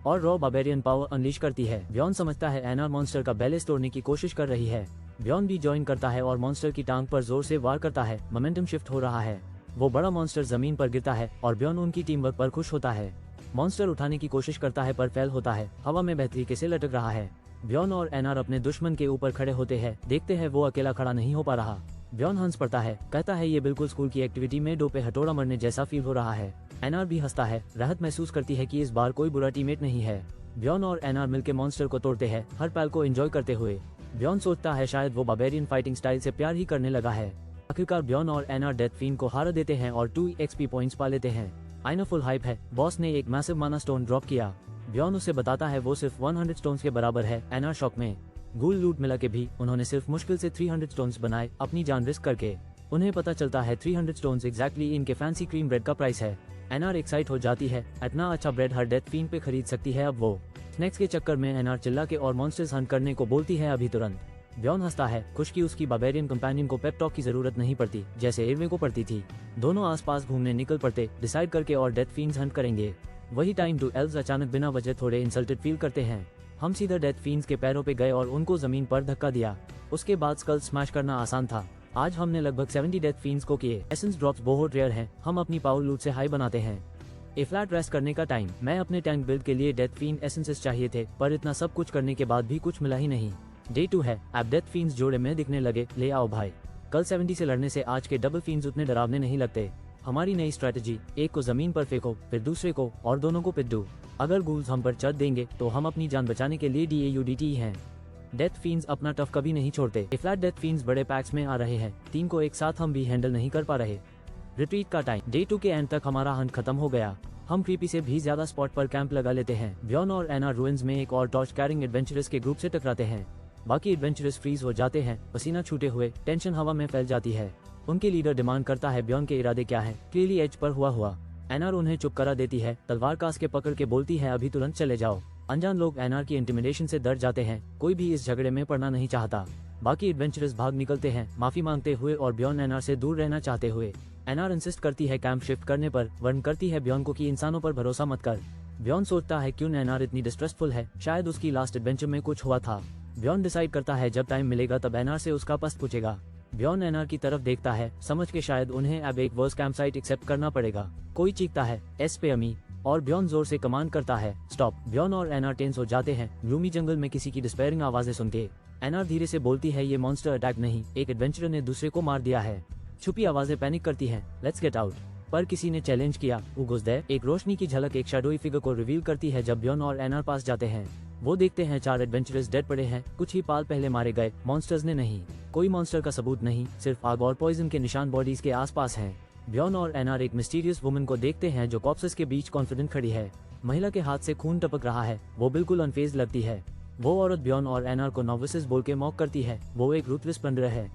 और रॉ बार्बेरियन पावर अनलीश करती है। ब्यॉन समझता है एनआर मॉन्स्टर का बैलेंस तोड़ने की कोशिश कर रही है। ब्यॉन भी ज्वाइन करता है और मॉन्स्टर की टांग पर जोर से वार करता है। मोमेंटम शिफ्ट हो रहा है, वो बड़ा मॉन्स्टर जमीन पर गिरता है और ब्यॉन उनकी टीम वर्क पर खुश होता है। मॉन्स्टर उठाने की कोशिश करता है पर फेल होता है, हवा में बेहतरीके से लटक रहा है। ब्यॉन और एनआर अपने दुश्मन के ऊपर खड़े होते हैं, देखते हैं वो अकेला खड़ा नहीं हो पा रहा। ब्यॉन हंस पड़ता है, कहता है ये बिल्कुल स्कूल की एक्टिविटी में डो पे हथौड़ा मरने जैसा फील हो रहा है। एनआर भी हंसता है, राहत महसूस करती है कि इस बार कोई बुरा टीममेट नहीं है। ब्यॉन और एनआर मिलकर मॉन्स्टर को तोड़ते हैं, हर पल को एंजॉय करते हुए। ब्यॉन सोचता है शायद वो बार्बेरियन फाइटिंग स्टाइल से प्यार ही करने लगा है। आखिरकार ब्यॉन और एनआर डेथ फील्ड को हार देते हैं और 2 XP पॉइंट्स पा लेते हैं। आइना फुल हाइप है, बॉस ने एक मैसिव माना स्टोन ड्रॉप किया। ब्यॉन उसे बताता है वो सिर्फ 100 स्टोन्स के बराबर है। एनआर शॉक में, गूल लूट मिला के भी उन्होंने सिर्फ मुश्किल से 300 स्टोन्स बनाए, अपनी जान रिस्क करके। उन्हें पता चलता है 300 स्टोन्स एग्जैक्टली इनके फैंसी क्रीम ब्रेड का प्राइस है। एनआर एक्साइट हो जाती है, इतना अच्छा ब्रेड हर डेथ फील्ड पे खरीद सकती है अब वो। स्नैक्स के चक्कर में एनआर चिल्ला के और मॉन्स्टर्स हंट करने को बोलती है अभी तुरंत। ब्यॉन हंसता है, खुश कि उसकी बार्बेरियन कंपेनियन को पेप टॉक की जरूरत नहीं पड़ती जैसे एरवे को पड़ती थी। दोनों आसपास घूमने निकल पड़ते, डिसाइड करके और डेथ फील्ड्स हंट करेंगे। वही टाइम 2 एल्व्स अचानक बिना वजह थोड़े इंसल्टेड फील करते हैं। हम सीधा डेथ फील्ड्स के पैरों पे गए और उनको जमीन पर धक्का दिया। उसके बाद स्कल स्मैश करना आसान था। आज हमने लगभग 70 डेथ फील्ड्स को किए। एसेंस ड्रॉप्स बहुत रेयर हैं, हम अपनी पावर लूट से हाई बनाते हैं। ए फ्लैट रेस्ट करने का टाइम। मैं अपने टैंक बिल्ड के लिए डेथ फील्ड एसेंसेस चाहिए थे, पर इतना सब कुछ करने के बाद भी कुछ मिला ही नहीं। डे 2 है, अब डेथ फील्ड्स जोड़े में दिखने लगे, ले आओ भाई। कल 70 से लड़ने से आज के डबल फील्ड्स उतने डरावने नहीं लगते। हमारी नई स्ट्रेटजी, एक को जमीन पर फेंको, फिर दूसरे को और दोनों को पिट दो। अगर गूल्स हम पर चढ़ देंगे तो हम अपनी जान बचाने के लिए DAUDT हैं। डेथ फील्ड्स अपना टफ कभी नहीं छोड़ते। ए फ्लैट डेथ फील्ड्स बड़े पैक्स में आ रहे हैं, 3 को एक साथ हम भी हैंडल नहीं कर पा रहे। रिट्रीट का टाइम। डे 2 के एंड तक हमारा हंट खत्म हो गया। हम क्रीपी से भी ज्यादा स्पॉट पर कैंप लगा लेते हैं। ब्यॉन और एनआर रूइंस में एक और टॉर्च कैरिंग एडवेंचरस के ग्रुप से टकराते हैं। बाकी एडवेंचरस फ्रीज हो जाते हैं, पसीना छूटे हुए, टेंशन हवा में फैल जाती है। उनके लीडर डिमांड करता है ब्यॉन के इरादे क्या है, क्लियरली एज पर हुआ। एनआर उन्हें चुप करा देती है, तलवार कास के पकड़ के बोलती है अभी तुरंत चले जाओ। अनजान लोग एनआर की इंटिमिडेशन से डर जाते हैं, कोई भी इस झगड़े में पड़ना नहीं चाहता। बाकी एडवेंचरस भाग निकलते हैं, माफी मांगते हुए और ब्यॉन एनआर से दूर रहना चाहते हुए। एनआर इंसिस्ट करती है कैंप शिफ्ट करने पर, वार्न करती है ब्यॉन को कि इंसानों पर भरोसा मत कर। ब्यॉन सोचता है क्यों एनआर इतनी डिस्ट्रेसफुल है, शायद उसकी लास्ट एडवेंचर में कुछ हुआ था। ब्यॉन डिसाइड करता है जब टाइम मिलेगा तब एनार से उसका पस्त पूछेगा। ब्यॉन एनार की तरफ देखता है, समझ के शायद उन्हें अब एक वर्स कैंप साइट एक्सेप्ट करना पड़ेगा। कोई चीखता है, एस पे अमी, और ब्यॉन जोर से कमांड करता है, स्टॉप। ब्यॉन और एनार टेंस हो जाते हैं। ग्लूमी जंगल में किसी की डिस्पेयरिंग आवाजें सुन के एनार धीरे से बोलती है, ये मॉन्स्टर अटैक नहीं, एक एडवेंचरर ने दूसरे को मार दिया है। छुपी आवाजें पैनिक करती हैं, लेट्स गेट आउट। पर किसी ने चैलेंज किया, उगोस दे। एक रोशनी की झलक एक शैडोई फिगर को रिवील करती है जब ब्यॉन और एनार पास जाते हैं। वो देखते हैं 4 एडवेंचरर्स डेड पड़े हैं, कुछ ही पाल पहले मारे गए। मॉन्स्टर्स ने नहीं, कोई मॉन्स्टर का सबूत नहीं, सिर्फ आग और पॉइजन के निशान बॉडीज के आसपास हैं। ब्यॉन और एनार एक मिस्टीरियस वुमन को देखते हैं जो कॉप्सेस के बीच कॉन्फिडेंट खड़ी है। महिला के हाथ से खून टपक रहा है, वो बिल्कुल अनफेज्ड लगती है। वो औरत ब्यॉन और एनार को नोविसेस बोल के मॉक करती है, वो एक रूथलेस प्लंडरर है।